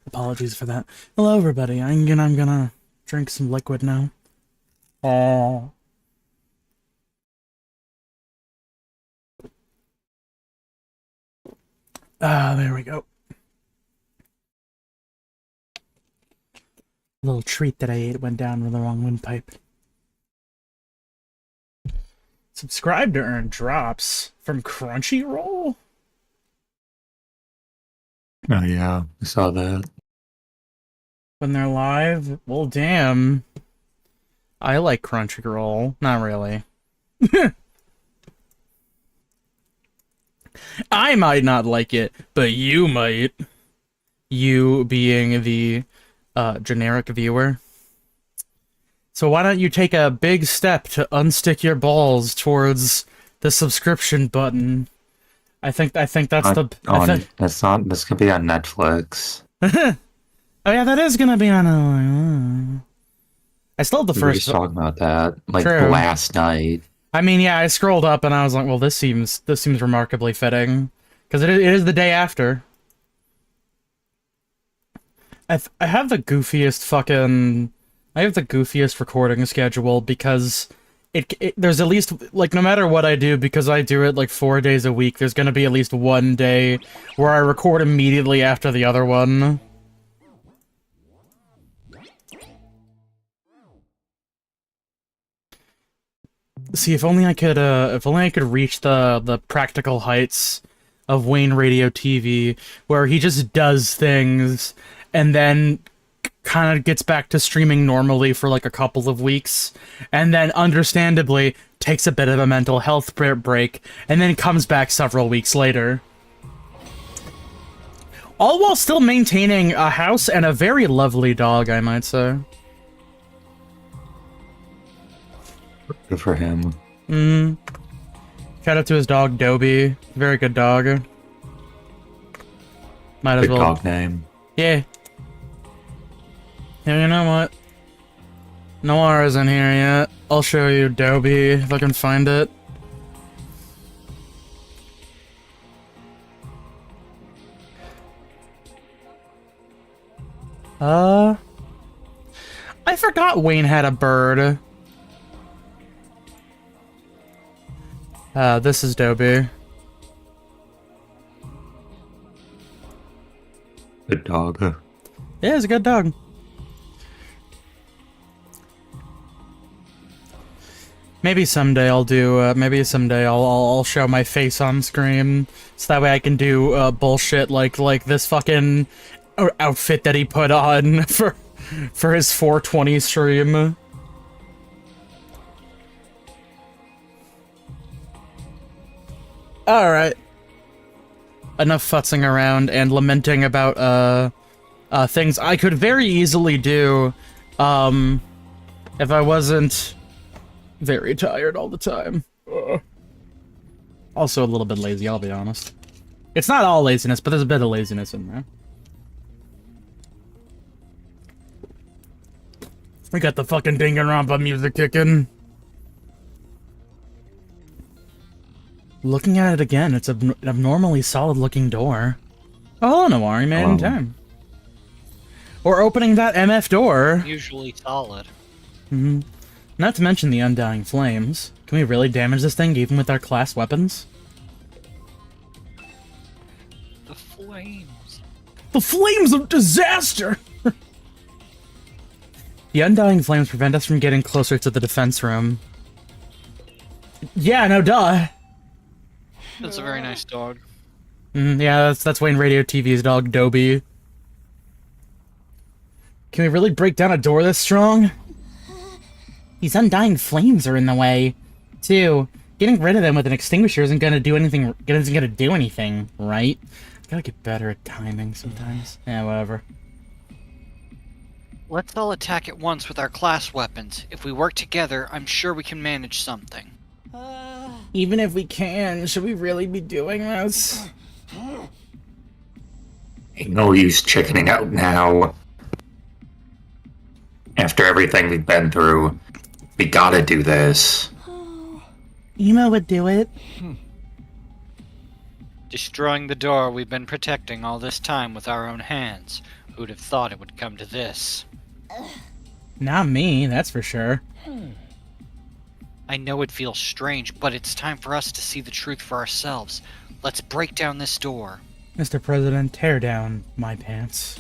Apologies for that. Hello, everybody. I'm gonna drink some liquid now. Oh. There we go. A little treat that I ate went down with the wrong windpipe. Subscribe to earn drops from Crunchyroll? Oh yeah, I saw that. When they're live? Well, damn. I like Crunchyroll. Not really. I might not like it, but you might. You being the generic viewer. So why don't you take a big step to unstick your balls towards the subscription button? I think that's the. That's not. This could be on Netflix. Oh yeah, that is gonna be on I still have the We were first. just talking about that like True. last night. I mean, yeah, I scrolled up and I was like, well, this seems remarkably fitting because it is the day after. I have the goofiest fucking. I have the goofiest recording schedule because there's at least, like, no matter what I do, because I do it like 4 days a week, there's gonna be at least one day where I record immediately after the other one. See, if only I could reach the practical heights of Wayne Radio TV, where he just does things and then kind of gets back to streaming normally for like a couple of weeks, and then understandably takes a bit of a mental health break, and then comes back several weeks later. All while still maintaining a house and a very lovely dog, I might say. Good for him. Shout out to his dog, Dobie. Very good dog. Might as Good well. dog name. Yeah. Yeah, you know what? Noir isn't here yet. I'll show you Dobie if I can find it. I forgot Wayne had a bird. This is Dobie. Good dog. Yeah, he's a good dog. Maybe someday I'll do. Maybe someday I'll show my face on screen, so that way I can do bullshit like this fucking outfit that he put on for his 420 stream. All right. Enough futzing around and lamenting about things I could very easily do if I wasn't very tired all the time. Also a little bit lazy, I'll be honest. It's not all laziness, but there's a bit of laziness in there. We got the fucking Danganronpa music kicking. Looking at it again, it's an abnormally solid-looking door. Oh, hello, Noir. You made it in time. Or opening that MF door. Usually solid. Not to mention the undying flames. Can we really damage this thing even with our class weapons? The flames. The flames of disaster! The undying flames prevent us from getting closer to the defense room. Yeah, no duh. That's a very nice dog. Yeah, that's Wayne Radio TV's dog, Dobie. Can we really break down a door this strong? These undying flames are in the way. Too. Getting rid of them with an extinguisher isn't gonna do anything, right? Gotta get better at timing sometimes. Yeah, whatever. Let's all attack at once with our class weapons. If we work together, I'm sure we can manage something. Even if we can, should we really be doing this? Ain't no use chickening out now. After everything we've been through, we gotta do this. Emo would do it. Destroying the door we've been protecting all this time with our own hands. Who'd have thought it would come to this? Not me, that's for sure. I know it feels strange, but it's time for us to see the truth for ourselves. Let's break down this door. Mr. President, tear down my pants.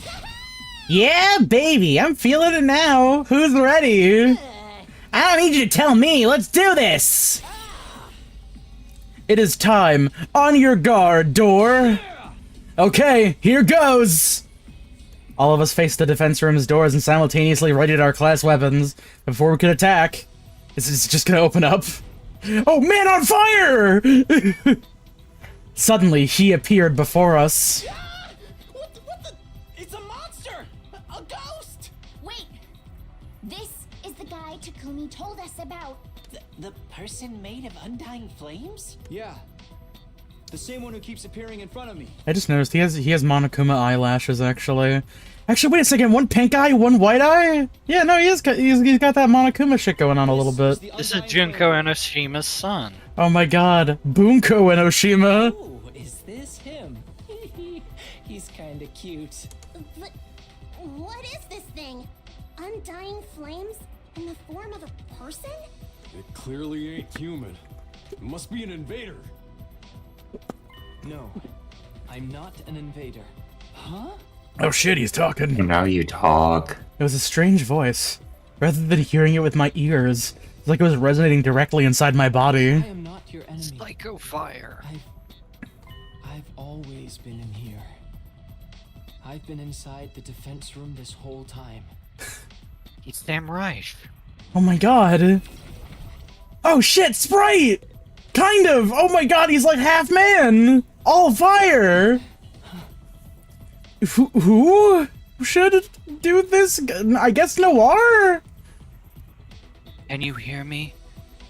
Yeah, baby, I'm feeling it now. Who's ready? I don't need you to tell me. Let's do this. It is time. On your guard, door. Okay, here goes. All of us faced the defense room's doors and simultaneously readied our class weapons before we could attack. Is this just gonna open up? Oh, man on fire! Suddenly, he appeared before us. What the? It's a monster! A ghost! Wait! This is the guy Takumi told us about. The person made of undying flames? Yeah. The same one who keeps appearing in front of me. I just noticed he has Monokuma eyelashes, actually. Actually, wait a second. One pink eye, one white eye? Yeah, no, he's got that Monokuma shit going on a little bit. This is Junko Enoshima's son. Oh my god. Bunko Enoshima. Ooh, is this him? He's kinda cute. But what is this thing? Undying flames in the form of a person? It clearly ain't human. It must be an invader. No, I'm not an invader. Huh? Oh shit, he's talking. Now you talk. It was a strange voice. Rather than hearing it with my ears, it's like it was resonating directly inside my body. I am not your enemy. Psycho Fire. I've always been in here. I've been inside the defense room this whole time. He's Sam Reich. Oh my god. Oh shit, Sprite! Kind of! Oh my god, he's like half man! All fire! Who should do this? I guess Noir? Can you hear me?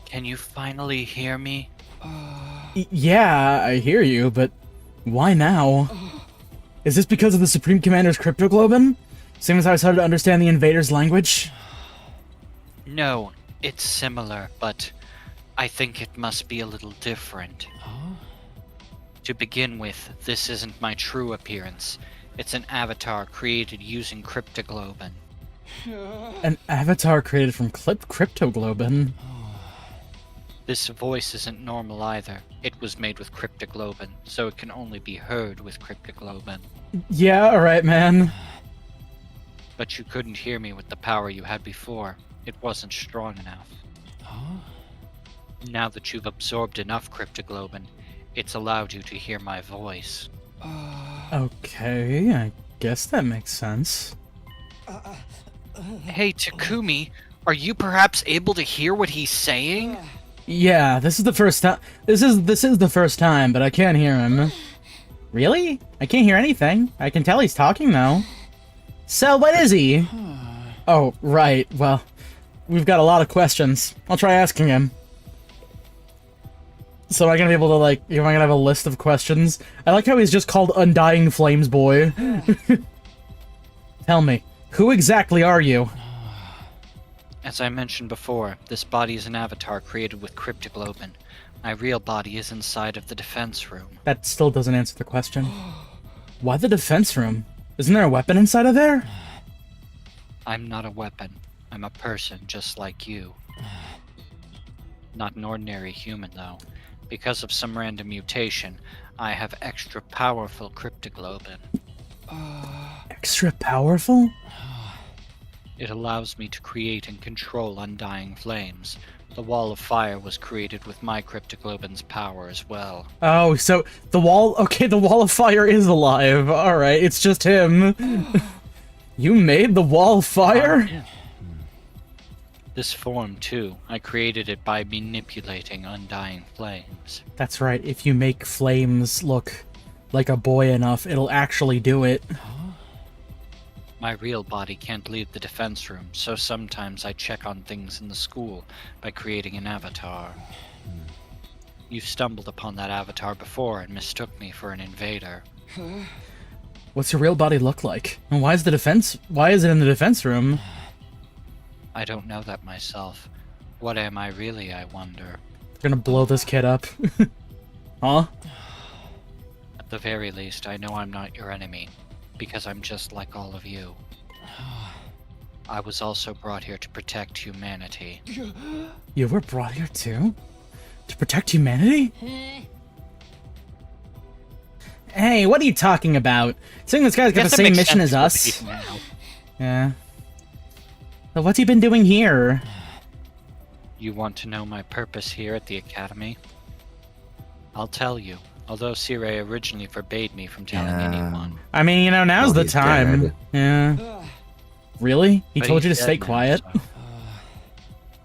Can you finally hear me? Yeah, I hear you, but why now? Is this because of the Supreme Commander's cryptoglobin? Same as how I started to understand the invader's language? No, it's similar, but I think it must be a little different. Huh? To begin with, this isn't my true appearance. It's an avatar created using cryptoglobin. An avatar created from cryptoglobin? This voice isn't normal either. It was made with cryptoglobin, so it can only be heard with cryptoglobin. Yeah, alright, man. But you couldn't hear me with the power you had before. It wasn't strong enough. Huh? Now that you've absorbed enough cryptoglobin, it's allowed you to hear my voice. Okay, I guess that makes sense. Hey, Takumi, are you perhaps able to hear what he's saying? Yeah, this is the first time. This is the first time, but I can't hear him. Really? I can't hear anything. I can tell he's talking though. So what is he? Oh, right. Well, we've got a lot of questions. I'll try asking him. So am I gonna be able to, like, am I gonna have a list of questions? I like how he's just called Undying Flames Boy. Tell me, who exactly are you? As I mentioned before, this body is an avatar created with cryptoglobin. My real body is inside of the defense room. That still doesn't answer the question. Why the defense room? Isn't there a weapon inside of there? I'm not a weapon. I'm a person just like you. Not an ordinary human, though. Because of some random mutation, I have extra powerful cryptoglobin. Extra powerful? It allows me to create and control undying flames. The Wall of Fire was created with my cryptoglobin's power as well. Oh, so the wall... Okay, the Wall of Fire is alive. Alright, it's just him. You made the Wall of Fire? This form, too, I created it by manipulating undying flames. That's right, if you make flames look like a boy enough, it'll actually do it. My real body can't leave the defense room, so sometimes I check on things in the school by creating an avatar. You've stumbled upon that avatar before and mistook me for an invader. What's your real body look like? And why is it in the defense room? I don't know that myself. What am I really, I wonder? We're gonna blow this kid up. Huh? At the very least, I know I'm not your enemy. because I'm just like all of you. I was also brought here to protect humanity. You were brought here too? To protect humanity? Hey, what are you talking about? Saying this guy's got the Guess it same makes mission sense as to us? repeat now. Yeah. So what's he been doing here? You want to know my purpose here at the Academy? I'll tell you, although Sire originally forbade me from telling anyone. I mean, you know, now's Well, the he's time. dead. Yeah. Really? He But told you to he's stay dead now, quiet? so-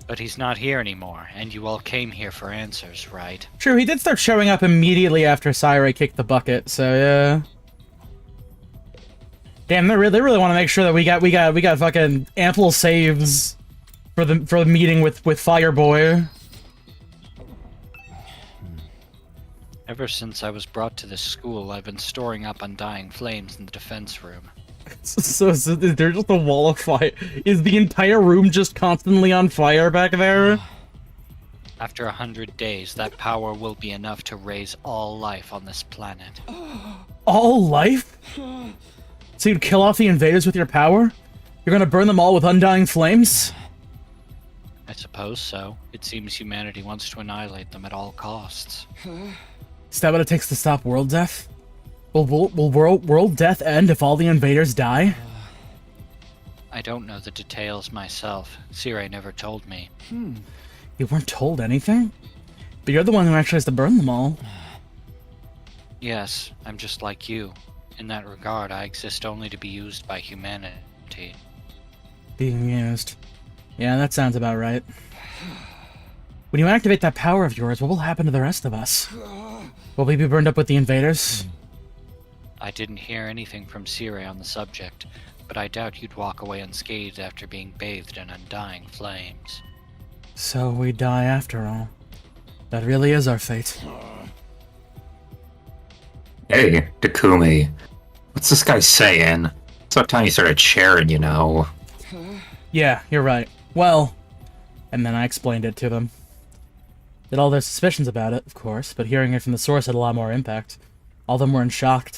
But he's not here anymore, and you all came here for answers, right? True, he did start showing up immediately after Sire kicked the bucket, so yeah. Damn, they really want to make sure that we got fucking ample saves for the meeting with Fireboy. Ever since I was brought to this school, I've been storing up undying flames in the defense room. So is there just a wall of fire? Is the entire room just constantly on fire back there? After 100 days, that power will be enough to raise all life on this planet. All life? So you'd kill off the invaders with your power? You're gonna burn them all with undying flames? I suppose so. It seems humanity wants to annihilate them at all costs. Is that what it takes to stop world death? Will world death end if all the invaders die? I don't know the details myself. Sire never told me. You weren't told anything? But you're the one who actually has to burn them all. Yes, I'm just like you. In that regard, I exist only to be used by humanity. Being used. Yeah, that sounds about right. When you activate that power of yours, what will happen to the rest of us? Will we be burned up with the invaders? I didn't hear anything from Sire on the subject, but I doubt you'd walk away unscathed after being bathed in undying flames. So we die after all. That really is our fate. Hey, Takumi. What's this guy saying? It's about time you started sharing, you know. Yeah, you're right. Well, and then I explained it to them. Did all their suspicions about it, of course, but hearing it from the source had a lot more impact. All of them were in shock.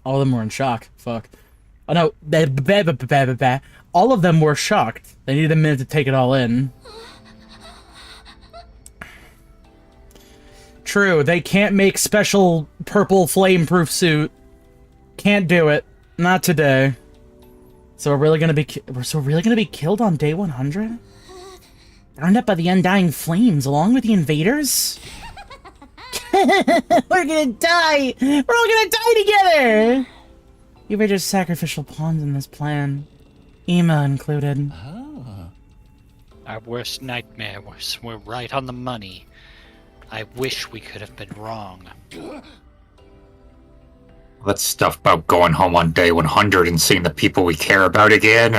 All of them were in shock. Fuck. Oh no, all of them were shocked. They needed a minute to take it all in. True, they can't make special purple flame-proof suit. Can't do it. Not today. So we're really gonna be killed on day 100? Burned up by the undying flames along with the invaders? We're gonna die! We're all gonna die together! You were just sacrificial pawns in this plan. Ema included. Our worst nightmare was we're right on the money. I wish we could have been wrong. That stuff about going home on day 100 and seeing the people we care about again.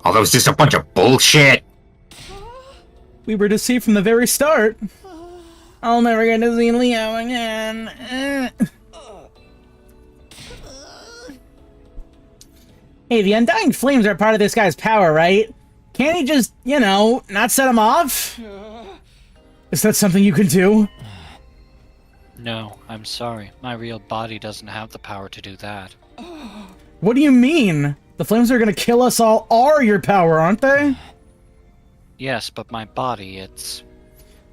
All that was just a bunch of bullshit. We were deceived from the very start. I'll never get to see Leo again. Hey, the Undying Flames are part of this guy's power, right? Can't he just, you know, not set him off? Is that something you can do? No, I'm sorry. My real body doesn't have the power to do that. What do you mean? The flames are gonna kill us all are your power, aren't they? Yes, but my body, it's...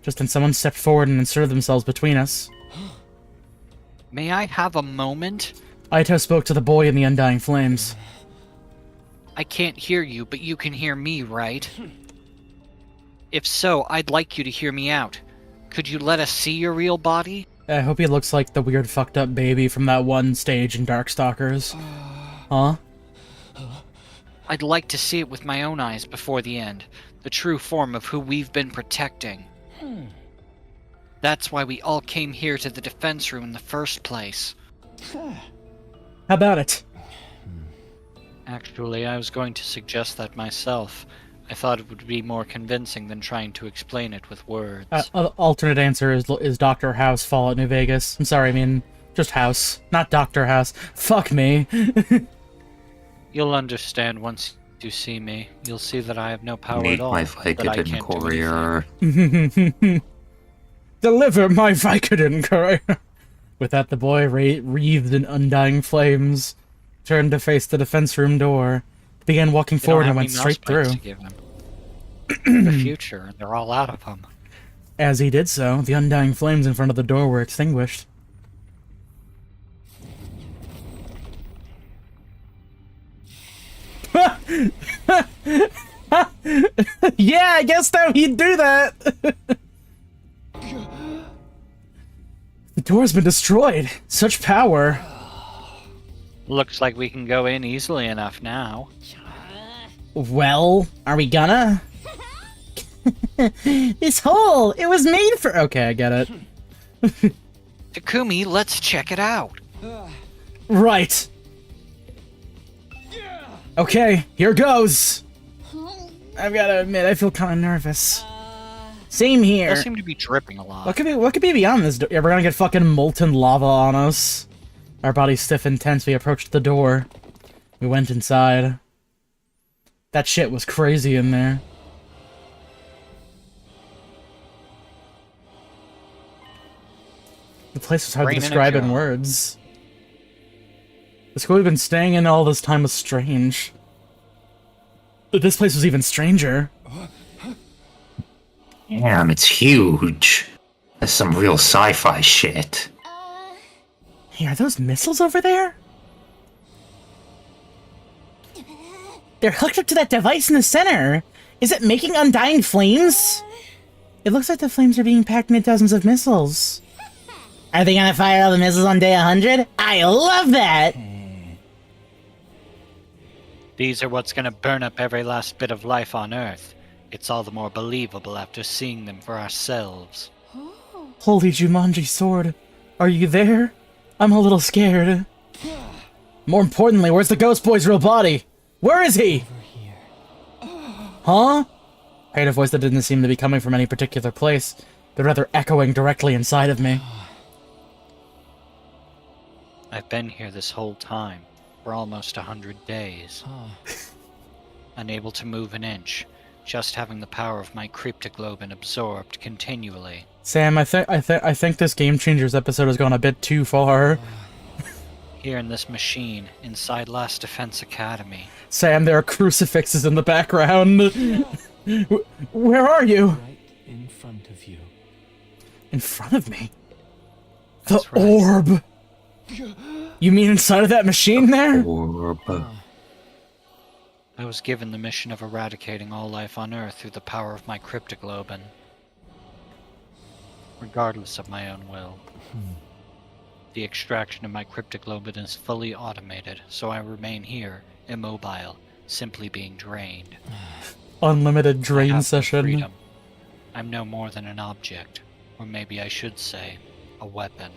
Just then someone stepped forward and inserted themselves between us. May I have a moment? Aito spoke to the boy in the Undying Flames. I can't hear you, but you can hear me, right? If so, I'd like you to hear me out. Could you let us see your real body? I hope he looks like the weird fucked up baby from that one stage in Darkstalkers. Huh? I'd like to see it with my own eyes before the end. The true form of who we've been protecting. That's why we all came here to the defense room in the first place. How about it? Actually, I was going to suggest that myself. I thought it would be more convincing than trying to explain it with words. Alternate answer is Dr. House Fallout New Vegas. I'm sorry, I mean, just House, not Dr. House. Fuck me. You'll understand once you see me. You'll see that I have no power Meet at all. my that I Vicodin can't do courier. Deliver my Vicodin courier. With that, the boy, wreathed in undying flames, turned to face the defense room door, began walking They don't forward have and went any mouse straight bites through. to give him. The future, and they're all out of them. As he did so, the undying flames in front of the door were extinguished. Yeah, I guess now he'd do that. The door's been destroyed. Such power. Looks like we can go in easily enough now. Well, are we gonna? This hole, it was made for. Okay, I get it. Takumi, let's check it out. Right. Okay, here goes. I've gotta admit, I feel kind of nervous. Same It here. does seem to be dripping a lot. What could be beyond this door? Yeah, we're gonna get fucking molten lava on us. Our bodies stiff and tense, we approached the door. We went inside. That shit was crazy in there. The place was hard Brain to in a describe in jar. words. The school we've been staying in all this time was strange. But this place was even stranger. Damn, it's huge. That's some real sci-fi shit. Hey, are those missiles over there? They're hooked up to that device in the center. Is it making undying flames? It looks like the flames are being packed into dozens of missiles. Are they gonna fire all the missiles on day 100? I love that! These are what's gonna burn up every last bit of life on Earth. It's all the more believable after seeing them for ourselves. Holy Jumanji sword. Are you there? I'm a little scared. More importantly, where's the Ghost Boy's real body? Where is he? Huh? I heard a voice that didn't seem to be coming from any particular place, but rather echoing directly inside of me. I've been here this whole time, for almost 100 days. Unable to move an inch, just having the power of my cryptoglobin absorbed continually. Sam, I think this Game Changers episode has gone a bit too far. Here in this machine, inside Last Defense Academy. Sam, there are crucifixes in the background. Where are you? Right in front of you. In front of me? The That's right. orb! You mean inside of that machine there? Orb. I was given the mission of eradicating all life on Earth through the power of my cryptoglobin. Regardless of my own will. The extraction of my cryptoglobin is fully automated, so I remain here, immobile, simply being drained. Unlimited I drain have no session. freedom. I'm no more than an object, or maybe I should say, a weapon.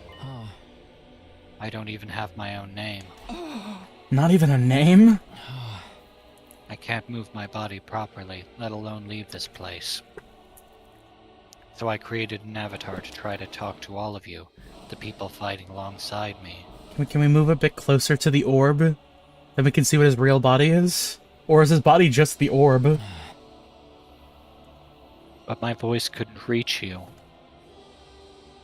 I don't even have my own name. Not even a name? I can't move my body properly, let alone leave this place. So I created an avatar to try to talk to all of you, the people fighting alongside me. Can we move a bit closer to the orb? Then we can see what his real body is? Or is his body just the orb? But my voice couldn't reach you.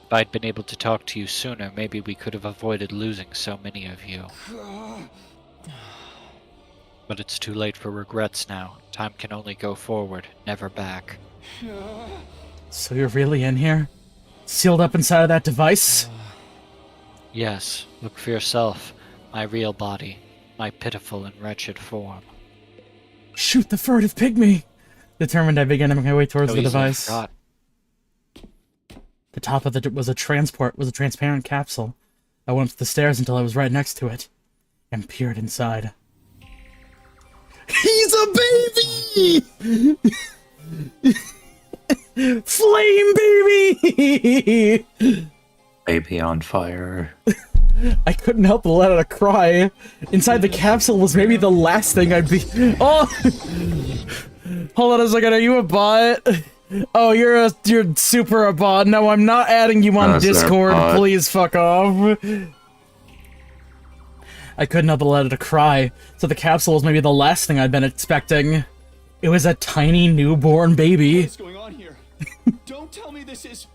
If I'd been able to talk to you sooner, maybe we could have avoided losing so many of you. But it's too late for regrets now. Time can only go forward, never back. So you're really in here? Sealed up inside of that device? Yes, look for yourself. My real body. My pitiful and wretched form. Shoot the furtive pygmy! Determined, I began to make my way towards So the easily device. forgot. The top of it was a transparent capsule. I went up the stairs until I was right next to it, and peered inside. He's a baby! Flame baby! Baby on fire. I couldn't help but let out a cry. Inside the capsule was maybe the last thing I'd be. Oh! Hold on a second, are you a bot? Oh, you're super a bot. No, I'm not adding you on That's our Discord. bot. Please fuck off. I couldn't help but let out a cry. So the capsule was maybe the last thing I'd been expecting. It was a tiny newborn baby. What's going on here? Don't tell me this is...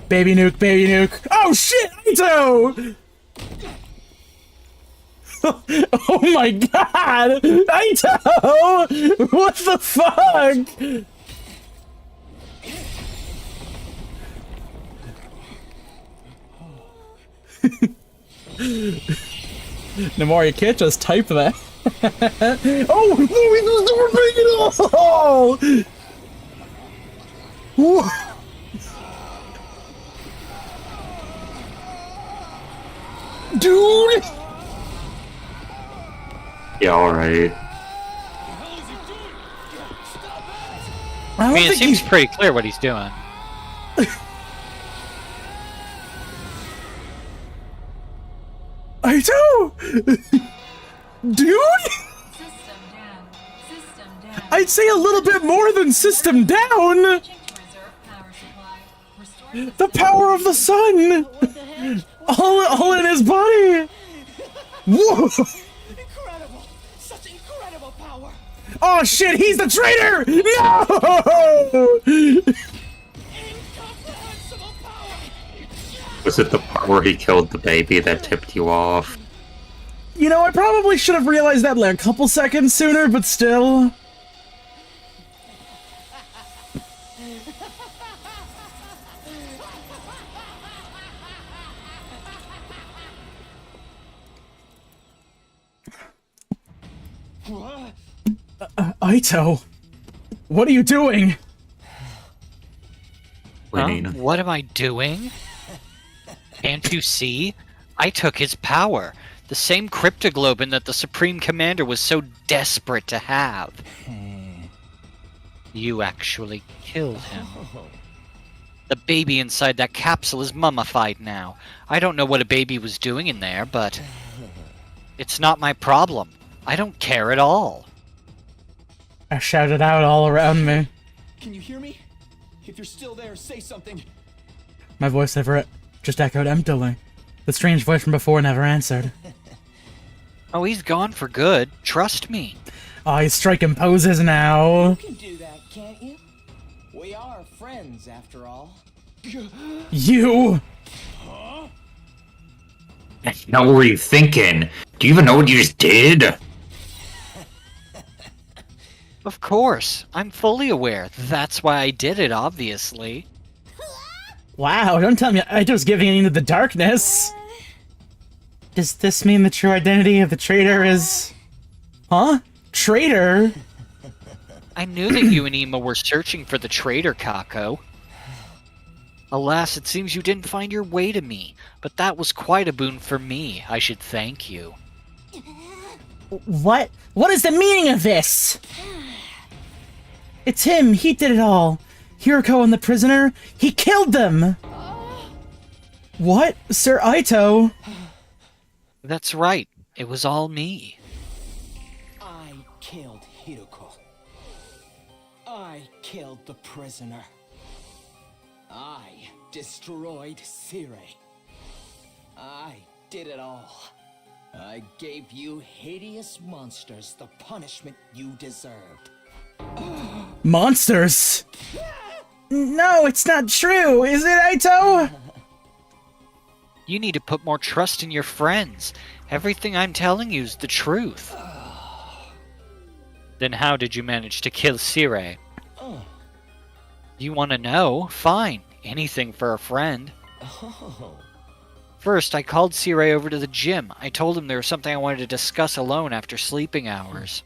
Baby nuke, baby nuke. Oh shit, Aito! Oh my god! Aito! What the fuck? Namor, you can't just type that. Oh! Oh! We lose the Whoa. Dude! Yeah, alright. I mean, it seems pretty clear what he's doing. Aito! Dude! System down. System down. I'd say a little bit more than system down! Switching to reserve power supply. Restoring The power of the sun! All in his body! Whoa! Incredible! Such incredible power! Oh shit, he's the traitor! No! Incomprehensible power! Was it the part where he killed the baby that tipped you off? You know, I probably should have realized that like a couple seconds sooner, but still. Aito, what are you doing? Winning. What am I doing? Can't you see? I took his power. The same cryptoglobin that the Supreme Commander was so desperate to have. You actually killed him. The baby inside that capsule is mummified now. I don't know what a baby was doing in there, but it's not my problem. I don't care at all. I shouted out all around me. Can you hear me? If you're still there, say something. My voice never just echoed emptily. The strange voice from before never answered. Oh, he's gone for good. Trust me. Oh, he's striking poses now. You can do that, can't you? We are friends, after all. You! Now what were you thinking? Do you even know what you just did? Of course. I'm fully aware. That's why I did it, obviously. Wow, don't tell me Aito's giving into the darkness. Does this mean the true identity of the traitor is... Huh? Traitor? I knew that you and Ema were searching for the traitor, Kako. Alas, it seems you didn't find your way to me, but that was quite a boon for me. I should thank you. What? What is the meaning of this? It's him, he did it all. Hiroko and the prisoner, he killed them! What? Sir Aito? That's right. It was all me. I killed Hiroko. I killed the prisoner. I destroyed Sire. I did it all. I gave you hideous monsters the punishment you deserved. Monsters? No, it's not true, is it, Aito? You need to put more trust in your friends. Everything I'm telling you is the truth. Then how did you manage to kill Sire? You want to know? Fine. Anything for a friend. First, I called Sire over to the gym. I told him there was something I wanted to discuss alone after sleeping hours.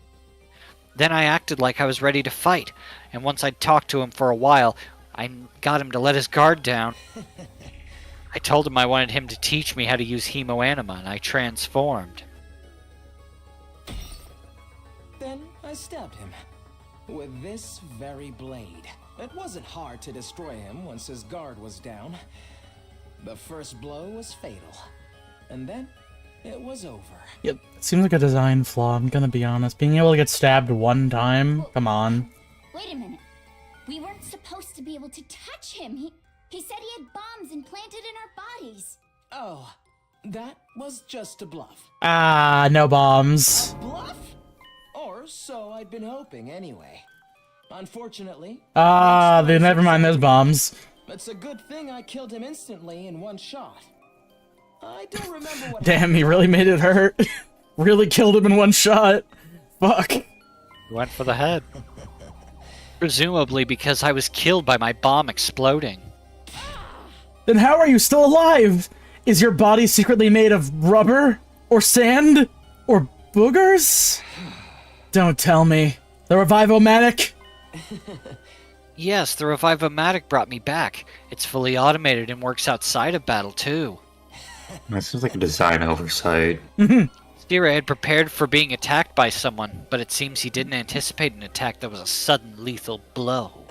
Then I acted like I was ready to fight, and once I'd talked to him for a while, I got him to let his guard down. I told him I wanted him to teach me how to use Hemoanima, and I transformed. Then I stabbed him with this very blade. It wasn't hard to destroy him once his guard was down. The first blow was fatal, and then it was over. Yep, it seems like a design flaw, I'm gonna be honest. Being able to get stabbed one time? Come on. Wait a minute. We weren't supposed to be able to touch him. He said he had bombs implanted in our bodies. Oh, that was just a bluff. Ah, no bombs. Bluff? Or so I'd been hoping anyway. Unfortunately... Ah, never mind those bombs. It's a good thing I killed him instantly in one shot. I don't remember what Damn, he really made it hurt. Really killed him in one shot. Fuck. Went for the head. Presumably because I was killed by my bomb exploding. Then how are you still alive? Is your body secretly made of rubber? Or sand? Or boogers? Don't tell me. The Revivomatic? Yes, the Revivomatic brought me back. It's fully automated and works outside of battle too. This is like a design oversight. Stira had prepared for being attacked by someone, but it seems he didn't anticipate an attack that was a sudden lethal blow.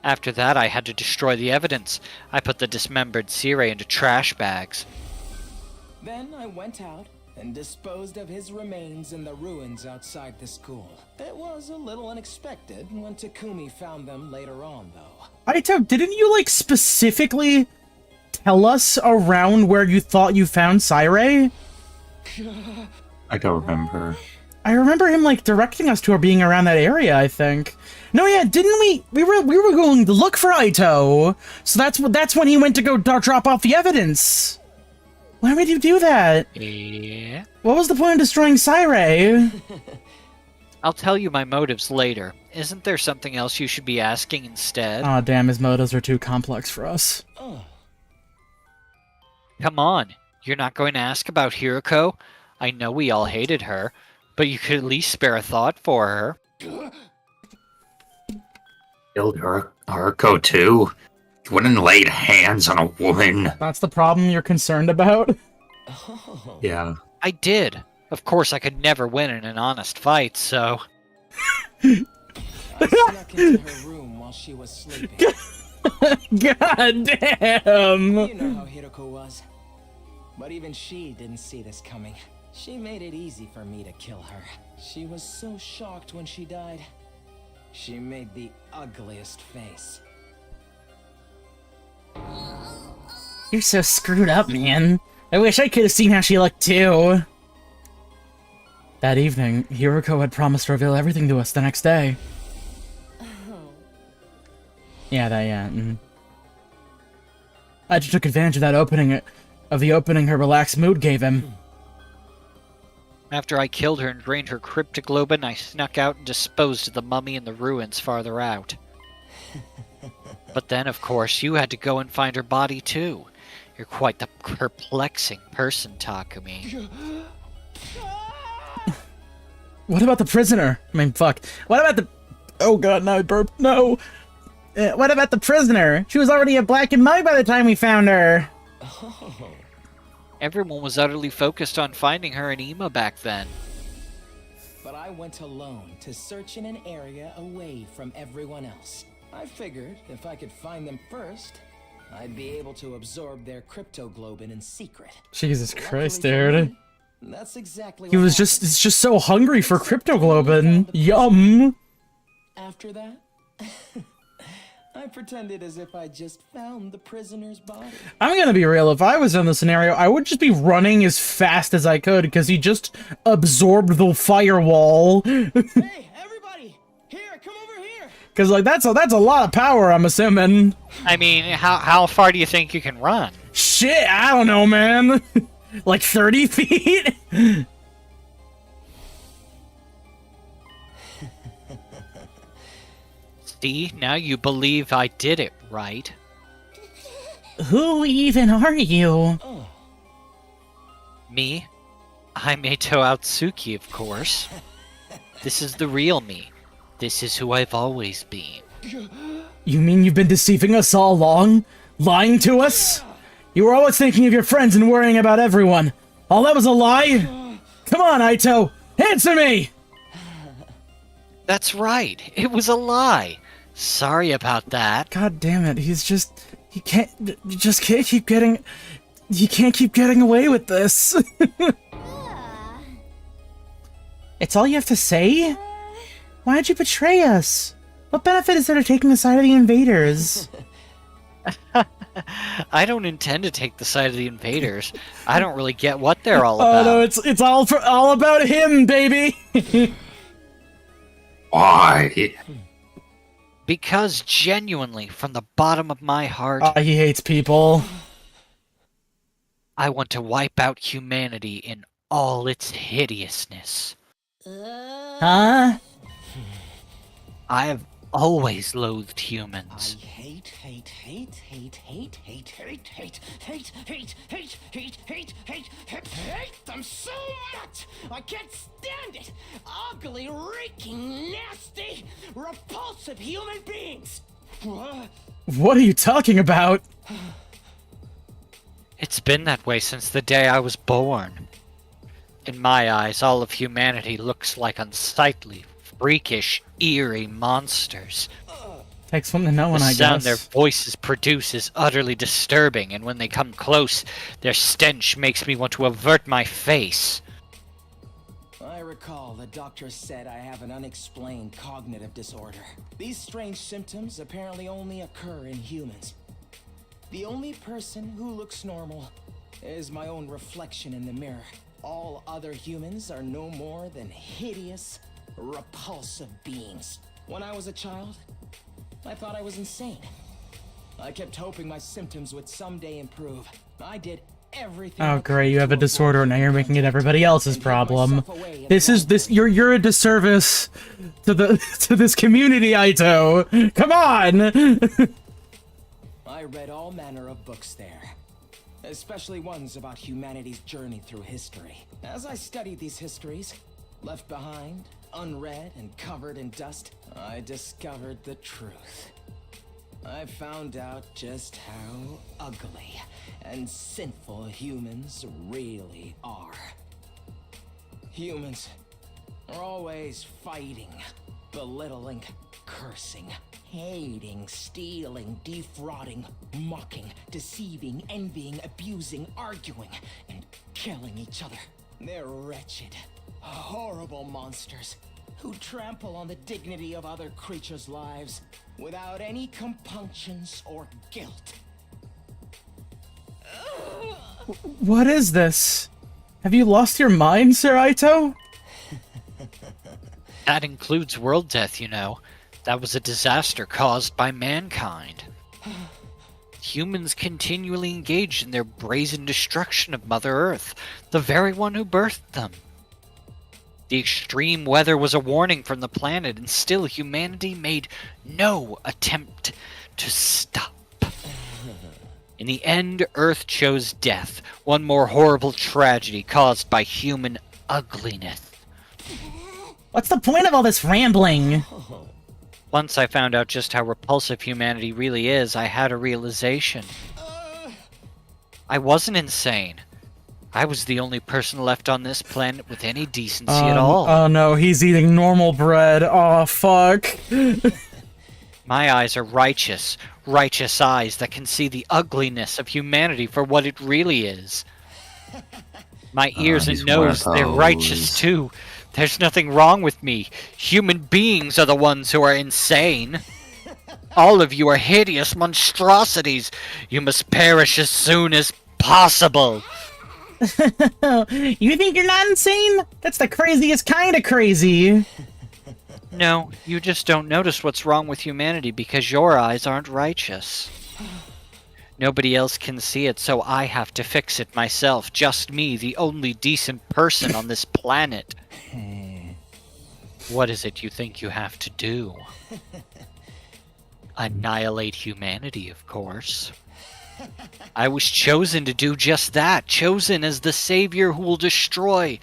After that, I had to destroy the evidence. I put the dismembered Sire into trash bags. Then I went out and disposed of his remains in the ruins outside the school. It was a little unexpected when Takumi found them later on, though. Aito, didn't you, like, specifically tell us around where you thought you found Sire? I don't remember. I remember him, like, directing us to her being around that area, I think. No, yeah, didn't we? We were going to look for Aito. So that's when he went to go drop off the evidence. Why would you do that? Yeah. What was the point of destroying Sire? I'll tell you my motives later. Isn't there something else you should be asking instead? Aw, damn, his motives are too complex for us. Come on. You're not going to ask about Hiroko? I know we all hated her, but you could at least spare a thought for her. Killed Haruko too? You wouldn't laid hands on a woman. That's the problem you're concerned about? Yeah. I did. Of course, I could never win in an honest fight, so... I snuck into her room while she was sleeping. God damn! You know how Hiroko was. But even she didn't see this coming. She made it easy for me to kill her. She was so shocked when she died. She made the ugliest face. You're so screwed up, man. I wish I could have seen how she looked too. That evening, Hiroko had promised to reveal everything to us the next day. Yeah. I just took advantage of that opening her relaxed mood gave him. After I killed her and drained her cryptoglobin, I snuck out and disposed of the mummy in the ruins farther out. But then, of course, you had to go and find her body too. You're quite the perplexing person, Takumi. What about the prisoner? I mean, fuck. What about the... Oh god, no, I burped. No. What about the prisoner? She was already a black and white by the time we found her. Everyone was utterly focused on finding her in Ima back then. But I went alone to search in an area away from everyone else. I figured if I could find them first, I'd be able to absorb their cryptoglobin in secret. Jesus Christ, Luckily for dude. me, that's exactly He what was happened. just so hungry for cryptoglobin. Yum. After that, I pretended as if I just found the prisoner's body. I'm gonna be real, if I was in the scenario, I would just be running as fast as I could, because he just absorbed the firewall. Hey, everybody! Here, come over here! Because, like, that's a lot of power, I'm assuming. I mean, how far do you think you can run? Shit, I don't know, man. Like 30 feet? See, now you believe I did it, right? Who even are you? Me? I'm Eito Atsuki, of course. This is the real me. This is who I've always been. You mean you've been deceiving us all along? Lying to us? You were always thinking of your friends and worrying about everyone. All that was a lie? Come on, Aito! Answer me! That's right. It was a lie. Sorry about that. God damn it, you just can't keep getting... You can't keep getting away with this. It's all you have to say? Why'd you betray us? What benefit is there to taking the side of the invaders? I don't intend to take the side of the invaders. I don't really get what they're all about. Oh no, it's all about him, baby! Why? Because genuinely, from the bottom of my heart, He hates people. I want to wipe out humanity in all its hideousness. Huh? I have always loathed I humans. hate them so much! I can't stand it! Ugly, reeking, nasty, repulsive human beings! What are you talking about? It's been that way since the day I was born. In my eyes, all of humanity looks like unsightly, freakish, eerie monsters. Takes one to know one, The I sound guess. their voices produce is utterly disturbing, and when they come close, their stench makes me want to avert my face. I recall the doctor said I have an unexplained cognitive disorder. These strange symptoms apparently only occur in humans. The only person who looks normal is my own reflection in the mirror. All other humans are no more than hideous, repulsive beings. When I was a child, I thought I was insane. I kept hoping my symptoms would someday improve. I did everything. I Oh could great, you have to a disorder, avoid now you're making it everybody else's and hid problem. myself away in This a is this library. you're a disservice to the to this community, Aito. Come on. I read all manner of books there, especially ones about humanity's journey through history. As I studied these histories, left behind, unread, and covered in dust, I discovered the truth. I found out just how ugly and sinful humans really are. Humans are always fighting, belittling, cursing, hating, stealing, defrauding, mocking, deceiving, envying, abusing, arguing, and killing each other. They're wretched, horrible monsters who trample on the dignity of other creatures' lives without any compunctions or guilt. What is this? Have you lost your mind, Sir Aito? That includes world death, you know. That was a disaster caused by mankind. Humans continually engaged in their brazen destruction of Mother Earth, the very one who birthed them. The extreme weather was a warning from the planet, and still humanity made no attempt to stop. In the end, Earth chose death, one more horrible tragedy caused by human ugliness. What's the point of all this rambling? Once I found out just how repulsive humanity really is, I had a realization. I wasn't insane. I was the only person left on this planet with any decency at all. Oh no, he's eating normal bread. Oh fuck. My eyes are righteous, righteous eyes that can see the ugliness of humanity for what it really is. My ears and he's nose, one of they're righteous those. too. There's nothing wrong with me. Human beings are the ones who are insane. All of you are hideous monstrosities. You must perish as soon as possible. You think you're not insane? That's the craziest kind of crazy. No, you just don't notice what's wrong with humanity because your eyes aren't righteous. Nobody else can see it, so I have to fix it myself. Just me, the only decent person on this planet. What is it you think you have to do? Annihilate humanity, of course. I was chosen to do just that, chosen as the savior who will destroy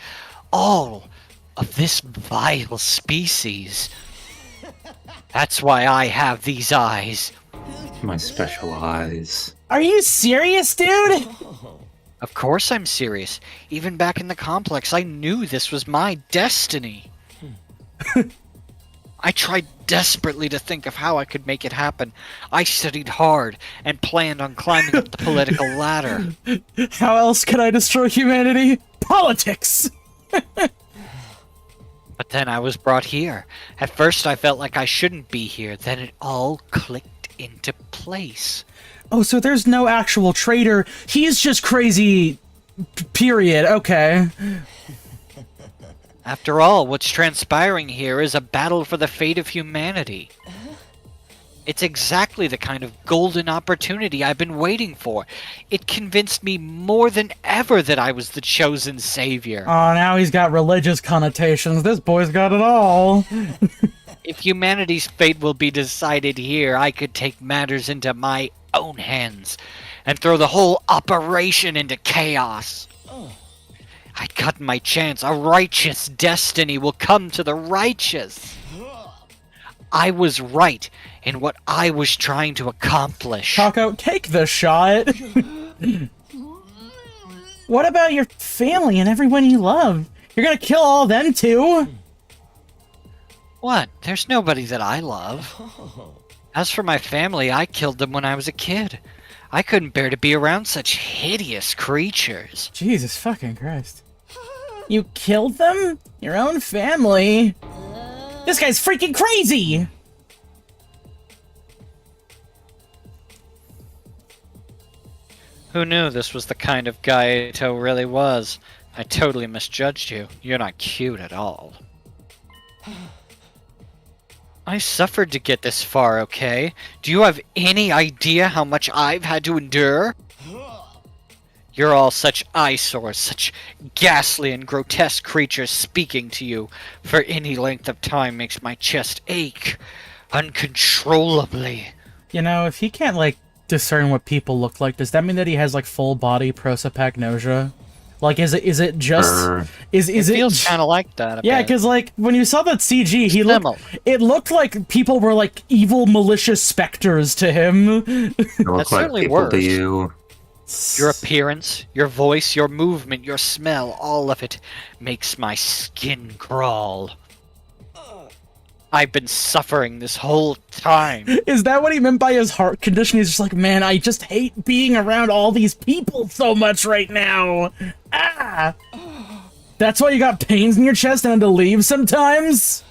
all of this vile species. That's why I have these eyes. My special eyes. Are you serious, dude? Of course I'm serious. Even back in the complex, I knew this was my destiny. I tried desperately to think of how I could make it happen. I studied hard and planned on climbing up the political ladder. How else can I destroy humanity? Politics! But then I was brought here. At first I felt like I shouldn't be here, then it all clicked into place. Oh, so there's no actual traitor. He's just crazy. Period. Okay. After all, what's transpiring here is a battle for the fate of humanity. It's exactly the kind of golden opportunity I've been waiting for. It convinced me more than ever that I was the chosen savior. Oh, now he's got religious connotations. This boy's got it all. If humanity's fate will be decided here, I could take matters into my own hands and throw the whole operation into chaos. I got my chance. A righteous destiny will come to the righteous. I was right in what I was trying to accomplish. Taco, take the shot. What about your family and everyone you love? You're gonna kill all of them too? What? There's nobody that I love. As for my family, I killed them when I was a kid. I couldn't bear to be around such hideous creatures. Jesus fucking Christ. You killed them? Your own family? This guy's freaking crazy! Who knew this was the kind of guy Ito really was? I totally misjudged you. You're not cute at all. I suffered to get this far, okay? Do you have any idea how much I've had to endure? You're all such eyesores, such ghastly and grotesque creatures. Speaking to you for any length of time makes my chest ache uncontrollably. You know, if he can't, like, discern what people look like, does that mean that he has, like, full body prosopagnosia? Like, is it just... Is It it feels kind of like that. Yeah, because, like, when you saw that CG, Similar. it looked like people were, like, evil, malicious specters to him. They look That's like certainly people worse. to you. Your appearance, your voice, your movement, your smell, all of it makes my skin crawl. I've been suffering this whole time. Is that what he meant by his heart condition? He's just like, man, I just hate being around all these people so much right now. Ah! That's why you got pains in your chest and had to leave sometimes?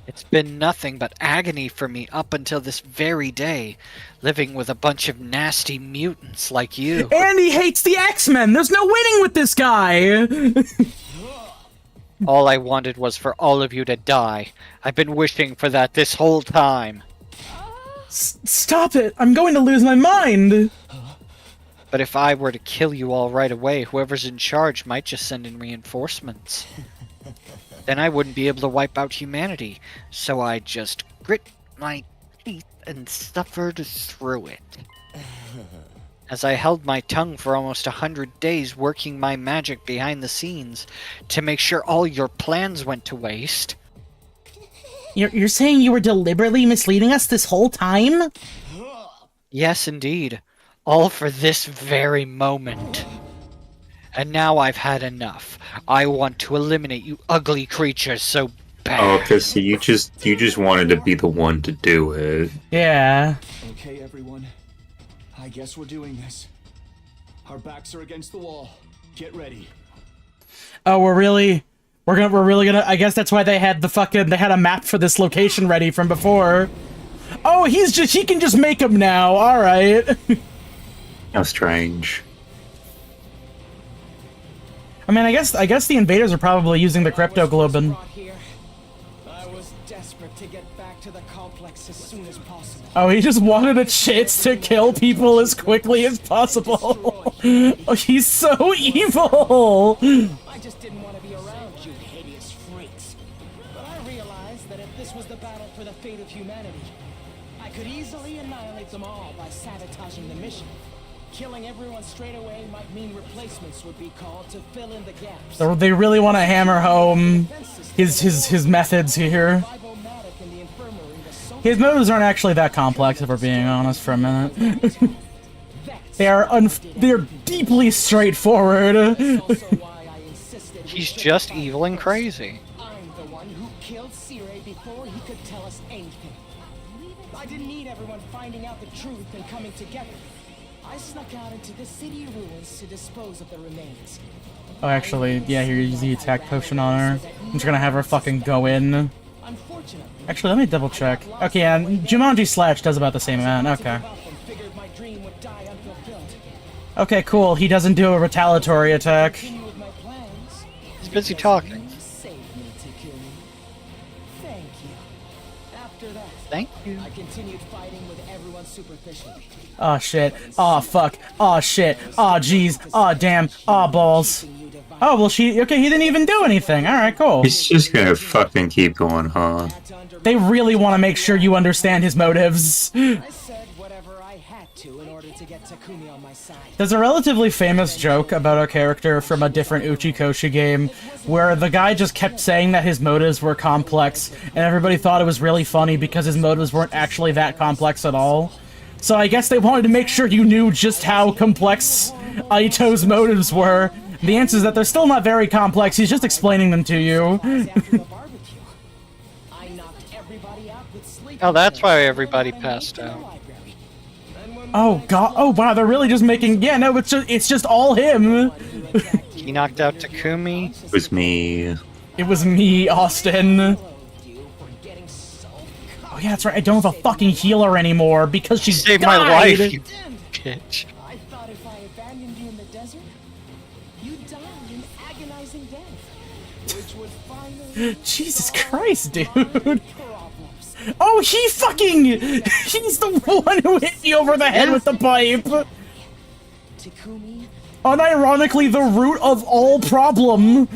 It's been nothing but agony for me up until this very day, living with a bunch of nasty mutants like you. And he hates the X-Men! There's no winning with this guy! All I wanted was for all of you to die. I've been wishing for that this whole time. Stop it! I'm going to lose my mind! But if I were to kill you all right away, whoever's in charge might just send in reinforcements. Then I wouldn't be able to wipe out humanity, so I just grit my teeth and suffered through it. As I held my tongue for almost 100 days, working my magic behind the scenes to make sure all your plans went to waste. You're saying you were deliberately misleading us this whole time? Yes, indeed. All for this very moment. And now I've had enough. I want to eliminate you ugly creatures so bad. Oh, because you just wanted to be the one to do it. Yeah. Okay, everyone. I guess we're doing this. Our backs are against the wall. Get ready. Oh, we're really gonna, I guess that's why they had a map for this location ready from before. Oh, he can just make them now, alright. How strange. I mean, I guess the invaders are probably using the cryptoglobin. Brought here, I was desperate to get back to the complex as soon as possible. Oh, he just wanted a chance to kill people as quickly as possible. Oh, he's so evil! I just didn't want to be around you hideous freaks. But I realized that if this was the battle for the fate of humanity, I could easily annihilate them all by sabotaging the mission. Killing everyone straight away might mean replacements would be called to fill in the gaps. They really want to hammer home his methods here. His motives aren't actually that complex, if we're being honest for a minute. They're deeply straightforward. He's just evil and crazy. I'm the one who killed Sire before he could tell us anything. I didn't need everyone finding out the truth and coming together. I snuck out into the city ruins to dispose of the remains. Oh, actually, yeah, here, use the attack potion on her. I'm just gonna have her fucking go in. Unfortunately, Actually, let me double check. Okay, yeah, Jumanji Slash does about the same amount. Okay. figured my dream would die unfulfilled. Okay, cool. He doesn't do a retaliatory attack. Continue with my plans. He's busy talking. You saved me, Takumi. Thank you. After that, Thank you. I continued fighting with everyone superficially. Oh shit. Oh fuck. Oh shit. Oh jeez. Oh damn. Oh balls. Oh well, okay, he didn't even do anything. Alright, cool. He's just gonna fucking keep going, huh? They really want to make sure you understand his motives. I said whatever I had to in order to get Takumi on my side. There's a relatively famous joke about a character from a different Uchikoshi game where the guy just kept saying that his motives were complex, and everybody thought it was really funny because his motives weren't actually that complex at all. So I guess they wanted to make sure you knew just how complex Aito's motives were. The answer is that they're still not very complex, he's just explaining them to you. After the barbecue, I knocked everybody out with sleeping Oh, that's pills why and everybody brought them passed into the out. library. And when Oh god, oh wow, they're really just making, yeah, no, it's just all him. He knocked out Takumi. It was me. It was me, Austin. you for getting so Oh yeah, that's right, I don't have a fucking healer anymore because she Saved died. my life, you bitch. I thought if I abandoned you in the desert, you'd die an agonizing death, which would finally Jesus solve Christ, my dude. problems. Oh, he's the one who hit me over the head with the pipe. Takumi, Unironically, the root of all problem.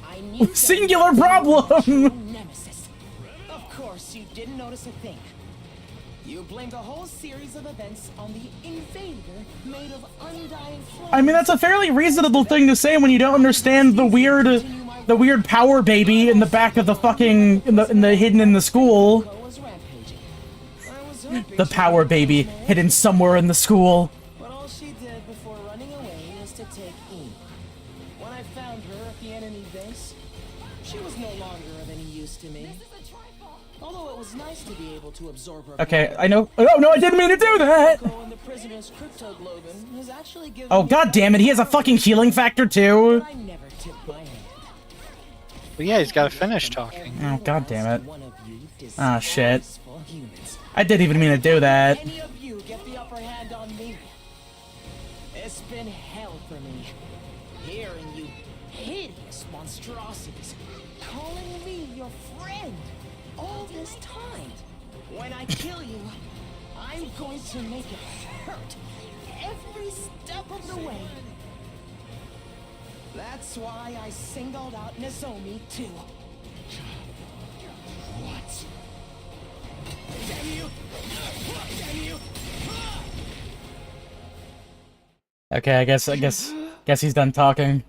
I knew that Singular you were problem. nemesis. Of course, you didn't notice a thing. You blamed the whole series of events on the invader made of undying flames. I mean, that's a fairly reasonable thing to say when you don't understand the weird power baby in the back of the fucking in the hidden in the school. I was rampaging. I was hoping The she power would baby come in, hidden somewhere in the school. But all she did before running away was to take E. When I found her at the enemy base, she was no longer of any use to me. Although it was nice to be able to absorb her Okay, power. I know. Oh no, I didn't mean to do that. Go and the prisoner's cryptoglobin has actually given Oh me god damn it, he has a fucking healing factor too. I never tipped my hand. But yeah, he's got to finish talking. Oh god damn it. One of you Ah, shit. disgraceful humans. I didn't even mean to do that. Any of you get the upper hand on me. It's been hell for me. Hearing you hideous monstrosities calling me your friend all this time. When I kill you, I'm going to make it hurt every step of the way. That's why I singled out Nozomi too. What? Damn you! Damn you! Okay, I guess he's done talking.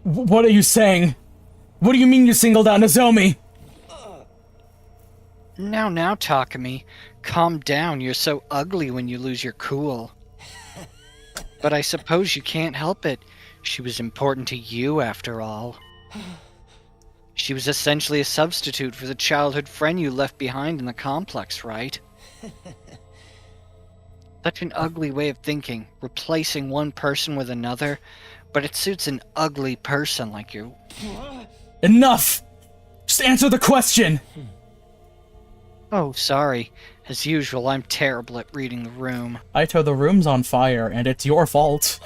What are you saying? What do you mean you singled out Nozomi? Now, Takumi. Calm down, you're so ugly when you lose your cool. But I suppose you can't help it. She was important to you, after all. She was essentially a substitute for the childhood friend you left behind in the complex, right? Such an ugly way of thinking, replacing one person with another, but it suits an ugly person like you. Enough! Just answer the question! Oh, sorry. As usual, I'm terrible at reading the room. Aito, the room's on fire, and it's your fault.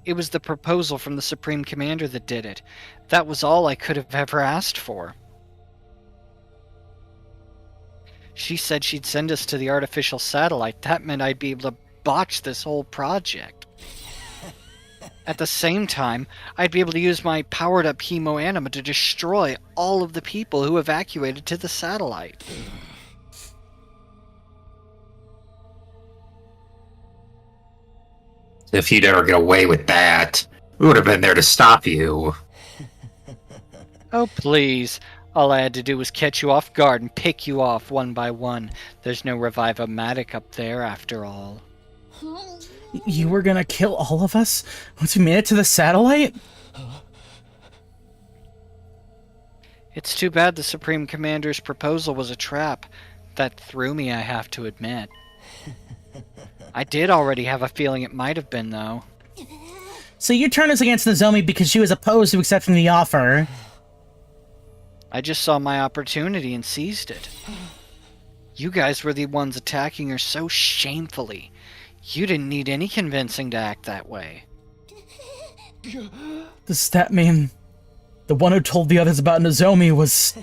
It was the proposal from the Supreme Commander that did it. That was all I could have ever asked for. She said she'd send us to the artificial satellite. That meant I'd be able to botch this whole project. At the same time, I'd be able to use my powered-up hemoanima to destroy all of the people who evacuated to the satellite. If you'd ever get away with that, we would have been there to stop you. Oh, please. All I had to do was catch you off guard and pick you off one by one. There's no Revive-O-Matic up there, after all. You were gonna kill all of us once we made it to the satellite? It's too bad the Supreme Commander's proposal was a trap. That threw me, I have to admit. I did already have a feeling it might have been, though. So you turned us against Nozomi because she was opposed to accepting the offer. I just saw my opportunity and seized it. You guys were the ones attacking her so shamefully. You didn't need any convincing to act that way. Does that mean the one who told the others about Nozomi was...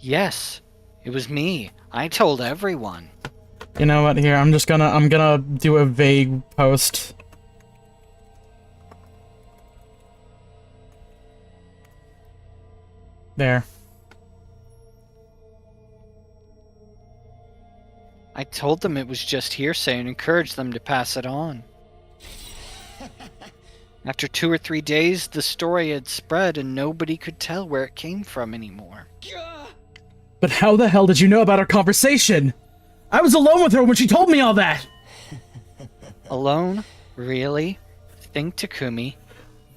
Yes, it was me. I told everyone. You know what? Here, I'm gonna do a vague post. There. I told them it was just hearsay and encouraged them to pass it on. After 2 or 3 days, the story had spread and nobody could tell where it came from anymore. But how the hell did you know about our conversation? I was alone with her when she told me all that! Alone? Really? Think, Takumi.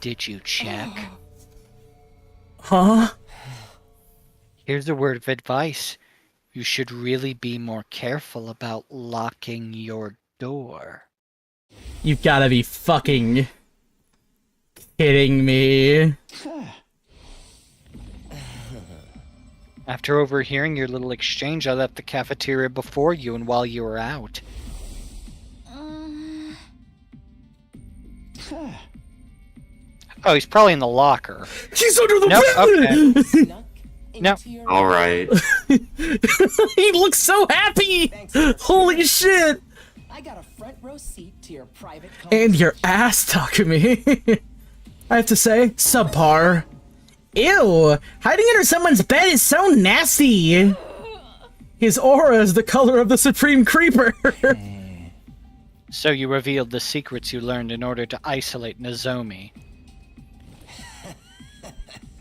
Did you check? Huh? Here's a word of advice. You should really be more careful about locking your door. You've gotta be fucking kidding me. After overhearing your little exchange, I left the cafeteria before you and while you were out. Oh, he's probably in the locker. He's under the Nope, bed! Snuck No. into your All right. He looks so happy! Thanks for Holy shit! I got a front row seat to your private conversation. And your ass, Takumi. I have to say, subpar. Ew! Hiding under someone's bed is so nasty! His aura is the color of the Supreme Creeper! So you revealed the secrets you learned in order to isolate Nozomi.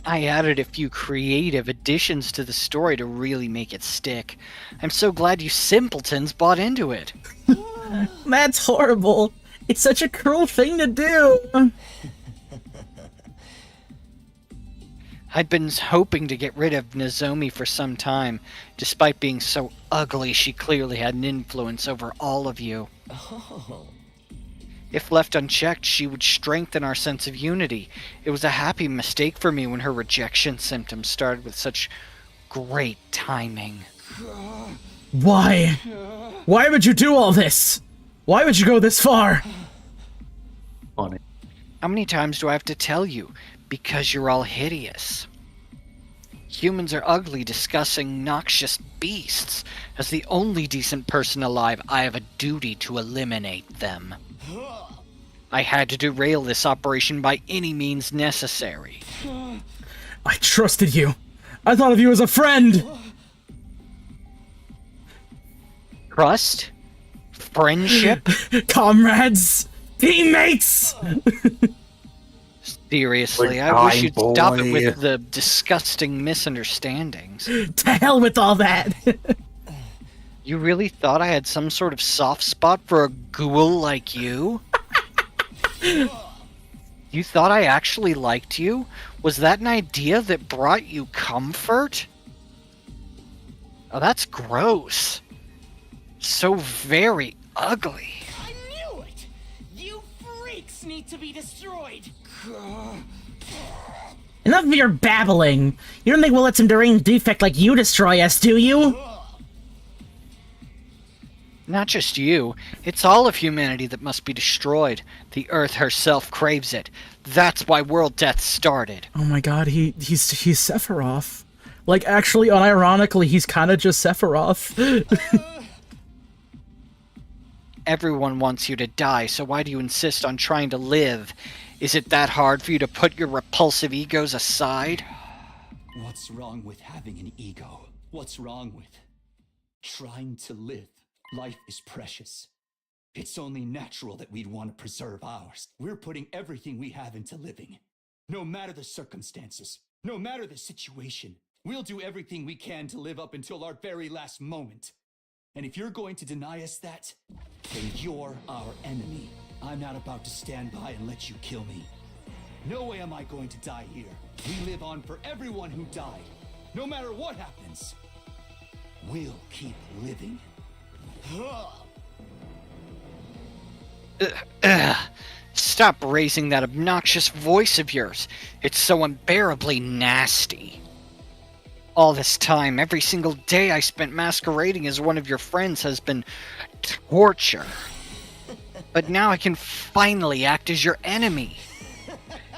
I added a few creative additions to the story to really make it stick. I'm so glad you simpletons bought into it. That's horrible. It's such a cruel thing to do. I'd been hoping to get rid of Nozomi for some time. Despite being so ugly, she clearly had an influence over all of you. Oh. If left unchecked, she would strengthen our sense of unity. It was a happy mistake for me when her rejection symptoms started with such great timing. Why? Why would you do all this? Why would you go this far? Funny. How many times do I have to tell you? Because you're all hideous. Humans are ugly, disgusting, noxious beasts. As the only decent person alive, I have a duty to eliminate them. I had to derail this operation by any means necessary. I trusted you. I thought of you as a friend. Trust? Friendship? Comrades. Teammates. Seriously, We're I wish dying, you'd stop it boy. with the disgusting misunderstandings. To hell with all that. You really thought I had some sort of soft spot for a ghoul like you? You thought I actually liked you? Was that an idea that brought you comfort? Oh, that's gross. So very ugly. I knew it! You freaks need to be destroyed! Enough of your babbling. You don't think we'll let some deranged defect like you destroy us, do you? Not just you. It's all of humanity that must be destroyed. The Earth herself craves it. That's why world death started. Oh my god, he's Sephiroth. Like, actually, unironically, he's kind of just Sephiroth. Everyone wants you to die, so why do you insist on trying to live? Is it that hard for you to put your repulsive egos aside? What's wrong with having an ego? What's wrong with trying to live? Life is precious. It's only natural that we'd want to preserve ours. We're putting everything we have into living. No matter the circumstances, no matter the situation, we'll do everything we can to live up until our very last moment. And if you're going to deny us that, then you're our enemy. I'm not about to stand by and let you kill me. No way am I going to die here. We live on for everyone who died. No matter what happens, we'll keep living. Stop raising that obnoxious voice of yours. It's so unbearably nasty. All this time, every single day I spent masquerading as one of your friends has been torture. But now I can finally act as your enemy.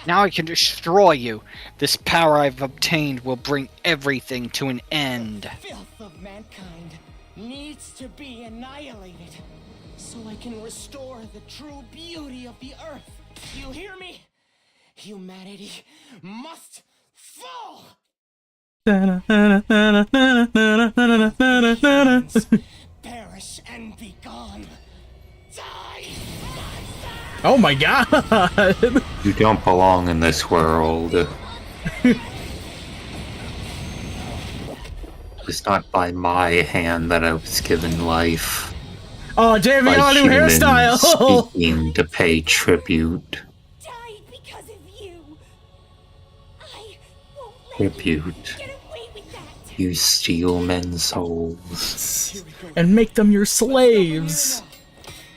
Now I can destroy you. This power I've obtained will bring everything to an end. Filth of mankind needs to be annihilated so I can restore the true beauty of the earth. You hear me? Humanity must fall! Perish and be gone. Die! Oh my god! You don't belong in this world. It's not by my hand that I was given life. Oh, Jamie, By our new humans hairstyle! speaking to pay tribute. Died because of you. I won't let Tribute. get away with that. You steal men's souls. And make them your slaves!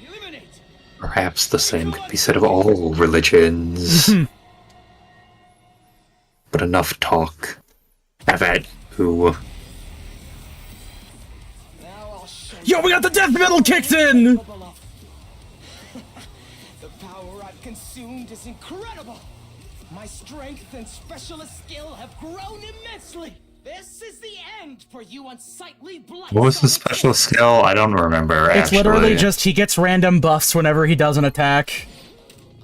Eliminate! Perhaps the same could be said of all religions. But enough talk. Have at who? Now I'll show Yo, we got the death metal kicked in! The power I've consumed is incredible. My strength and specialist skill have grown immensely. This is the end for you unsightly blights. What was the on special skill? I don't remember. It's actually. literally just he gets random buffs whenever he does an attack.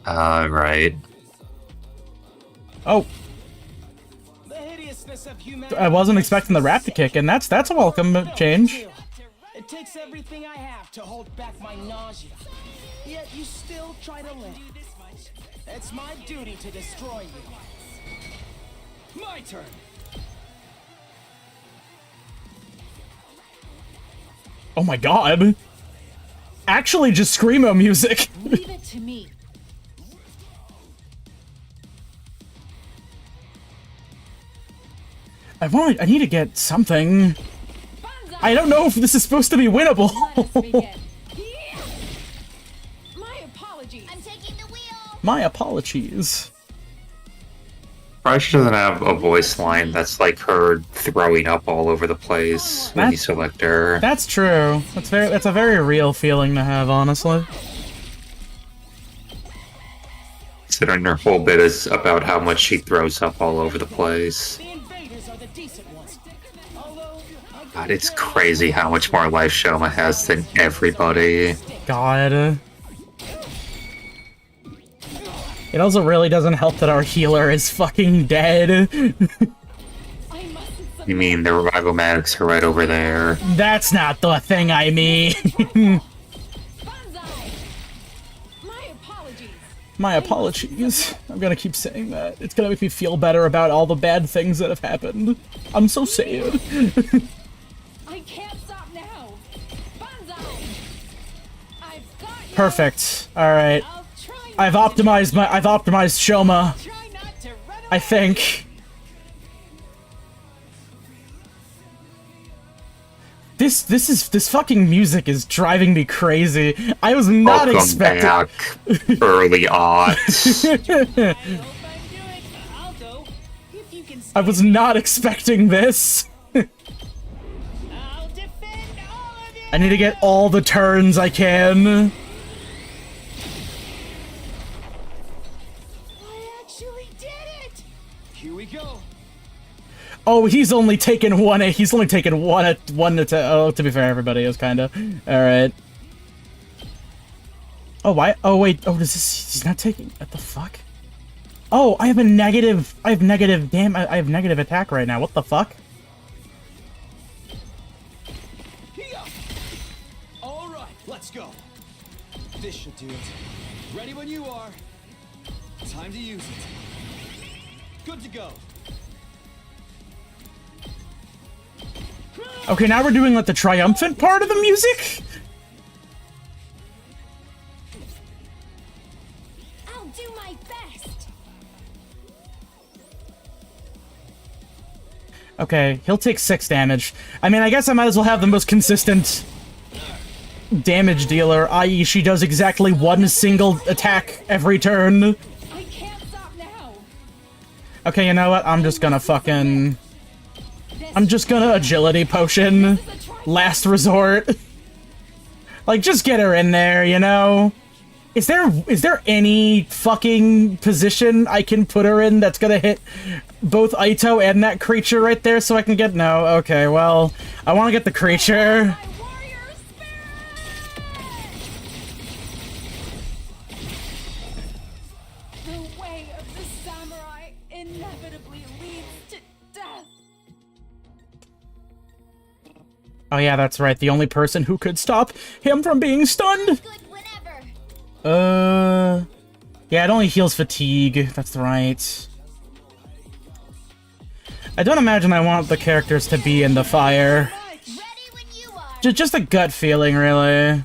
Right. Oh, The hideousness of humanity. I wasn't expecting the rap to kick in. That's a welcome change. It takes everything I have to hold back my nausea. Yet you still try to live. It's my duty to destroy you. My turn. Oh my god. Actually, just screamo music. Leave it to me. I need to get something. I don't know if this is supposed to be Let us winnable. begin. Yeah. My apologies. I'm taking the wheel. My apologies. Probably she doesn't have a voice line that's like her throwing up all over the place when you That's- select her. That's true. That's a very real feeling to have, honestly. Considering her whole bit is about how much she throws up all over the place. The invaders are the decent ones. Although, I could God, it's care less. crazy how much more life Shoma has than everybody. God. It also really doesn't help that our healer is fucking dead. I mustn't. You mean the Revivomatics are right over there? That's not the thing I mean. Banzai. My apologies. My apologies. I'm gonna keep saying that. It's gonna make me feel better about all the bad things that have happened. I'm so sad. I can't stop now. Banzai. I've got you. Perfect. Alright. I'll try. I've optimized Shoma, Try not to run away. I think. This fucking music is driving me crazy. I was not Welcome expecting. back, early odds. I hope I do it. I'll go. If you can. I was not expecting this. I'll defend all of you. I need to get all the turns I can. I actually did it. Here we go. Oh, he's only taken one. He's only taken one attack. Oh, to be fair, everybody is kind of. All right. Oh, why? Oh, wait. Oh, does this? He's not taking. What the fuck? Oh, I have a negative. I have negative. Damn, I have negative attack right now. What the fuck? Here. All right, let's go. This should do it. Ready when you are. Time to use it. Good to go. Okay, now we're doing like the triumphant part of the music. I'll do my best. Okay, he'll take 6 damage. I mean, I guess I might as well have the most consistent damage dealer, i.e. she does exactly one single attack every turn. I can't stop now. Okay, you know what? I'm just gonna agility potion. Last resort. Like, just get her in there, you know? Is there any fucking position I can put her in that's gonna hit both Aito and that creature right there so I can get... No, okay, well, I want to get the creature. My warrior spirit! The way of the samurai inevitably leads to death. Oh yeah, that's right, the only person who could stop him from being stunned. Good whenever. Yeah, it only heals fatigue, that's right. I don't imagine I want the characters to be in the fire. Ready when you are. Just a gut feeling, really.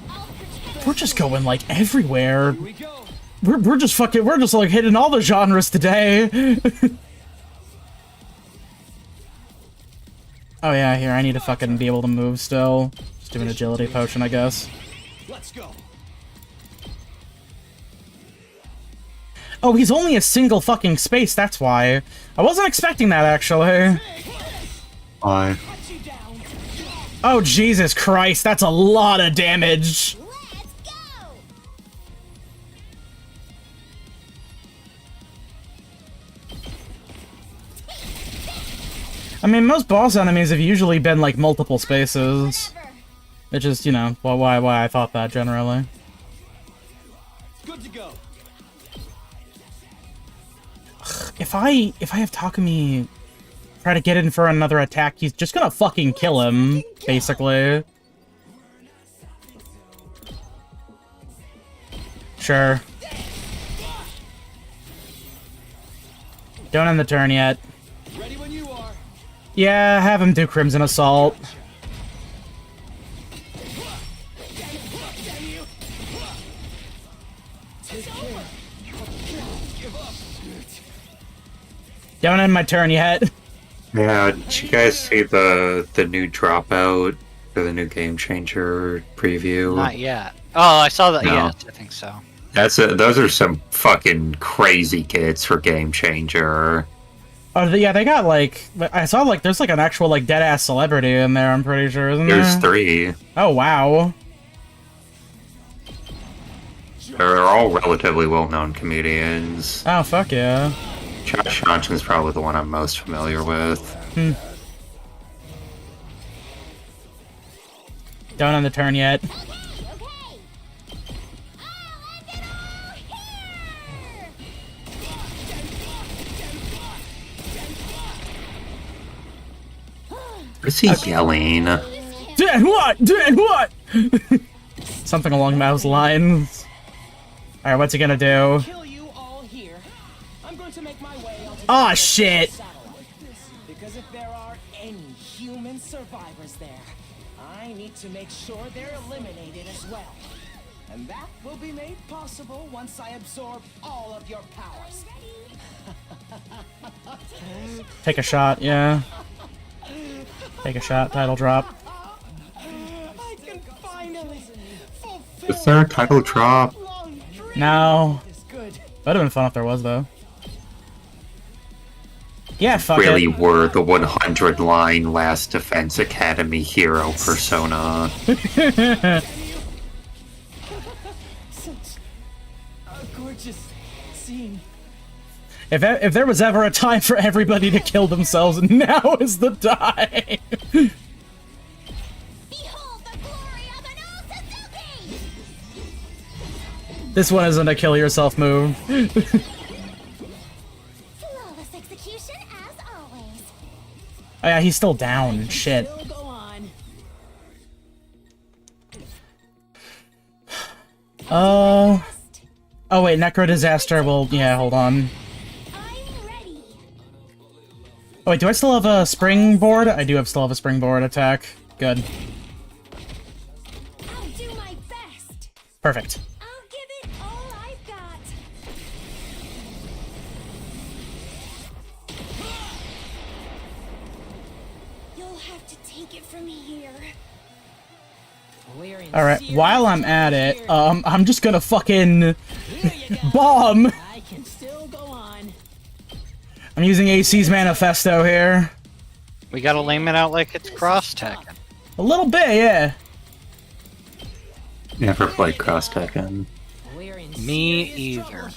I'll protect We're just going, like, everywhere. Here we go. We're just like, hitting all the genres today. Oh yeah, here, I need to fucking be able to move still. Just do an agility potion, I guess. Let's go. Oh, he's only a single fucking space, that's why. I wasn't expecting that, actually. Why? Oh, Jesus Christ, that's a lot of damage. Let's go! I mean, most boss enemies have usually been, like, multiple spaces. Whenever. Which is, you know, why I thought that, generally. Good to go. If I have Takumi try to get in for another attack, he's just gonna fucking kill him, basically. Sure. Don't end the turn yet. Ready when you are. Yeah, have him do Crimson Assault. Don't end my turn yet. Yeah, did you guys see the new dropout for the new Game Changer preview? Not yet. Oh, I saw that. No. Yes, I think so. Those are some fucking crazy kits for Game Changer. Oh, yeah, they got, like... I saw, like, there's, like, an actual, like, dead-ass celebrity in there, I'm pretty sure, isn't there? There's 3. Oh, wow. They're all relatively well-known comedians. Oh, fuck yeah. Josh Johnson's probably the one I'm most familiar with. Don't end the turn yet. Okay, okay. I'll end it all here! Is he yelling? Dead what? Dead what? Something along those lines. Alright, what's he gonna do? Kill you all here. I'm going to make my way onto Aw, the shit. satellite. Because if there are any human survivors there, I need to make sure they're eliminated as well. And that will be made possible once I absorb all of your powers. Take a shot, yeah. Take a shot, title drop. I can finally fulfill Is there a title drop? a long dream. No. It's good. Would have been fun if there was, though. Yeah, fuck Really it. were the 100-line Last Defense Academy hero persona. Such a gorgeous scene. If there was ever a time for everybody to kill themselves, now is the time. Behold the glory of an Osazuki! This one isn't a kill yourself move. Flawless execution as always. Oh yeah, he's still down. Shit. Still go on. Oh wait, Necro Disaster will... Yeah, hold on. I'm ready. Oh wait, do I still have a springboard? I do still have a springboard attack. Good. I'll do my best. Perfect. I'll give it all I've got. You'll have to take it from here. We're in Alright, serious while I'm at it, here. I'm just gonna fucking... Here you go. bomb! I can still go on. I'm using AC's Manifesto here. We gotta lame it out like it's cross Tekken. A little bit, yeah. Never played Cross Tekken. Me either.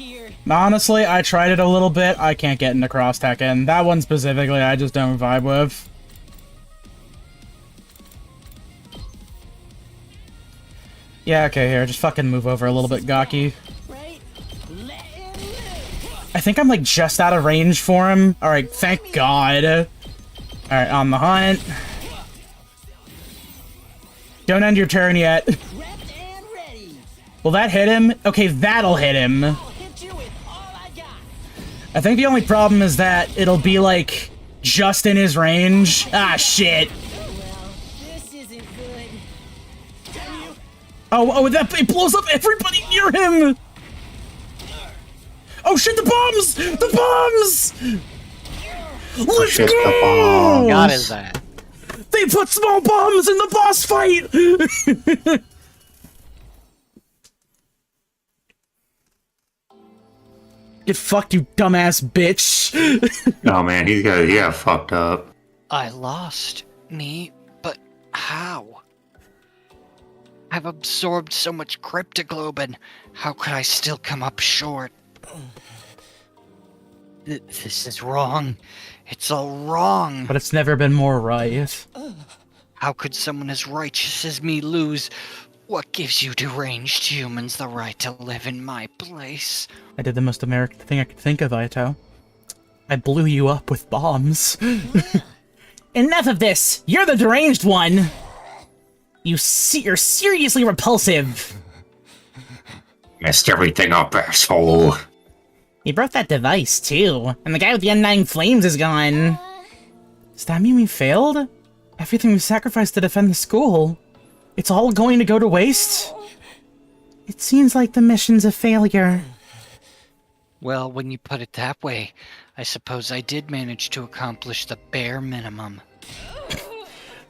Honestly, I tried it a little bit. I can't get into Cross Tekken. That one specifically, I just don't vibe with. Yeah, okay, here, just fucking move over a little bit, Gaki. I think I'm, like, just out of range for him. Alright, thank God. Alright, on the hunt. Don't end your turn yet. Will that hit him? Okay, that'll hit him. I think the only problem is that it'll be, like, just in his range. Ah, shit. Oh, it blows up everybody near him! Oh shit, the bombs! The bombs! Let's Shit, the go! bombs. God is that? They put small bombs in the boss fight! Get fucked, you dumbass bitch! Oh man, he got fucked up. I lost. Me? But how? I've absorbed so much cryptoglobin. How could I still come up short? This is wrong. It's all wrong. But it's never been more right. How could someone as righteous as me lose? What gives you deranged humans the right to live in my place? I did the most American thing I could think of, Aito. I blew you up with bombs. Enough of this! You're the deranged one! You're seriously repulsive! Messed everything up, asshole. You broke that device, too. And the guy with the undying flames is gone. Does that mean we failed? Everything we sacrificed to defend the school. It's all going to go to waste? It seems like the mission's a failure. Well, when you put it that way, I suppose I did manage to accomplish the bare minimum.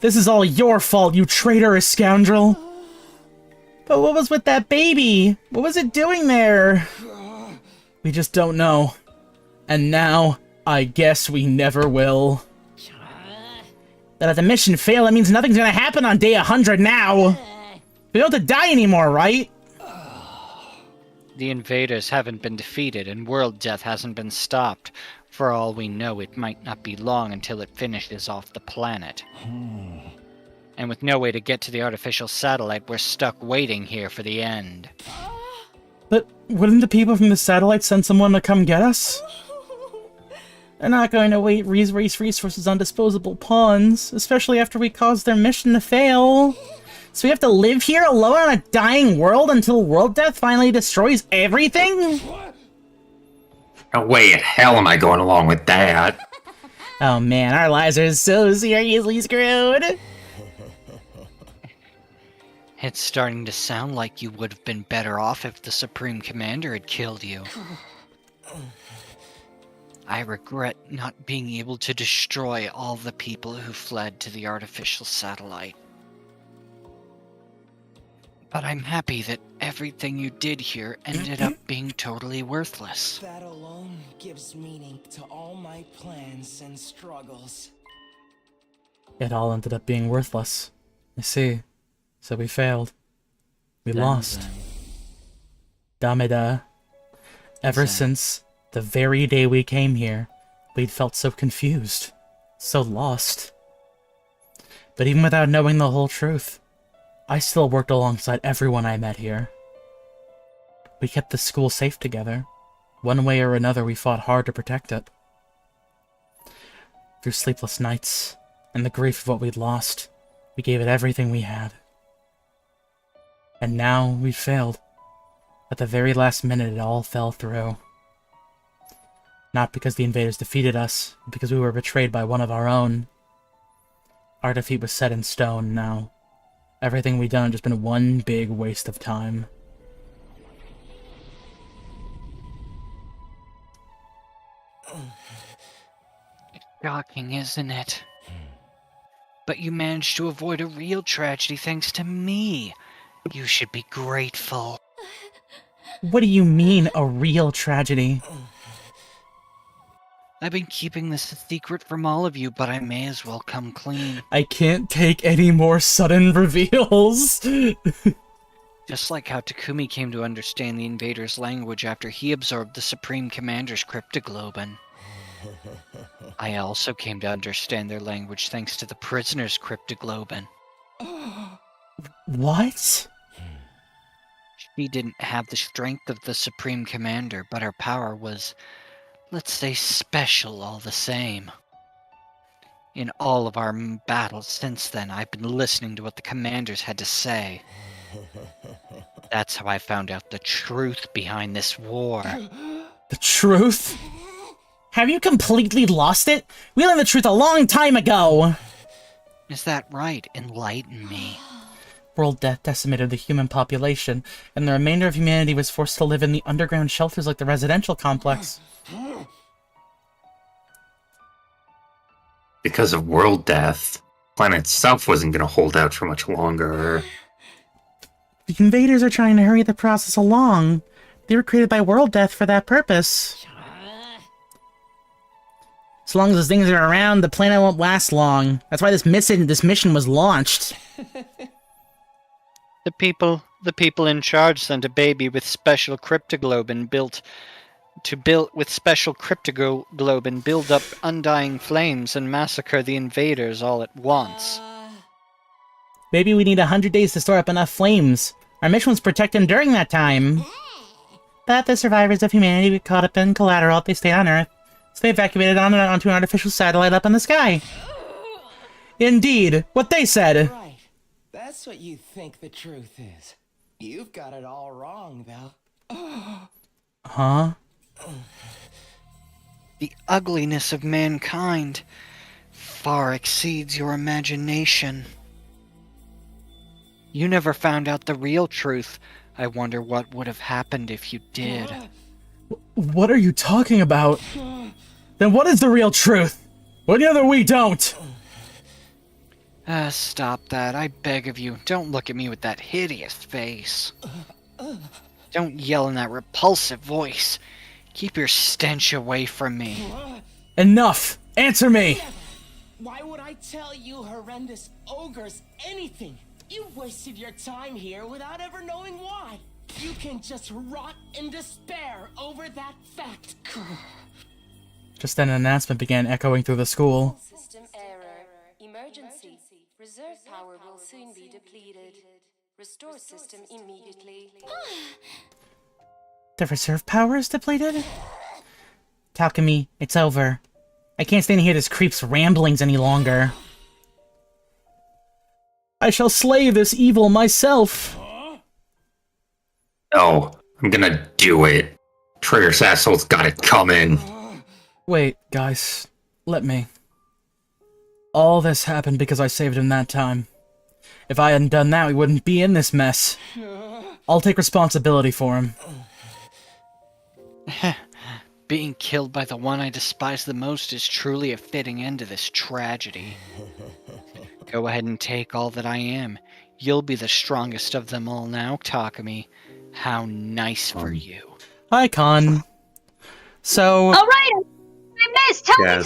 This is all your fault, you traitorous scoundrel. But what was with that baby? What was it doing there? We just don't know. And now, I guess we never will. That if the mission failed, that means nothing's gonna happen on day 100 now. We don't have to die anymore, right? The invaders haven't been defeated and world death hasn't been stopped. For all we know, it might not be long until it finishes off the planet. And with no way to get to the artificial satellite, we're stuck waiting here for the end. But wouldn't the people from the satellite send someone to come get us? They're not going to waste resources on disposable pawns, especially after we caused their mission to fail. So we have to live here alone on a dying world until world death finally destroys everything? No way in hell am I going along with that. Oh man, our lives are so seriously screwed. It's starting to sound like you would have been better off if the Supreme Commander had killed you. I regret not being able to destroy all the people who fled to the artificial satellite. But I'm happy that everything you did here ended up being totally worthless. That alone gives meaning to all my plans and struggles. It all ended up being worthless. I see. So we failed. We lost. Dameda. Ever since the very day we came here, we'd felt so confused. So lost. But even without knowing the whole truth, I still worked alongside everyone I met here. We kept the school safe together. One way or another, we fought hard to protect it. Through sleepless nights, and the grief of what we'd lost, we gave it everything we had. And now, we've failed. At the very last minute, it all fell through. Not because the invaders defeated us, but because we were betrayed by one of our own. Our defeat was set in stone now. Everything we've done has just been one big waste of time. Shocking, isn't it? But you managed to avoid a real tragedy thanks to me. You should be grateful. What do you mean, a real tragedy? I've been keeping this a secret from all of you, but I may as well come clean. I can't take any more sudden reveals. Just like how Takumi came to understand the invaders' language after he absorbed the Supreme Commander's cryptoglobin. I also came to understand their language thanks to the prisoner's cryptoglobin. What? She didn't have the strength of the Supreme Commander, but her power was, let's say, special all the same. In all of our battles since then, I've been listening to what the commanders had to say. That's how I found out the truth behind this war. The truth? Have you completely lost it? We learned the truth a long time ago! Is that right? Enlighten me. World death decimated the human population, and the remainder of humanity was forced to live in the underground shelters like the residential complex. Because of world death, planet itself wasn't going to hold out for much longer. The invaders are trying to hurry the process along. They were created by world death for that purpose. As long as those things are around, the planet won't last long. That's why this mission was launched. The people in charge sent a baby with special cryptoglobin build up undying flames and massacre the invaders all at once. Maybe we need 100 days to store up enough flames. Our mission was to protect them during that time. But the survivors of humanity got caught up in collateral if they stayed on Earth. So they evacuated onto an artificial satellite up in the sky. Indeed, what they said. Right. That's what you think the truth is. You've got it all wrong, though. Huh? The ugliness of mankind far exceeds your imagination. You never found out the real truth. I wonder what would have happened if you did. What are you talking about? Then what is the real truth? What do you know that we don't? Stop that. I beg of you. Don't look at me with that hideous face. Don't yell in that repulsive voice. Keep your stench away from me. Enough! Answer me! Why would I tell you horrendous ogres anything? You've wasted your time here without ever knowing why. You can just rot in despair over that fact. Just then an announcement began echoing through the school. System error. Emergency. Reserve power will soon be depleted. Restore system immediately. The reserve power is depleted? Takumi, it's over. I can't stand to hear this creep's ramblings any longer. I shall slay this evil myself! No, I'm gonna do it. Traitor's asshole's got it coming. Wait, guys. Let me. All this happened because I saved him that time. If I hadn't done that, we wouldn't be in this mess. I'll take responsibility for him. Being killed by the one I despise the most is truly a fitting end to this tragedy. Go ahead and take all that I am. You'll be the strongest of them all now, Takumi. How nice for you. Hi, Con. So... Alright! I missed! Tell me!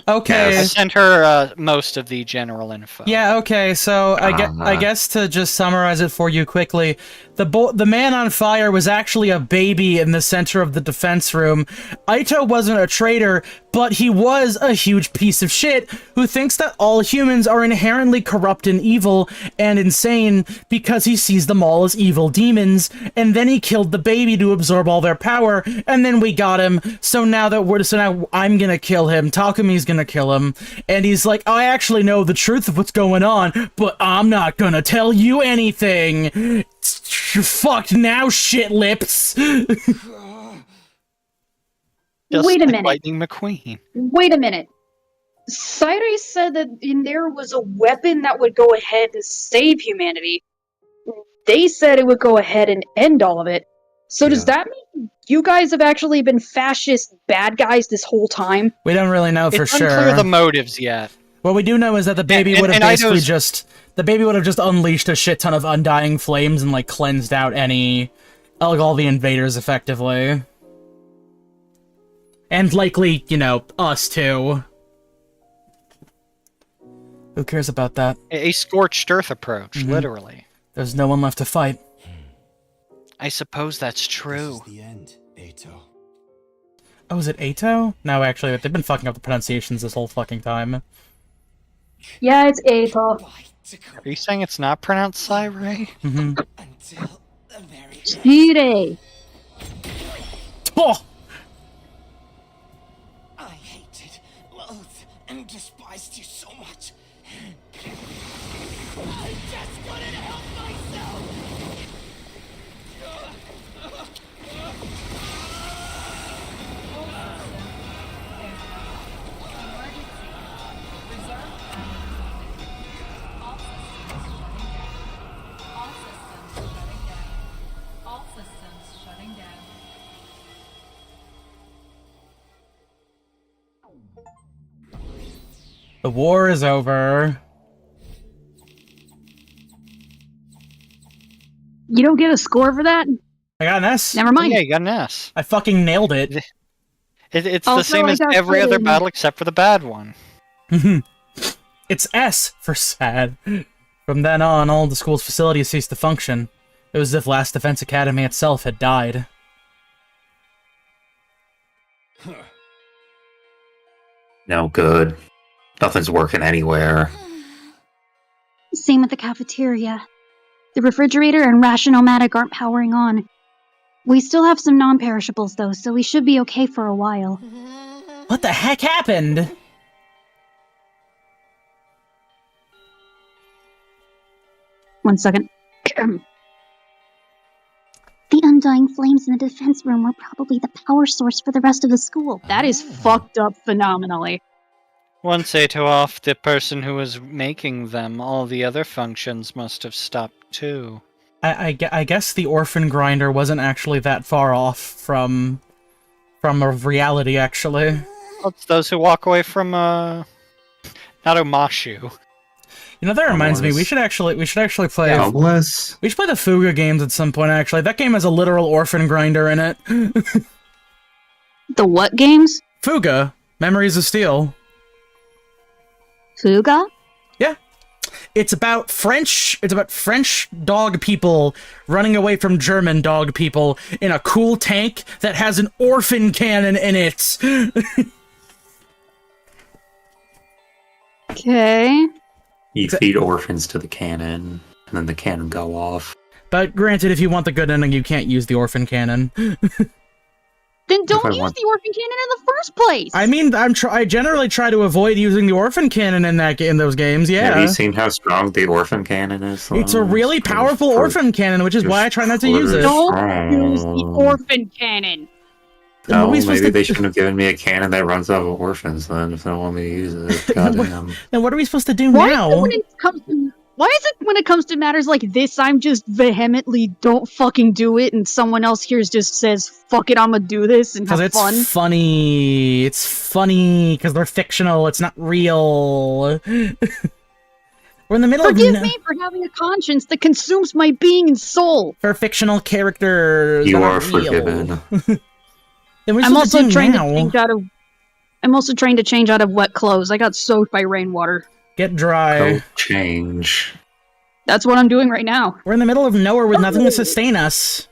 Okay. I sent her most of the general info. Yeah, okay, so I guess to just summarize it for you quickly, the man on fire was actually a baby in the center of the defense room. Aito wasn't a traitor, but he was a huge piece of shit who thinks that all humans are inherently corrupt and evil and insane because he sees them all as evil demons, and then he killed the baby to absorb all their power, and then we got him, so now I'm gonna kill him, Takumi's gonna kill him, and he's like, I actually know the truth of what's going on, but I'm not gonna tell you anything. You're fucked now, shit lips. Just Wait a like minute. Lightning McQueen. Wait a minute. Sairi said that in there was a weapon that would go ahead to save humanity. They said it would go ahead and end all of it. So does that mean you guys have actually been fascist bad guys this whole time? We don't really know for It's sure. unclear the motives yet. What we do know is that the baby would have basically just... The baby would have just unleashed a shit ton of undying flames and, like, cleansed out all the invaders, effectively. And likely, you know, us, too. Who cares about that? A scorched earth approach, literally. There's no one left to fight. I suppose that's This true. is the end, Ato. Oh, is it Ato? No, actually, they've been fucking up the pronunciations this whole fucking time. Yeah, it's Ato. Fight to Are you saying it's not pronounced Sairei? Mm-hmm. until the very end. Chire. Oh! I hated, loathed, and despised you so much. I just couldn't help myself. All systems shutting down. The war is over. You don't get a score for that? I got an S. Never mind. Yeah, you got an S. I fucking nailed it. It's the Also, same I as got every other credit. battle except for the bad one. It's S for sad. From then on, all the school's facilities ceased to function. It was as if Last Defense Academy itself had died. No good. Nothing's working anywhere. Same with the cafeteria. The refrigerator and ration-o-matic aren't powering on. We still have some non-perishables though, so we should be okay for a while. What the heck happened? One second. The undying flames in the defense room were probably the power source for the rest of the school. That is fucked up phenomenally. Once Ato off the person who was making them, all the other functions must have stopped too. I guess the orphan grinder wasn't actually that far off from a reality, actually. Well, it's those who walk away from, not Omashu. You know, that reminds me, we Homeless. should actually play... Homeless? We should play the Fuga games at some point, actually. That game has a literal orphan grinder in it. The what games? Fuga. Memories of Steel. Fuga? Yeah. It's about French dog people running away from German dog people in a cool tank that has an orphan cannon in it. Okay. You feed orphans to the cannon, and then the cannon go off. But granted, if you want the good ending, you can't use the orphan cannon. Then don't I use want- the orphan cannon in the first place! I mean, I generally try to avoid using the orphan cannon in those games. Have Yeah, you seen how strong the orphan cannon is? it's a really powerful orphan cannon, which is why I try not to use it. Don't use the orphan cannon! Then what are No, we supposed maybe to- they shouldn't have given me a cannon that runs off of orphans then, if they don't want me to use it. Goddamn. Then what are we supposed to do Why now? is it when it comes to matters like this, I'm just vehemently don't fucking do it, and someone else here just says, fuck it, I'ma do this and Because have it's fun? funny. It's funny because they're fictional. It's not real. We're in the middle Forgive of me for having a conscience that consumes my being and soul! for fictional characters. You that are aren't real. forgiven. Then we're I'm supposed to also do trying now? to change out of I'm also trying to change out of wet clothes. I got soaked by rainwater. Get dry. Go change. That's what I'm doing right now. We're in the middle of nowhere with nothing to sustain us.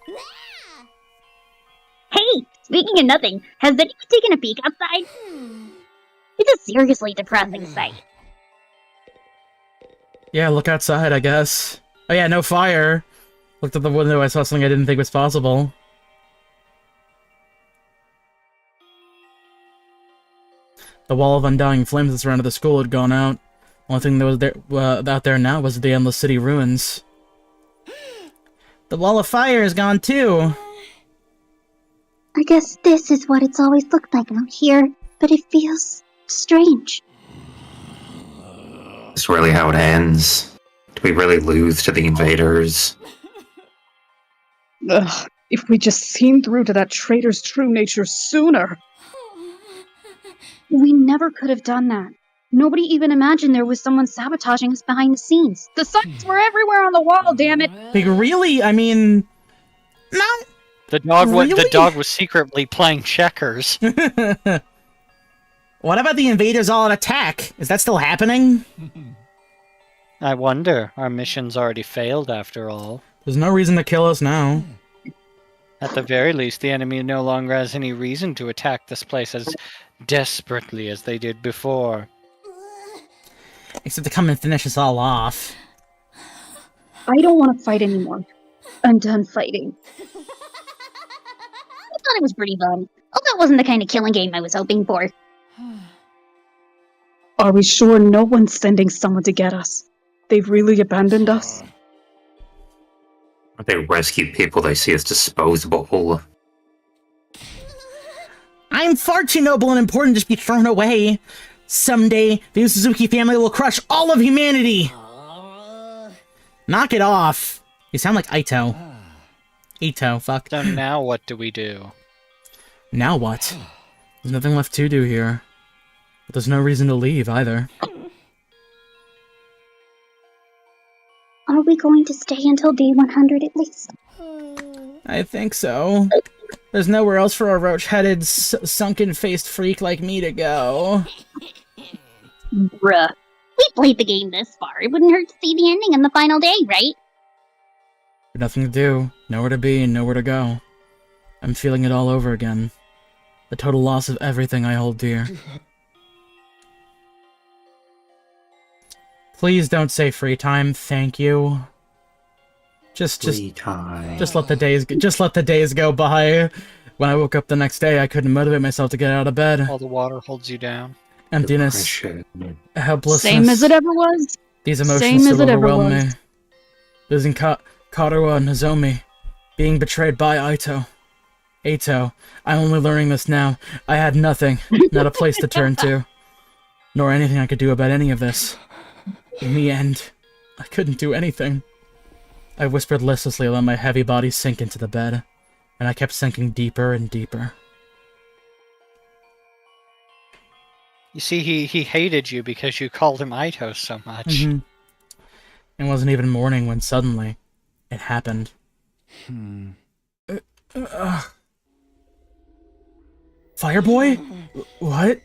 Hey, speaking of nothing, has anyone taken a peek outside? It's a seriously depressing sight. Yeah, look outside, I guess. Oh yeah, no fire. Looked at the window, I saw something I didn't think was possible. The wall of undying flames that surrounded the school had gone out. Only thing that was there, out there now was the Endless City ruins. The wall of fire is gone too. I guess this is what it's always looked like out here, but it feels strange. It's really how it ends. Do we really lose to the invaders? Ugh, if we just seen through to that traitor's true nature sooner. We never could have done that. Nobody even imagined there was someone sabotaging us behind the scenes. The signs were everywhere on the wall, damn it! Like, really? I mean... No! The Really? dog was secretly playing checkers. What about the invaders all at attack? Is that still happening? I wonder. Our mission's already failed after all. There's no reason to kill us now. At the very least, the enemy no longer has any reason to attack this place as desperately as they did before. Except to come and finish us all off. I don't want to fight anymore. I'm done fighting. I thought it was pretty fun. Oh, that wasn't the kind of killing game I was hoping for. Are we sure no one's sending someone to get us? They've really abandoned us? They rescue people they see as disposable. I'm far too noble and important to be thrown away. Someday, the Suzuki family will crush all of humanity. Knock it off. You sound like Ito. Ito, fuck. So now what do we do? Now what? There's nothing left to do here. But there's no reason to leave, either. Are we going to stay until day 100 at least? I think so. There's nowhere else for a roach-headed, sunken-faced freak like me to go. Bruh. We played the game this far. It wouldn't hurt to see the ending on the final day, right? Nothing to do, nowhere to be, and nowhere to go. I'm feeling it all over again. The total loss of everything I hold dear. Please don't say free time, thank you. Just time. Just let the days go by. When I woke up the next day, I couldn't motivate myself to get out of bed. All the water holds you down. Emptiness, Depression. helplessness. Same as it ever was. These emotions Same as still it ever overwhelm me. was. Losing Katawa and Nozomi. Being betrayed by Ito. I'm only learning this now. I had nothing, not a place to turn to. Nor anything I could do about any of this. In the end, I couldn't do anything. I whispered listlessly, letting my heavy body sink into the bed. And I kept sinking deeper and deeper. You see, he hated you because you called him Ito so much. Mm-hmm. It wasn't even morning when suddenly it happened. Fireboy? What?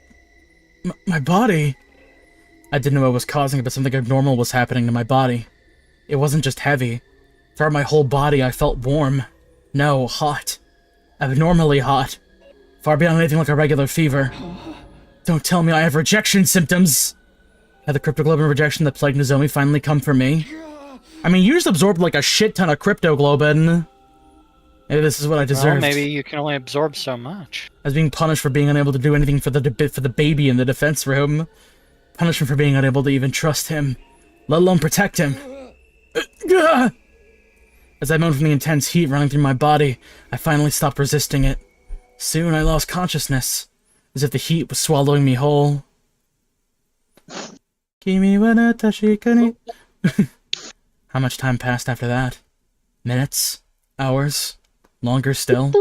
My body? I didn't know what was causing it, but something abnormal was happening to my body. It wasn't just heavy. Throughout my whole body, I felt warm. No, hot. Abnormally hot. Far beyond anything like a regular fever. Don't tell me I have rejection symptoms! Had the cryptoglobin rejection that plagued Nozomi finally come for me? I mean, you just absorbed like a shit ton of cryptoglobin. Maybe this is what I deserved. Well, maybe you can only absorb so much. I was being punished for being unable to do anything for the baby in the defense room. Punishment for being unable to even trust him, let alone protect him. As I moaned from the intense heat running through my body, I finally stopped resisting it. Soon I lost consciousness, as if the heat was swallowing me whole. Kimi wa natashi kani. How much time passed after that? Minutes? Hours? Longer still?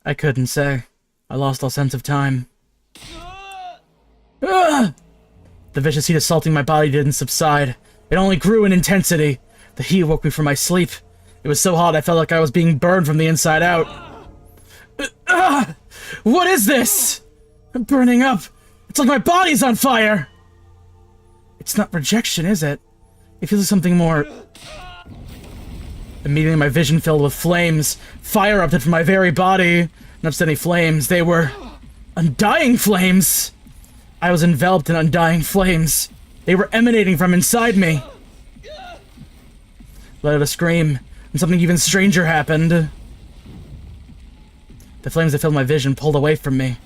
I couldn't say. I lost all sense of time. The vicious heat assaulting my body didn't subside. It only grew in intensity. The heat woke me from my sleep. It was so hot I felt like I was being burned from the inside out. What is this? I'm burning up. It's like my body's on fire. It's not rejection, is it? It feels like something more. Immediately my vision filled with flames. Fire erupted from my very body. Not just any flames, they were undying flames. I was enveloped in undying flames. They were emanating from inside me. Let out a scream, and something even stranger happened. The flames that filled my vision pulled away from me.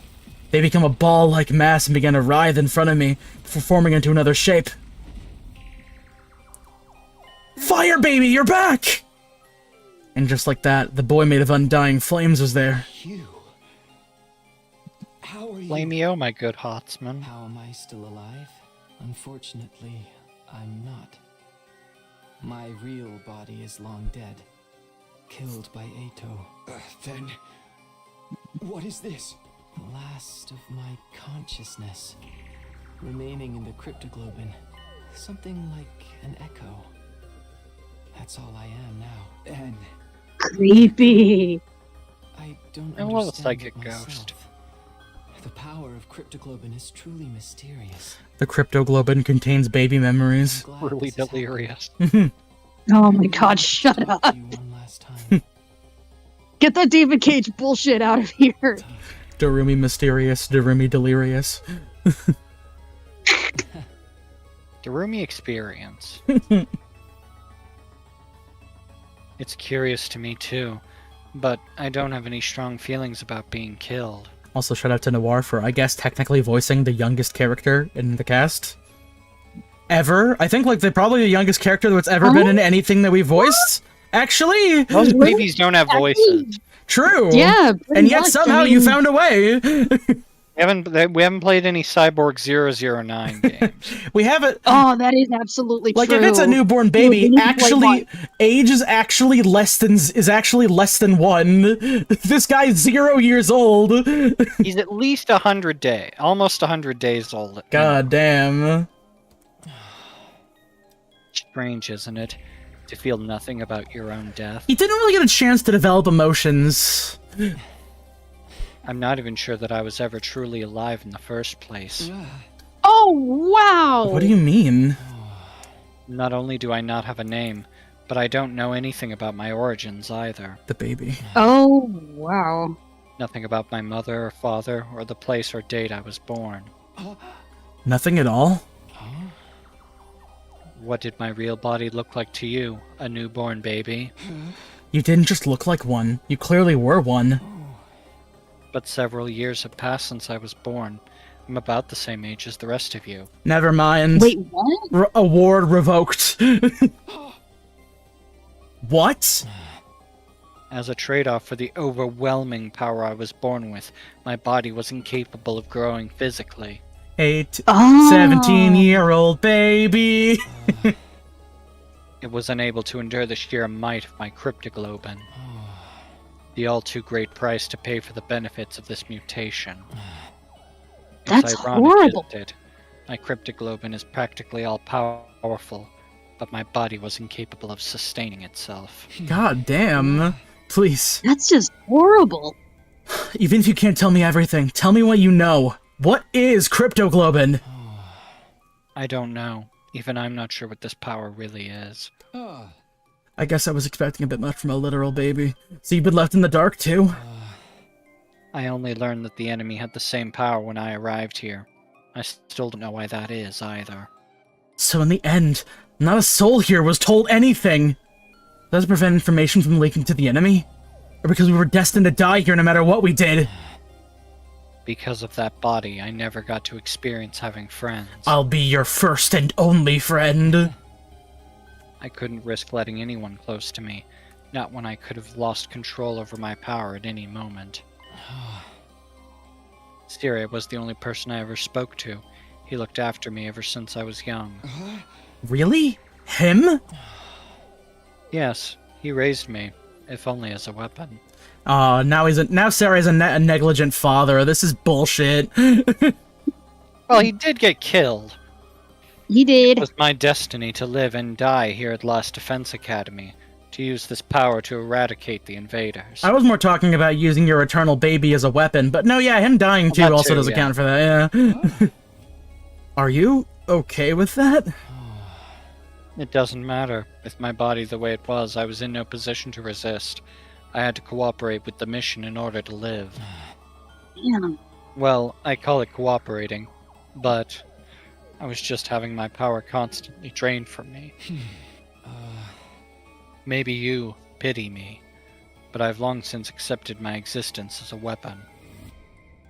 They became a ball-like mass and began to writhe in front of me, before forming into another shape. Fire baby, you're back! And just like that, the boy made of undying flames was there. You. How are you? Flameo, my good Hotsman. How am I still alive? Unfortunately, I'm not. My real body is long dead. Killed by Ato. Then, what is this? The last of my consciousness. Remaining in the cryptoglobin. Something like an echo. That's all I am now. And Creepy. I don't Oh, well, understand it's like it a ghost. myself. The power of cryptoglobin is truly mysterious. The cryptoglobin contains baby memories. I'm glad Really this has happened. delirious. Oh my god, shut up. Talk to you one last time. Get that David Cage bullshit out of here. Darumi mysterious, Darumi delirious. Darumi experience. It's curious to me too, but I don't have any strong feelings about being killed. Also, shout out to Noir for, I guess, technically voicing the youngest character in the cast. Ever. I think, like, they're probably the youngest character that's ever been in anything that we voiced. Actually! Most babies don't have voices. True! Yeah, pretty And yet much, somehow I you mean- found a way! We haven't played any Cyborg 009 games. We haven't... Oh, that is absolutely Like, true. if it's a newborn Dude, baby, we need to play actually, one. age is actually less than 1. This guy's 0 years old. He's at least 100 almost 100 days old. God damn. Strange, isn't it? To feel nothing about your own death. He didn't really get a chance to develop emotions. I'm not even sure that I was ever truly alive in the first place. Oh, wow! What do you mean? Not only do I not have a name, but I don't know anything about my origins either. The baby. Oh, wow. Nothing about my mother or father or the place or date I was born. Nothing at all? What did my real body look like to you, a newborn baby? You didn't just look like one. You clearly were one. But several years have passed since I was born. I'm about the same age as the rest of you. Never mind. Wait, what? Award revoked. What? As a trade-off for the overwhelming power I was born with, my body was incapable of growing physically. 17-year-old baby. It was unable to endure the sheer might of my cryptoglobin. The all-too-great price to pay for the benefits of this mutation. That's It's ironic, horrible. isn't it? My cryptoglobin is practically all-powerful, but my body was incapable of sustaining itself. God damn. Please. That's just horrible. Even if you can't tell me everything, tell me what you know. What is cryptoglobin? I don't know. Even I'm not sure what this power really is. I guess I was expecting a bit much from a literal baby. So you've been left in the dark too? I only learned that the enemy had the same power when I arrived here. I still don't know why that is, either. So in the end, not a soul here was told anything. Does it prevent information from leaking to the enemy? Or because we were destined to die here no matter what we did? Because of that body, I never got to experience having friends. I'll be your first and only friend. I couldn't risk letting anyone close to me, not when I could have lost control over my power at any moment. Styria was the only person I ever spoke to. He looked after me ever since I was young. Really? Him? Yes, he raised me, if only as a weapon. Now Sarah's a negligent father. This is bullshit. Well, he did get killed. He did. It was my destiny to live and die here at Last Defense Academy, to use this power to eradicate the invaders. I was more talking about using your eternal baby as a weapon, but no, yeah, him dying too that also too, doesn't yeah. count for that, yeah. Are you okay with that? It doesn't matter. With my body the way it was, I was in no position to resist. I had to cooperate with the mission in order to live. Damn. Well, I call it cooperating, but I was just having my power constantly drained from me. Maybe you pity me, but I've long since accepted my existence as a weapon.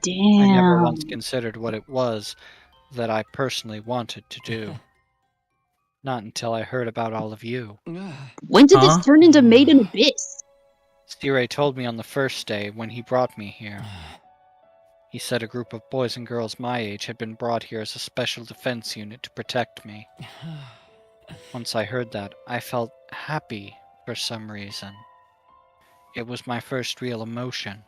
Damn. I never once considered what it was that I personally wanted to do. Not until I heard about all of you. When did Huh? this turn into Made in Abyss? Styria told me on the first day when he brought me here. He said a group of boys and girls my age had been brought here as a special defense unit to protect me. Once I heard that, I felt happy for some reason. It was my first real emotion.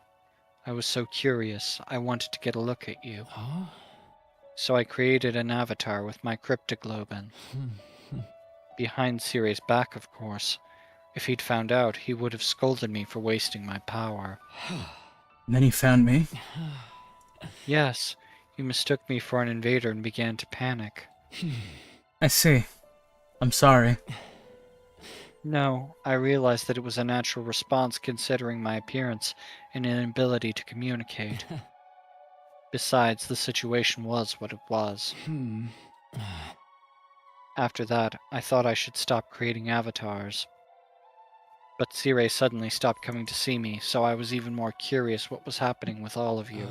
I was so curious, I wanted to get a look at you. So I created an avatar with my cryptoglobin. Behind Styria's back, of course. If he'd found out, he would have scolded me for wasting my power. And then he found me. Yes, you mistook me for an invader and began to panic. I see. I'm sorry. No, I realized that it was a natural response considering my appearance and inability to communicate. Besides, the situation was what it was. After that, I thought I should stop creating avatars. But Sire suddenly stopped coming to see me, so I was even more curious what was happening with all of you.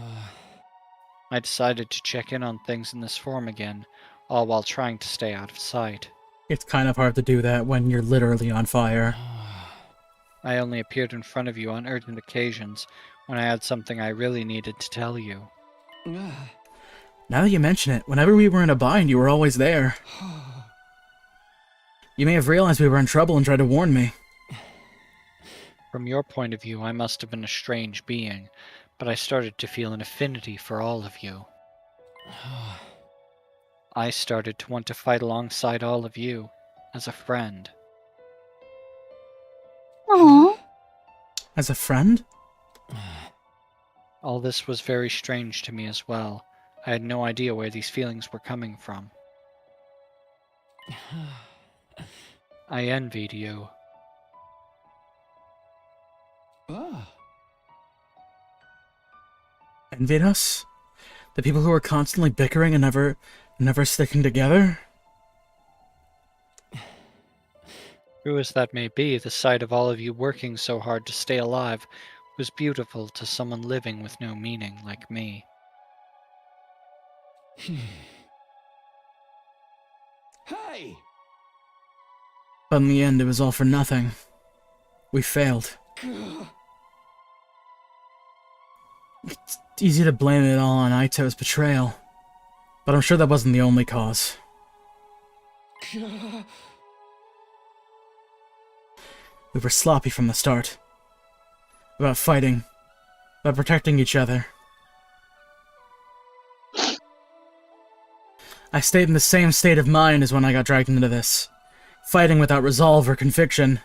I decided to check in on things in this form again, all while trying to stay out of sight. It's kind of hard to do that when you're literally on fire. I only appeared in front of you on urgent occasions when I had something I really needed to tell you. Now that you mention it, whenever we were in a bind, you were always there. You may have realized we were in trouble and tried to warn me. From your point of view, I must have been a strange being, but I started to feel an affinity for all of you. I started to want to fight alongside all of you, as a friend. Aww. As a friend? All this was very strange to me as well. I had no idea where these feelings were coming from. I envied you. Envied us? The people who were constantly bickering and never sticking together? True as that may be, the sight of all of you working so hard to stay alive was beautiful to someone living with no meaning like me. Hey! But in the end, it was all for nothing. We failed. It's easy to blame it all on Aito's betrayal, but I'm sure that wasn't the only cause. We were sloppy from the start. About fighting. About protecting each other. I stayed in the same state of mind as when I got dragged into this. Fighting without resolve or conviction.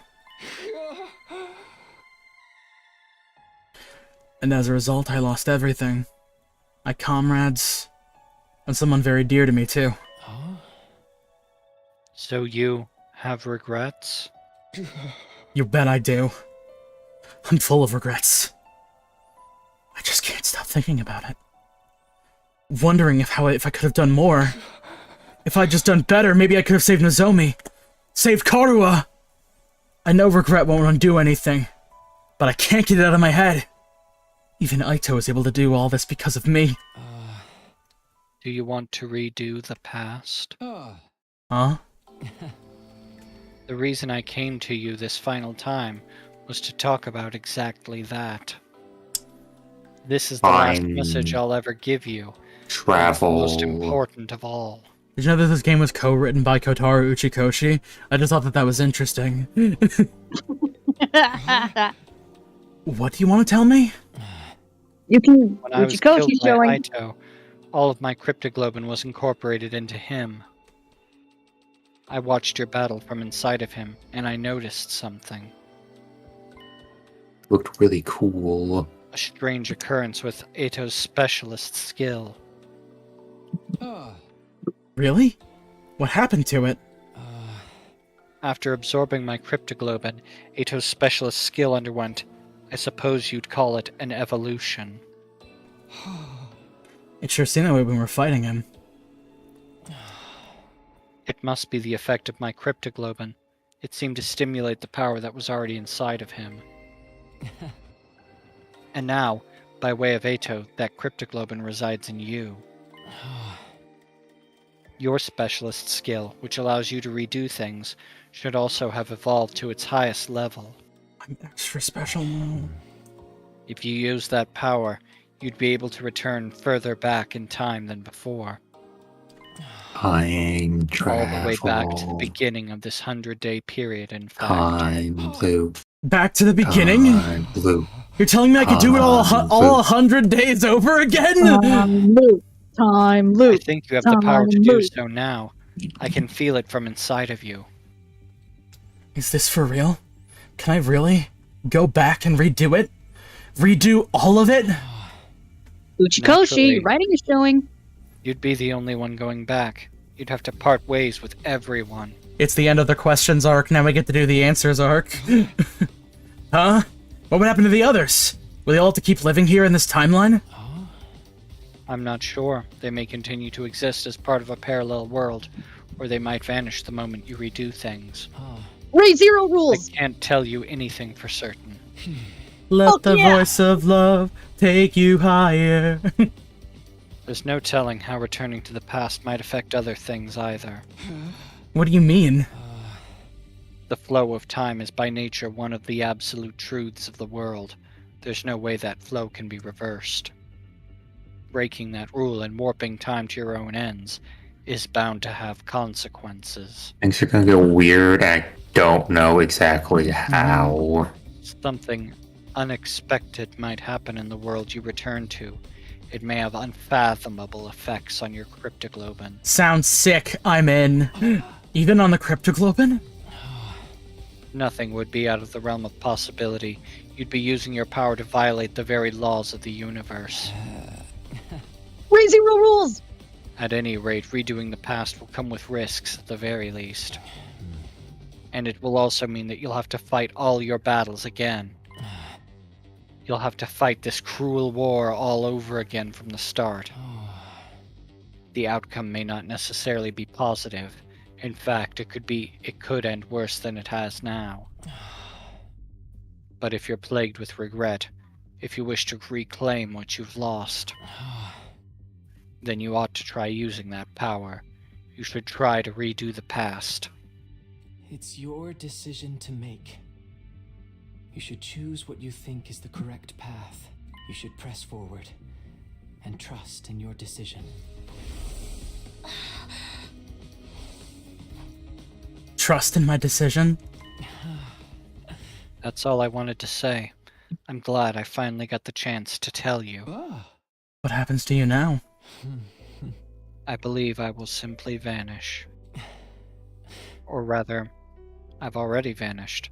And as a result, I lost everything. My comrades, and someone very dear to me, too. So you have regrets? You bet I do. I'm full of regrets. I just can't stop thinking about it. Wondering if I could have done more. If I'd just done better, maybe I could have saved Nozomi. Saved Karua! I know regret won't undo anything, but I can't get it out of my head. Even Aito was able to do all this because of me. Do you want to redo the past? Huh? The reason I came to you this final time was to talk about exactly that. This is the last Fine. message I'll ever give you. Travel. The most important of all. Did you know that this game was co-written by Kotaro Uchikoshi? I just thought that was interesting. What do you want to tell me? You can. When I was Uchikoshi killed by showing. Aito, all of my cryptoglobin was incorporated into him. I watched your battle from inside of him, and I noticed something. Looked really cool. A strange occurrence with Aito's specialist skill. Really? What happened to it? After absorbing my cryptoglobin, Aito's specialist skill underwent, I suppose you'd call it an evolution. It sure seemed that way when we were fighting him. It must be the effect of my cryptoglobin. It seemed to stimulate the power that was already inside of him. And now, by way of Aito, that cryptoglobin resides in you. Your specialist skill, which allows you to redo things, should also have evolved to its highest level. I'm extra special now. If you use that power, you'd be able to return further back in time than before. Time travel. All the way back to the beginning of this 100-day period, in fact. Time loop. Back to the beginning? Time loop. You're telling me I could do it all 100 days over again? Time loop. Time I loop. think you have the power to do Loop. so now. I can feel it from inside of you. Is this for real? Can I really go back and redo it? Redo all of it? Uchikoshi, Naturally. writing is showing. You'd be the only one going back. You'd have to part ways with everyone. It's the end of the questions arc, now we get to do the answers arc. Huh? What would happen to the others? Will they all have to keep living here in this timeline? I'm not sure. They may continue to exist as part of a parallel world, or they might vanish the moment you redo things. Ray Zero I rules! can't tell you anything for certain. Let the yeah. voice of love take you higher. There's no telling how returning to the past might affect other things either. What do you mean? The flow of time is by nature one of the absolute truths of the world. There's no way that flow can be reversed. Breaking that rule and warping time to your own ends is bound to have consequences. Things are gonna get weird, and I don't know exactly how. Something unexpected might happen in the world you return to. It may have unfathomable effects on your cryptoglobin. Sounds sick, I'm in. Even on the cryptoglobin? Nothing would be out of the realm of possibility. You'd be using your power to violate the very laws of the universe. Ray Zero rules! At any rate, redoing the past will come with risks at the very least. And it will also mean that you'll have to fight all your battles again. You'll have to fight this cruel war all over again from the start. The outcome may not necessarily be positive. In fact, it could end worse than it has now. But if you're plagued with regret, if you wish to reclaim what you've lost, then you ought to try using that power. You should try to redo the past. It's your decision to make. You should choose what you think is the correct path. You should press forward and trust in your decision. Trust in my decision? That's all I wanted to say. I'm glad I finally got the chance to tell you. What happens to you now? I believe I will simply vanish. Or rather, I've already vanished.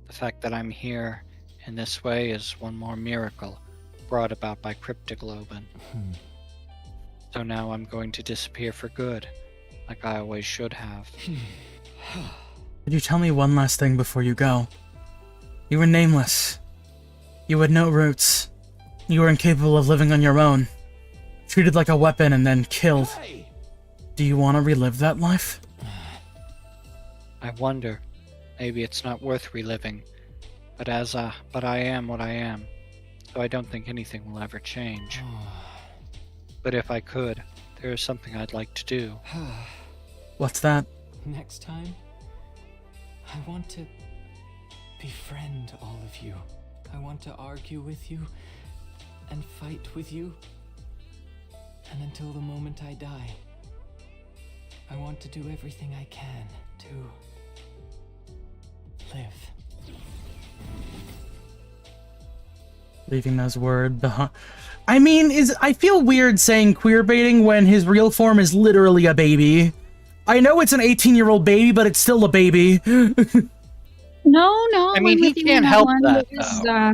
The fact that I'm here in this way is one more miracle brought about by cryptoglobin. So now I'm going to disappear for good, like I always should have. Could you tell me one last thing before you go? You were nameless. You had no roots. You were incapable of living on your own. Treated like a weapon and then killed. Do you want to relive that life? I wonder. Maybe it's not worth reliving. But I am what I am. So I don't think anything will ever change. But if I could, there is something I'd like to do. What's that? Next time, I want to befriend all of you. I want to argue with you and fight with you. And until the moment I die, I want to do everything I can to live. Leaving those words behind. I mean, I feel weird saying queer baiting when his real form is literally a baby. I know it's an 18-year-old baby, but it's still a baby. No, I mean, I'm he with you can't on help one. that, Because, though.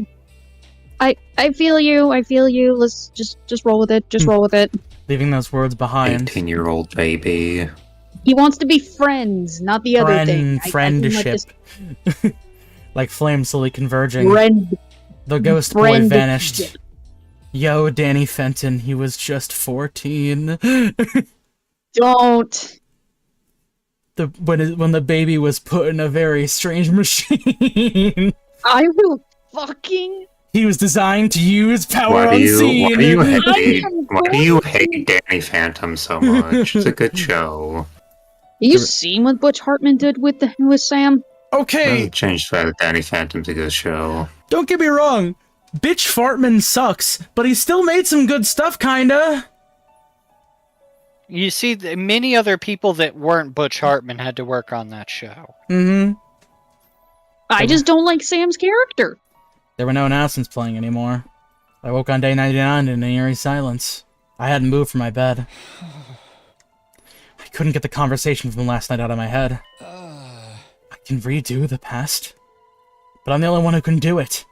I feel you. Let's just roll with it. Just roll with it. Leaving those words behind. 18-year-old baby. He wants to be friends, not the other thing. Friendship. Like flames slowly converging. Friend. The ghost boy Friendship. vanished. Yo, Danny Fenton, he was just 14. Don't. When the baby was put in a very strange machine. I will fucking. He was designed to use power Why do unseen. you hate Danny Phantom so much? It's a good show. You seen what Butch Hartman did with Sam? Okay, Doesn't change the fact that Danny Phantom's a good show. don't get me wrong. Bitch Fartman sucks, but he still made some good stuff, kinda. You see, many other people that weren't Butch Hartman had to work on that show. Mm-hmm. I just don't like Sam's character. There were no announcements playing anymore. I woke on day 99 in an eerie silence. I hadn't moved from my bed. I couldn't get the conversation from last night out of my head. I can redo the past, but I'm the only one who can do it.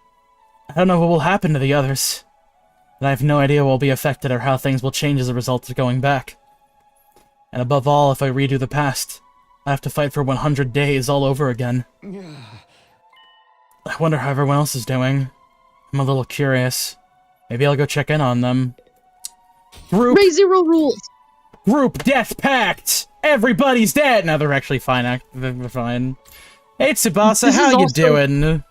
I don't know what will happen to the others, and I have no idea what will be affected or how things will change as a result of going back. And above all, if I redo the past, I have to fight for 100 days all over again. I wonder how everyone else is doing. I'm a little curious. Maybe I'll go check in on them. Group Re:Zero rules! Death Pact! Everybody's dead! Now they're actually fine. They're fine. Hey, Tsubasa, This how is you also- doing?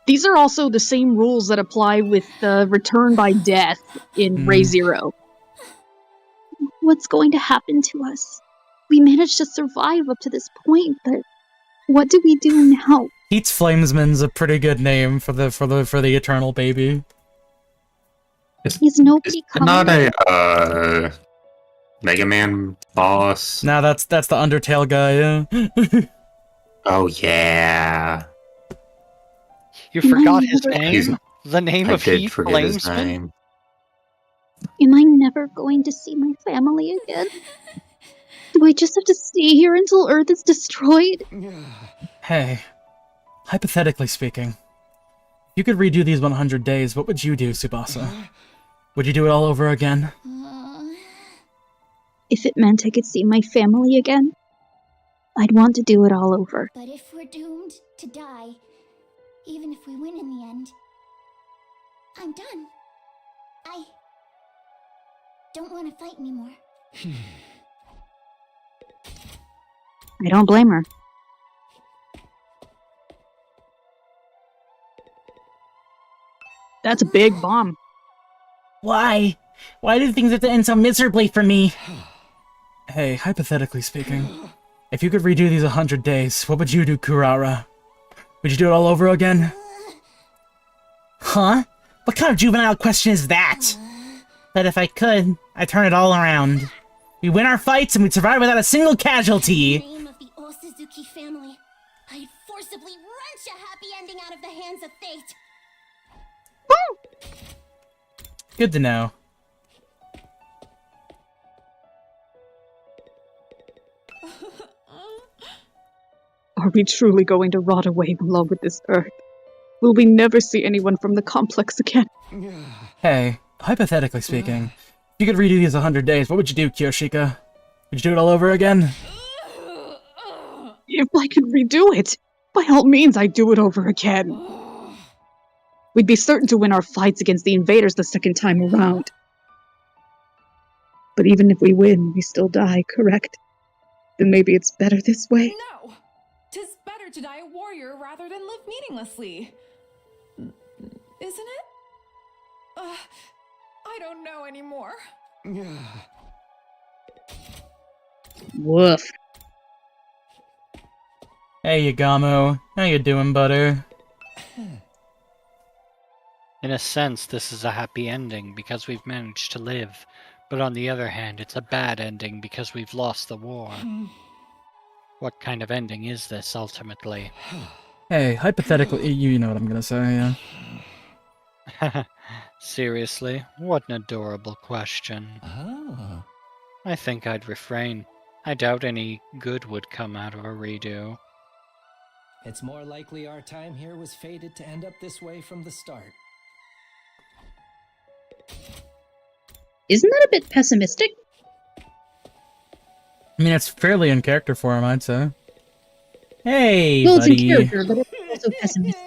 These are also the same rules that apply with return by death in Re:Zero. What's going to happen to us? We managed to survive up to this point, but what do we do now? Heat's Flamesman's a pretty good name for the eternal baby. Is nobody coming? Not a Mega Man boss. Now that's the Undertale guy. Yeah. Oh yeah. You forgot his never- name? The name I of did Heath forget his Flamesman? name. Am I never going to see my family again? Do I just have to stay here until Earth is destroyed? Hey, hypothetically speaking, if you could redo these 100 days, what would you do, Tsubasa? Would you do it all over again? If it meant I could see my family again, I'd want to do it all over. But if we're doomed to die, even if we win in the end, I'm done. I don't want to fight anymore. I don't blame her. That's a big bomb. Why? Why do things have to end so miserably for me? Hey, hypothetically speaking, if you could redo these 100 days, what would you do, Kurara? Would you do it all over again? Huh? What kind of juvenile question is that? But if I could, I'd turn it all around. We win our fights and we'd survive without a single casualty. In the name of the Osuzuki family, I'd forcibly wrench a happy ending out of the hands of fate. Good to know. Are we truly going to rot away along with this Earth? Will we never see anyone from the complex again? Hey, hypothetically speaking, if you could redo these 100 days, what would you do, Kyoshika? Would you do it all over again? If I could redo it, by all means I'd do it over again. We'd be certain to win our fights against the invaders the second time around. But even if we win, we still die, correct? Then maybe it's better this way? No! 'Tis better to die a warrior rather than live meaninglessly. Isn't it? I don't know anymore. Woof. Hey, Yagamo. How you doing, butter? In a sense, this is a happy ending because we've managed to live. But on the other hand, it's a bad ending because we've lost the war. What kind of ending is this, ultimately? Hey, hypothetically, you know what I'm gonna say, yeah. Seriously? What an adorable question. Ah. I think I'd refrain. I doubt any good would come out of a redo. It's more likely our time here was fated to end up this way from the start. Isn't that a bit pessimistic? I mean, it's fairly in character for him, I'd say. Hey, Well, it's in buddy. character, but it's also pessimistic.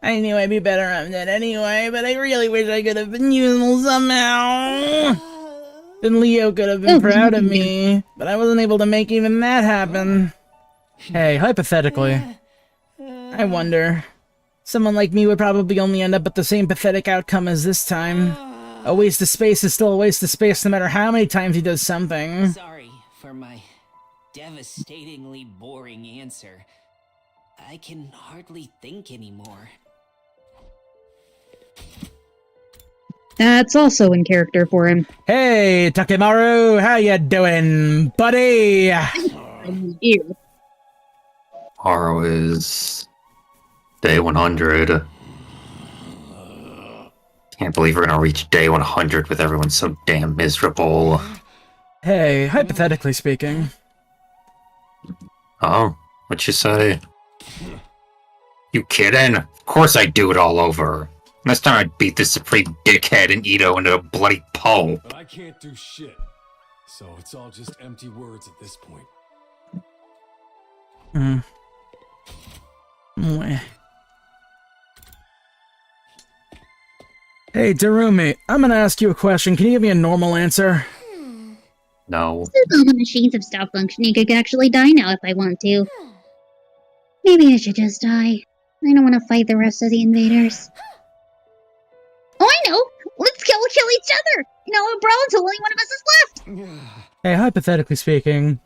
I knew I'd be better on that anyway, but I really wish I could have been useful somehow. Then Leo could have been proud of me, but I wasn't able to make even that happen. Hey, hypothetically, I wonder. Someone like me would probably only end up with the same pathetic outcome as this time. A waste of space is still a waste of space no matter how many times he does something. Sorry for my devastatingly boring answer. I can hardly think anymore. That's also in character for him. Hey, Takemaru, how ya doing, buddy? Ew. Tomorrow is day 100. Can't believe we're gonna reach day 100 with everyone so damn miserable. Hey, hypothetically speaking. Oh, what you say? You kidding? Of course I'd do it all over. Next time I'd beat this supreme dickhead and Ito into a bloody pulp. But I can't do shit. So it's all just empty words at this point. Mwah. Hey, Darumi, I'm gonna ask you a question. Can you give me a normal answer? No. Since all the machines have stopped functioning, I could actually die now if I want to. Maybe I should just die. I don't want to fight the rest of the invaders. Oh, I know! Let's kill each other! Now we'll brawl until only one of us is left! Hey, hypothetically speaking.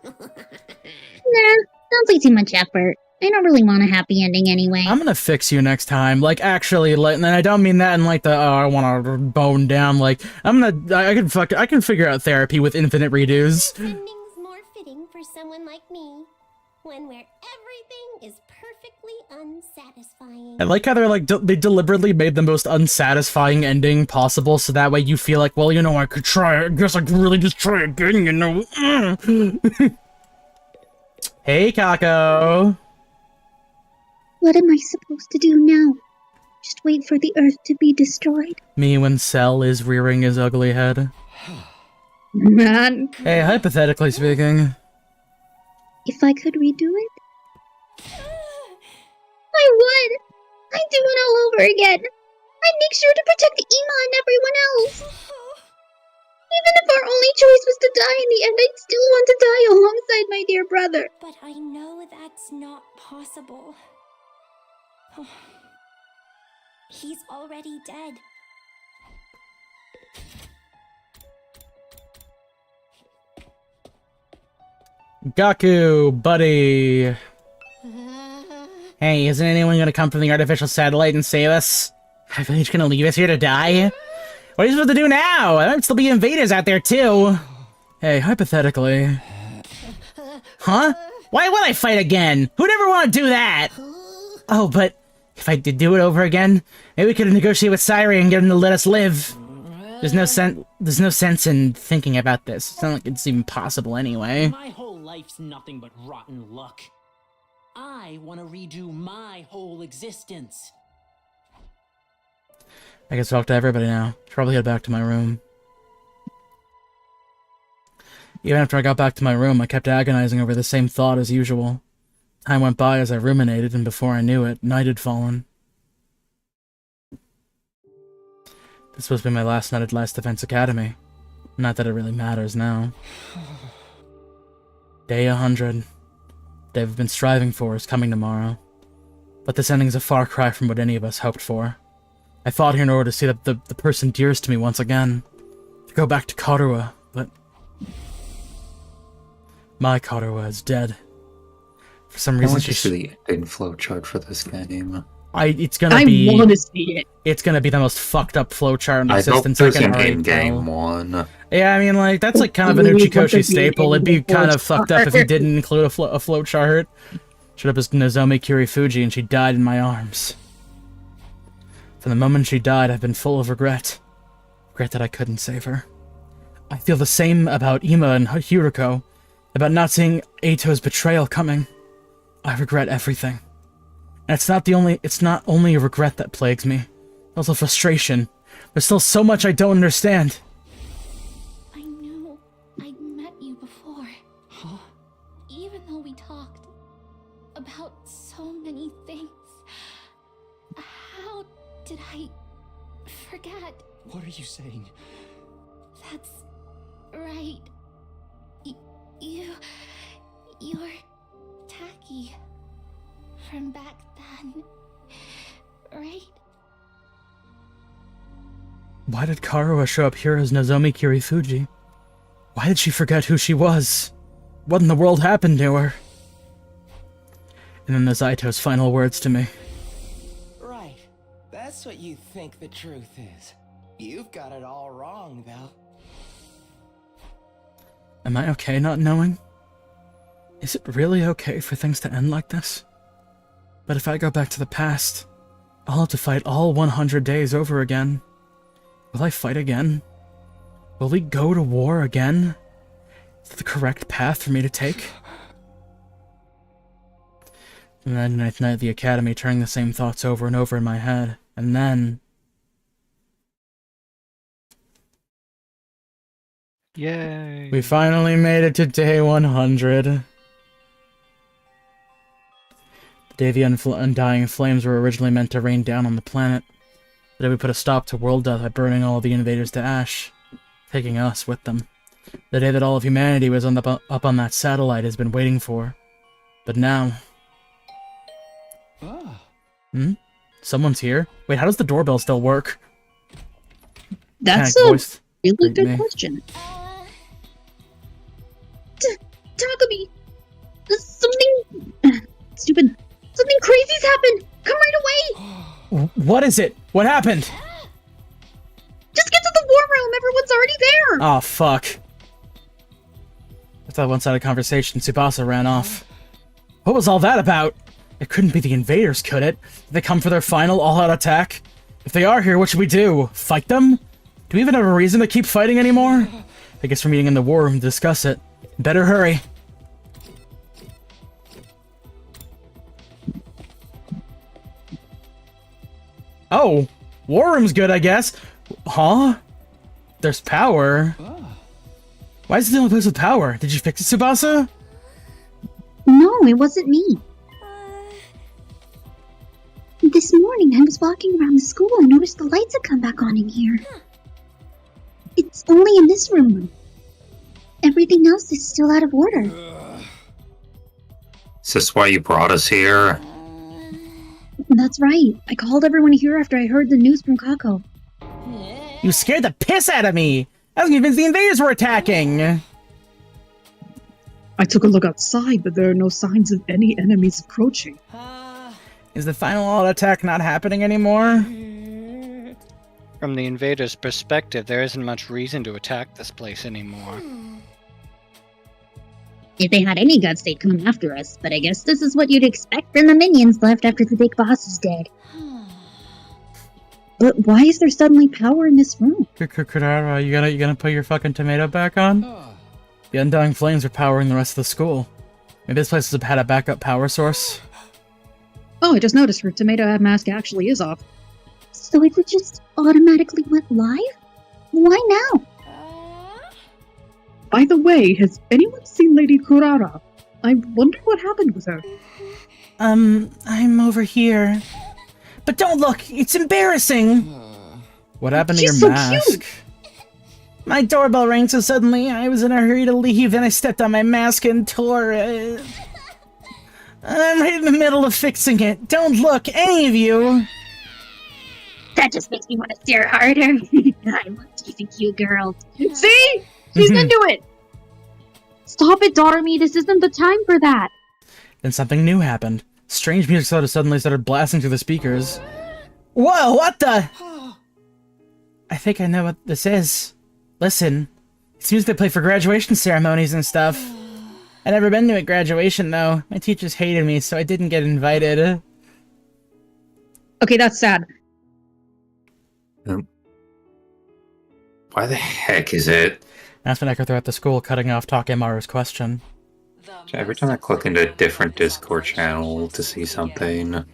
Nah, don't take too much effort. I don't really want a happy ending anyway. I'm gonna fix you next time. Like, actually, like, and I don't mean that in like the, oh, I want to bone down. Like, I can figure out therapy with infinite redos. Ending's more fitting for someone like me. One where everything is perfectly unsatisfying. I like how they're like, they deliberately made the most unsatisfying ending possible, so that way you feel like, well, you know, I could try. I guess I could really just try again, you know. Hey, Kako. What am I supposed to do now? Just wait for the Earth to be destroyed? Me when Cell is rearing his ugly head. Man. Hey, hypothetically speaking. If I could redo it? I would! I'd do it all over again! I'd make sure to protect Ima and everyone else! Even if our only choice was to die in the end, I'd still want to die alongside my dear brother. But I know that's not possible. He's already dead. Gaku, buddy. Hey, isn't anyone gonna come from the artificial satellite and save us? Are they just gonna leave us here to die? What are you supposed to do now? There might still be invaders out there, too. Hey, hypothetically. Huh? Why would I fight again? Who'd ever want to do that? Oh, but if I did do it over again, maybe we could negotiate with Sairi and get him to let us live. There's no sense in thinking about this. It's not like it's even possible anyway. My whole life's nothing but rotten luck. I want to redo my whole existence. I can talk to everybody now. Should probably head back to my room. Even after I got back to my room, I kept agonizing over the same thought as usual. Time went by as I ruminated, and before I knew it, night had fallen. This was supposed to be my last night at Last Defense Academy. Not that it really matters now. Day 100. The day we've been striving for is coming tomorrow. But this ending's a far cry from what any of us hoped for. I fought here in order to see the person dearest to me once again. To go back to Karuha, but... my Karuha is dead. For some reason, I want to see the ending flowchart for this game. It's gonna be... I want to see it. It's gonna be the most fucked up flowchart in I hope existence there's I can an already in-game tell. one. Yeah, I mean, like, that's like kind of an Uchikoshi staple. It'd be kind of fucked up if he didn't include a flowchart. Showed up as Nozomi Kirifuji and she died in my arms. From the moment she died, I've been full of regret. Regret that I couldn't save her. I feel the same about Ima and Hiruko, about not seeing Eito's betrayal coming. I regret everything. And it's not only a regret that plagues me, also frustration. There's still so much I don't understand. I know I'd met you before. Huh? Even though we talked about so many things, how did I forget? What are you saying? That's right. You're Taki from back then, right? Why did Karuha show up here as Nozomi Kirifuji? Why did she forget who she was? What in the world happened to her? And then there's Aito's final words to me. Right. That's what you think the truth is. You've got it all wrong, though. Am I okay not knowing? Is it really okay for things to end like this? But if I go back to the past, I'll have to fight all 100 days over again. Will I fight again? Will we go to war again? Is that the correct path for me to take? The 99th night at the academy, turning the same thoughts over and over in my head, and then... Yay! we finally made it to day 100. Day the undying flames were originally meant to rain down on the planet. The day we put a stop to world death by burning all of the invaders to ash, taking us with them. The day that all of humanity was up on that satellite has been waiting for. But now... Someone's here? Wait, how does the doorbell still work? That's Panic a voice. really Great good name. question. Takumi! Something... Stupid... Something crazy's happened! Come right away! What is it? What happened? Just get to the war room! Everyone's already there! Oh, fuck. After that one-sided conversation, Tsubasa ran off. What was all that about? It couldn't be the invaders, could it? Did they come for their final all-out attack? If they are here, what should we do? Fight them? Do we even have a reason to keep fighting anymore? I guess we're meeting in the war room to discuss it. Better hurry. Oh, war room's good, I guess. Huh? There's power. Why is it the only place with power? Did you fix it, Tsubasa? No, it wasn't me. This morning, I was walking around the school and noticed the lights had come back on in here. It's only in this room. Everything else is still out of order. Is this why you brought us here? That's right. I called everyone here after I heard the news from Kako. You scared the piss out of me! I was convinced the invaders were attacking! I took a look outside, but there are no signs of any enemies approaching. Is the final all-out attack not happening anymore? From the invaders' perspective, there isn't much reason to attack this place anymore. If they had any guts, they'd come after us, but I guess this is what you'd expect from the minions left after the big boss is dead. But why is there suddenly power in this room? Kurara, you gonna put your fucking tomato back on? The undying flames are powering the rest of the school. Maybe this place has had a backup power source. Oh, I just noticed her tomato mask actually is off. So it just automatically went live? Why now? By the way, has anyone seen Lady Kurara? I wonder what happened with her. I'm over here. But don't look, it's embarrassing! What happened to She's your so mask? cute. My doorbell rang so suddenly, I was in a hurry to leave, then I stepped on my mask and tore it. I'm right in the middle of fixing it. Don't look, any of you! That just makes me want to stare harder. I love teasing cute girls. See? She's into it! Stop it, Doremi. This isn't the time for that. Then something new happened. Strange music suddenly started blasting through the speakers. Whoa, what the? I think I know what this is. Listen, it's music they play for graduation ceremonies and stuff. I've never been to a graduation, though. My teachers hated me, so I didn't get invited. Okay, that's sad. Why the heck is it? That's when echoed throughout the school, cutting off Takemaru's question. Every time I click into a different Discord channel to see something, and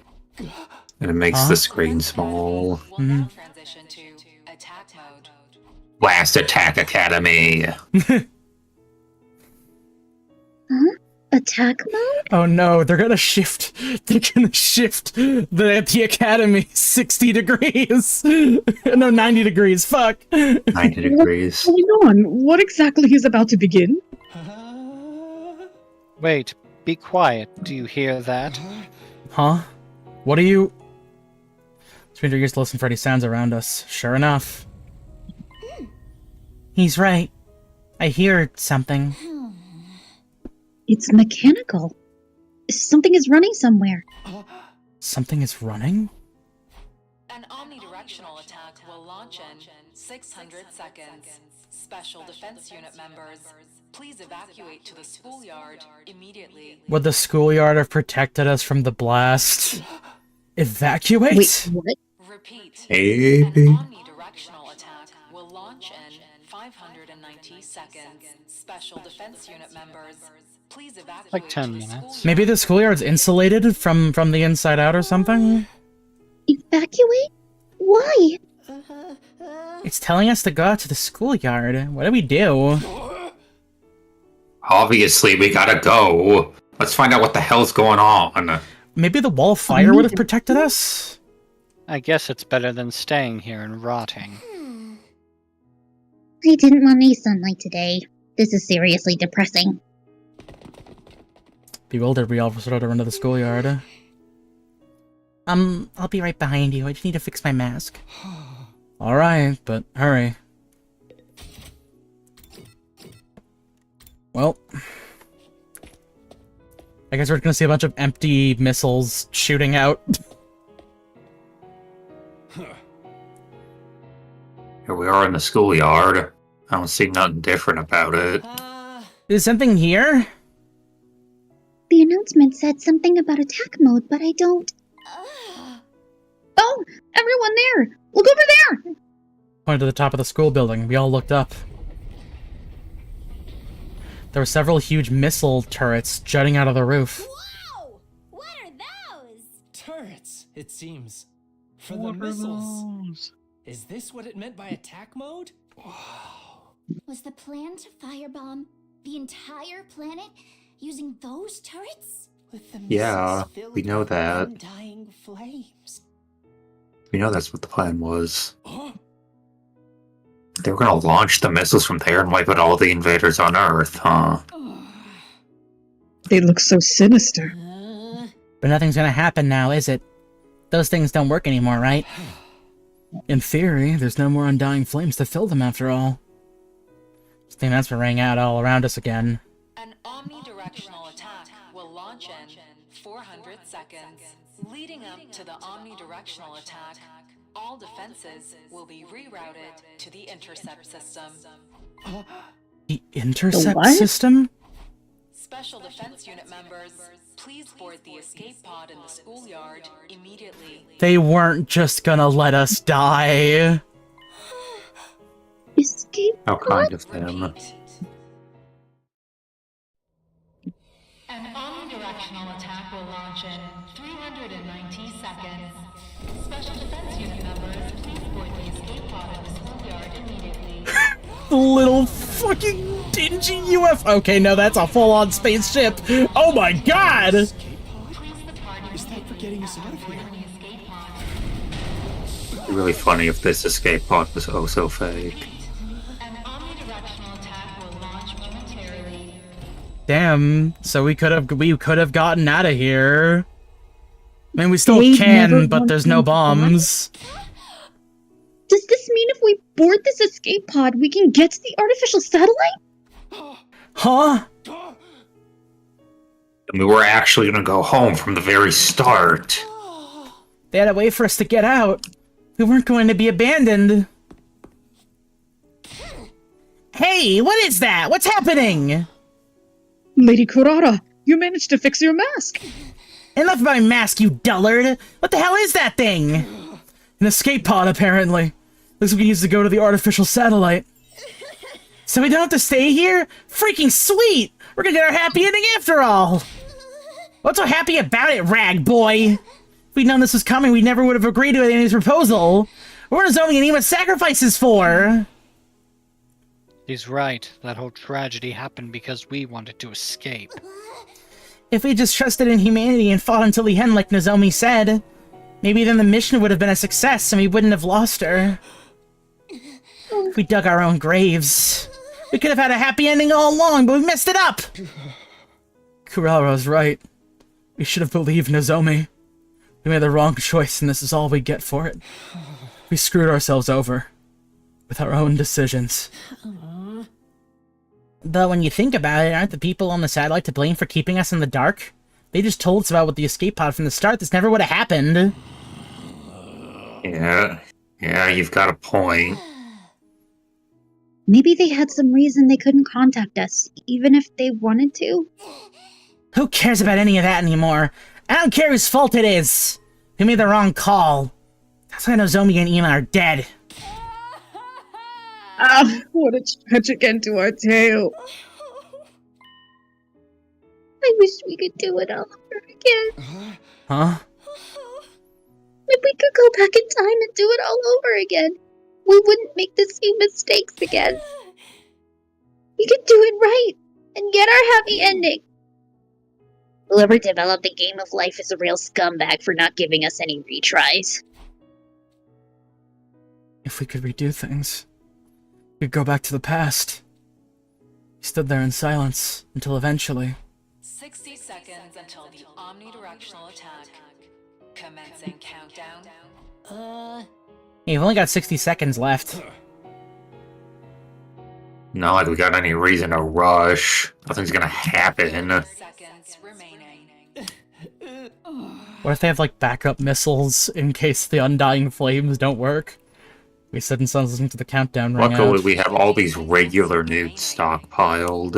it makes Huh? the screen small. Mhm. Blast Attack Academy! Huh? Attack mode? Oh no, they're gonna shift. They're gonna shift the academy 60 degrees. No, 90 degrees. Fuck. 90 degrees. What's going on? What exactly is about to begin? Wait, be quiet. Do you hear that? Huh? What are you? Strain your ears to listen for any sounds around us. Sure enough. He's right. I hear something. It's mechanical. Something is running somewhere. Something is running? An omnidirectional attack will launch in 600 seconds. Special Defense Unit members, please evacuate to the schoolyard immediately. Would the schoolyard have protected us from the blast? Evacuate? Wait, what? Repeat. Maybe. An omnidirectional attack will launch in 590 seconds. Special Defense Unit members, please evacuate Like 10 to the minutes. schoolyard. Maybe the schoolyard's insulated from the inside out or something? Evacuate? Why? It's telling us to go out to the schoolyard. What do we do? Obviously, we gotta go. Let's find out what the hell's going on. maybe the wall of fire would have protected us? I guess it's better than staying here and rotting. I didn't want any sunlight today. This is seriously depressing. Bewildered, we all sort of run to the schoolyard. I'll be right behind you. I just need to fix my mask. Alright, but hurry. Well, I guess we're gonna see a bunch of empty missiles shooting out. Here we are in the schoolyard. I don't see nothing different about it. Is something here? The announcement said something about attack mode, but I don't... Oh! Everyone there! Look over there! Pointed to the top of the school building. We all looked up. There were several huge missile turrets jutting out of the roof. Wow! What are those? Turrets, it seems. For the missiles. Is this what it meant by attack mode? Wow. Was the plan to firebomb the entire planet using those turrets? With the Yeah, missiles filled we know with that. undying flames. We know that's what the plan was. They were gonna launch the missiles from there and wipe out all the invaders on Earth, huh? They look so sinister. But nothing's gonna happen now, is it? Those things don't work anymore, right? In theory, there's no more undying flames to fill them after all. I think that's what rang out all around us again. An omnidirectional attack will launch in 400 seconds. Leading up to the omnidirectional attack, all defenses will be rerouted to the intercept system. The intercept what? system? Special Defense Unit members, please board the escape pod in the schoolyard immediately. They weren't just gonna let us die. Escape How kind of them. An omnidirectional attack will launch in 390 seconds. Special Defense Unit members, please board the escape pod in the schoolyard immediately. The little fucking dingy UFO. Okay, no, that's a full-on spaceship. Oh my god! Is that for getting us out of here? It'd be really funny if this escape pod was oh so fake. An omnidirectional attack will launch momentarily. Damn. So we could have gotten out of here. I mean, we still They've can, never but gone there's no through that. bombs. Does this mean if we board this escape pod, we can get to the artificial satellite? Huh? I mean, we're actually gonna go home from the very start. They had to wait for us to get out. We weren't going to be abandoned. Hey, what is that? What's happening? Lady Kurara, you managed to fix your mask. Enough about my mask, you dullard! What the hell is that thing? An escape pod, apparently. Looks like we can use it to go to the artificial satellite. So we don't have to stay here? Freaking sweet! We're gonna get our happy ending after all! What's so happy about it, rag boy? If we'd known this was coming, we never would have agreed to Amy's proposal. What is Zoe and Ema sacrifices for? He's right. That whole tragedy happened because we wanted to escape. If we just trusted in humanity and fought until the end like Nozomi said, maybe then the mission would have been a success and we wouldn't have lost her. If we dug our own graves, we could have had a happy ending all along, but we messed it up! Kurara's right. We should have believed Nozomi. We made the wrong choice and this is all we get for it. We screwed ourselves over. With our own decisions. But when you think about it, aren't the people on the satellite to blame for keeping us in the dark? They just told us about what the escape pod from the start. This never would have happened. Yeah, you've got a point. Maybe they had some reason they couldn't contact us, even if they wanted to. Who cares about any of that anymore? I don't care whose fault it is. Who made the wrong call? That's why Nozomi and Ema are dead. Ah, what a tragic end to our tale. I wish we could do it all over again. Huh? If we could go back in time and do it all over again, we wouldn't make the same mistakes again. We could do it right and get our happy ending. Whoever developed the game of life is a real scumbag for not giving us any retries. If we could redo things, we'd go back to the past. He stood there in silence until eventually. 60 seconds until the omnidirectional attack. Commencing countdown. You've only got 60 seconds left. Not like we got any reason to rush. Nothing's gonna happen. Seconds remaining. What if they have, like, backup missiles in case the Undying Flames don't work? We said and sounds listening to the countdown ring Luckily, out. we have all these regular nukes stockpiled.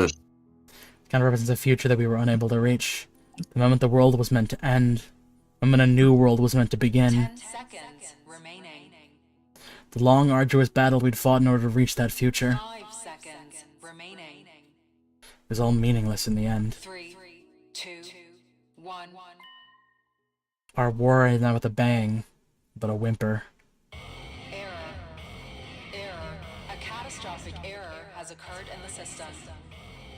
Kind of represents a future that we were unable to reach. The moment the world was meant to end. The moment a new world was meant to begin. 10 seconds remaining. The long, arduous battle we'd fought in order to reach that future. 5 seconds remaining. It was all meaningless in the end. 3, 2, 1. Our war ended not with a bang, but a whimper. Error. A catastrophic error has occurred in the system.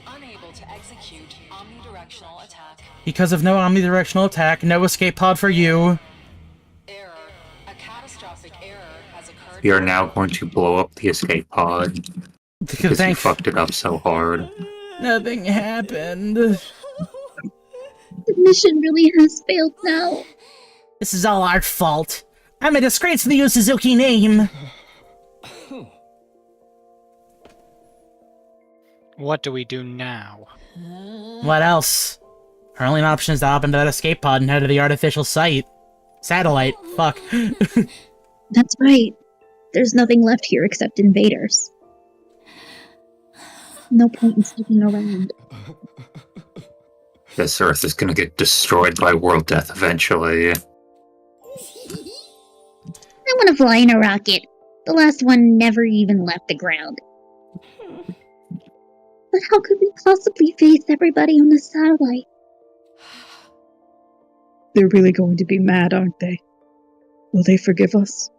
Unable to execute omnidirectional attack. Because of no omnidirectional attack, no escape pod for you. Error. A catastrophic error has occurred. We are now going to blow up the escape pod. Because you fucked it up so hard. Nothing happened. The mission really has failed now. This is all our fault. I'm a disgrace to the Yu Suzuki name. What do we do now? What else? Our only option is to hop into that escape pod and head to the artificial satellite. Fuck. That's right. There's nothing left here except invaders. No point in sticking around. This Earth is gonna get destroyed by world death eventually. I want to fly in a rocket. The last one never even left the ground. But how could we possibly face everybody on the satellite? They're really going to be mad, aren't they? Will they forgive us?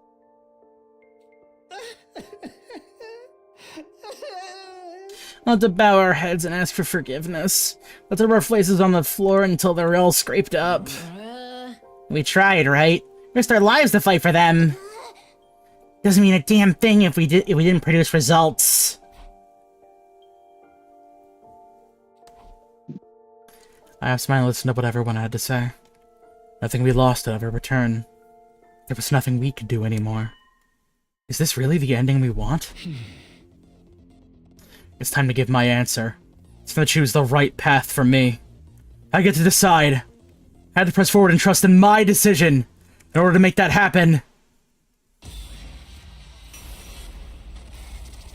We'll have to bow our heads and ask for forgiveness. Let's rub our faces on the floor until they're all scraped up. We tried, right? Risked our lives to fight for them. Doesn't mean a damn thing if we didn't produce results. I asked mine to listen to what everyone had to say. Nothing we lost would ever return. There was nothing we could do anymore. Is this really the ending we want? It's time to give my answer. It's gonna choose the right path for me. I get to decide. I had to press forward and trust in my decision in order to make that happen.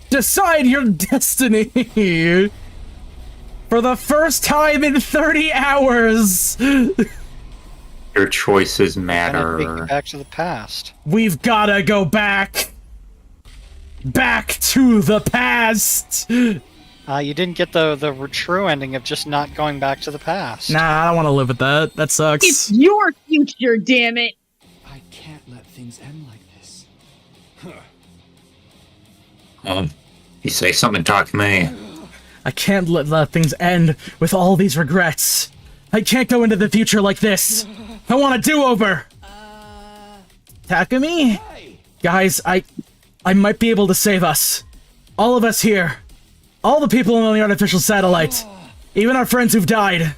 Decide your destiny! For the first time in 30 hours! Your choices Gonna take matter. you back to the past. We've gotta go back! Back to the past! You didn't get the true ending of just not going back to the past. Nah, I don't want to live with that. That sucks. It's your future, damn it! I can't let things end like this. You say something, talk to me. I can't let things end with all these regrets. I can't go into the future like this. I want a do-over. Takumi? Guys, I might be able to save us. All of us here. All the people on the artificial satellite. Even our friends who've died.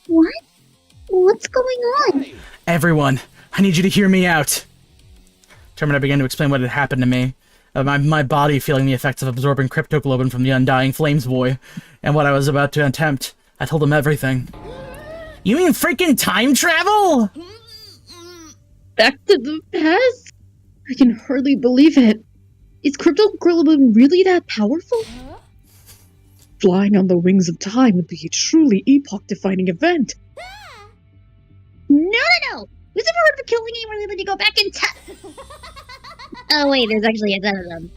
What? What's going on? Everyone, I need you to hear me out. Terminator began to explain what had happened to me. My body feeling the effects of absorbing cryptoglobin from the Undying Flames boy, and what I was about to attempt. I told him everything. You mean freaking time travel? Back to the past? I can hardly believe it. Is cryptoglobin really that powerful? Flying on the wings of time would be a truly epoch-defining event. No! Who's ever heard of killing anyone when you go back in time? Oh wait, there's actually a ton of them.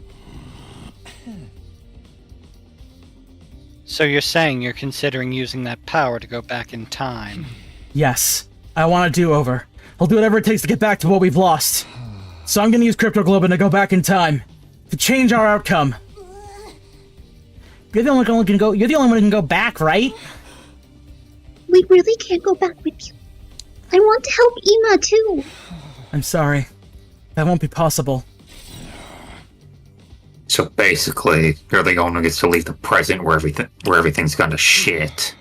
So you're saying you're considering using that power to go back in time? Yes. I want a do-over. I'll do whatever it takes to get back to what we've lost. So I'm gonna use cryptoglobin to go back in time. To change our outcome. You're the only one who can go back, right? We really can't go back with you. I want to help Ima too. I'm sorry. That won't be possible. So basically, you're the only one who gets to leave the present where everything's gone to shit.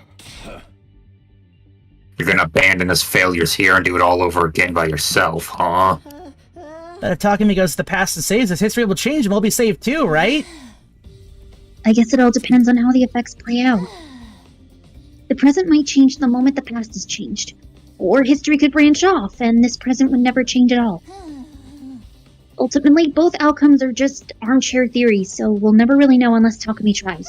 You're gonna abandon us failures here and do it all over again by yourself, huh? But if Takumi goes to the past and saves us, history will change and we'll be saved too, right? I guess it all depends on how the effects play out. The present might change the moment the past is changed. Or history could branch off, and this present would never change at all. Ultimately, both outcomes are just armchair theories, so we'll never really know unless Takumi tries.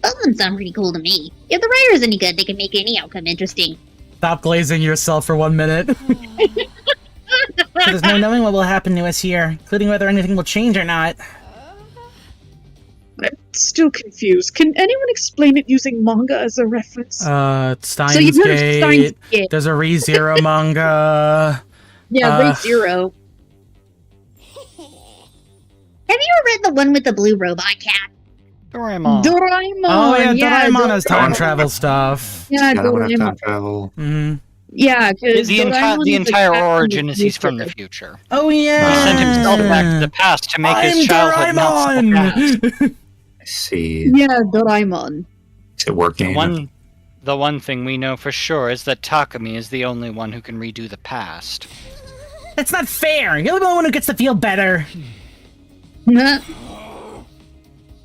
Both of them sound pretty cool to me. If the writer's any good, they can make any outcome interesting. Stop glazing yourself for 1 minute. There's no knowing what will happen to us here, including whether anything will change or not. I'm still confused. Can anyone explain it using manga as a reference? Steins So you've heard of Steins Gate. Gate. There's a ReZero manga. Yeah, ReZero. Have you ever read the one with the blue robot cat? Doraemon. Doraemon! Oh yeah, Doraemon has time Doraemon. travel stuff. Yeah, I don't want to Doraemon. time travel. Mm-hmm. Yeah, because The entire origin is he's from the future. Oh yeah. He sent himself back to the past to make his childhood not so fast. I see. Yeah, Doraemon. Is it working? The one thing we know for sure is that Takumi is the only one who can redo the past. That's not fair. You're the one who gets to feel better.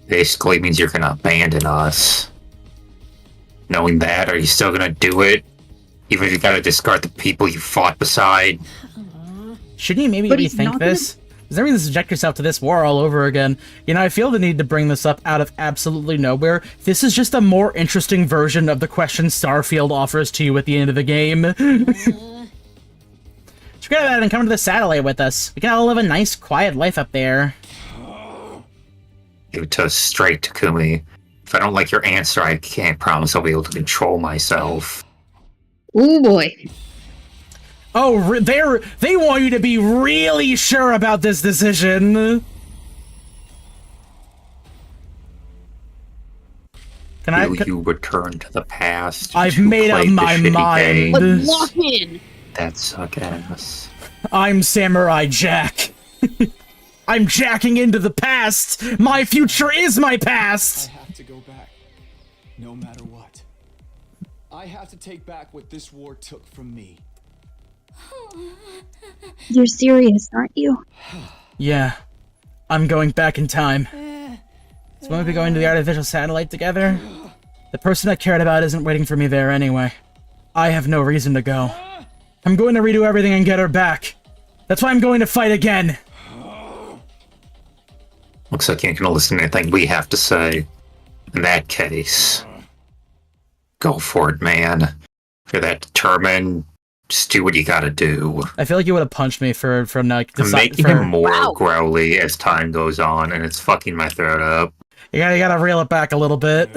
Basically means you're gonna abandon us. Knowing that, are you still gonna do it? Even if you gotta discard the people you fought beside? Shouldn't you maybe But he's rethink not this? There's no reason to subject yourself to this war all over again. You know, I feel the need to bring this up out of absolutely nowhere. This is just a more interesting version of the question Starfield offers to you at the end of the game. Just forget about it and come to the satellite with us. We can all live a nice, quiet life up there. Give it to us straight, Takumi. If I don't like your answer, I can't promise I'll be able to control myself. Oh boy. Oh, they want you to be really sure about this decision. Can Will you return to the past? I've to made up play the my shitty mind. games? Lock in! That suck ass. I'm Samurai Jack. I'm jacking into the past. My future is my past. I have to go back, no matter what. I have to take back what this war took from me. You're serious, aren't you? Yeah, I'm going back in time. So when we be going to the artificial satellite together? The person I cared about isn't waiting for me there anyway. I have no reason to go. I'm going to redo everything and get her back. That's why I'm going to fight again. Looks like you ain't gonna listen to anything we have to say. In that case, go for it, man. If you're that determined, just do what you gotta do. I feel like you would have punched me for like I'm making him more growly as time goes on, and it's fucking my throat up. You gotta reel it back a little bit.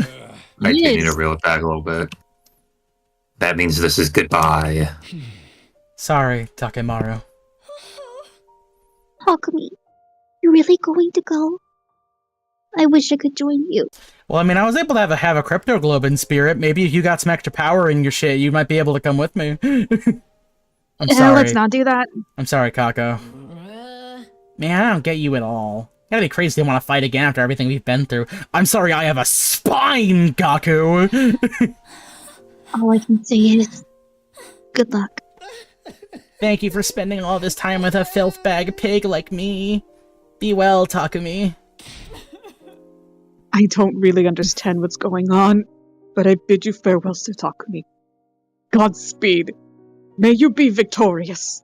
I do need to reel it back a little bit. That means this is goodbye. Sorry, Takemaru. Takumi, you're really going to go? I wish I could join you. Well, I mean, I was able to have a crypto globe in spirit. Maybe if you got some extra power in your shit, you might be able to come with me. I'm sorry. Let's not do that. I'm sorry, Kako. Man, I don't get you at all. You gotta be crazy to want to fight again after everything we've been through. I'm sorry I have a spine, Gaku! All I can say is, good luck. Thank you for spending all this time with a filth bag pig like me. Be well, Takumi. I don't really understand what's going on, but I bid you farewell, Sir Takumi. Godspeed. May you be victorious.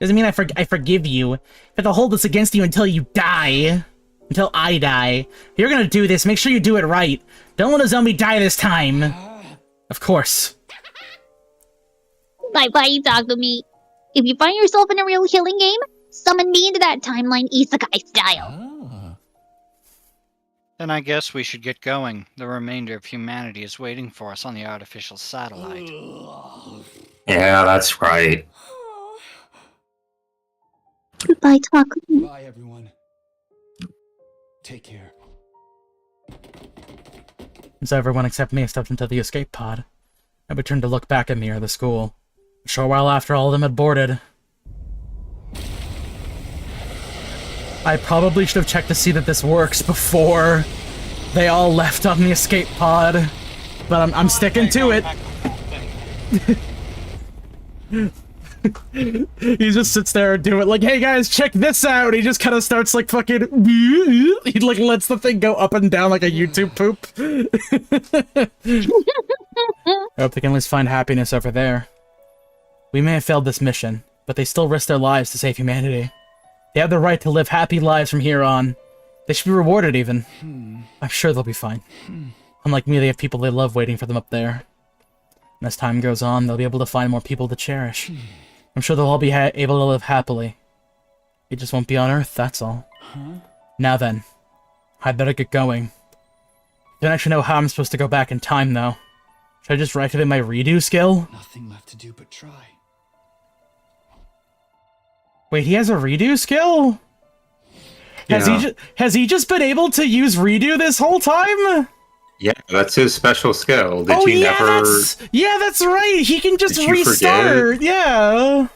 Doesn't mean I forgive you. I have to hold this against you until you die. Until I die. If you're gonna do this, make sure you do it right. Don't let a zombie die this time. Of course. Bye-bye, Takumi. If you find yourself in a real healing game, summon me into that timeline isekai style. Then I guess we should get going. The remainder of humanity is waiting for us on the artificial satellite. Yeah, that's right. Goodbye, Takumi. Bye, everyone. Take care. So everyone except me stepped into the escape pod. I returned to look back at me or the school. A short while after all of them had boarded. I probably should have checked to see that this works before they all left on the escape pod. But I'm sticking to it. He just sits there and do it like, hey guys, check this out. He just kind of starts like fucking. He like lets the thing go up and down like a YouTube poop. I hope they can at least find happiness over there. We may have failed this mission, but they still risk their lives to save humanity. They have the right to live happy lives from here on. They should be rewarded even. I'm sure they'll be fine. Unlike me, they have people they love waiting for them up there. And as time goes on, they'll be able to find more people to cherish. I'm sure they'll all be able to live happily. It just won't be on Earth, that's all. Now then, I'd better get going. Don't actually know how I'm supposed to go back in time, though. Should I just reactivate my redo skill? Nothing left to do but try. Wait, he has a redo skill? Has he just been able to use redo this whole time? Yeah, that's his special skill. Did you yeah, never... that's right. He can just Did you restart. forget? Yeah.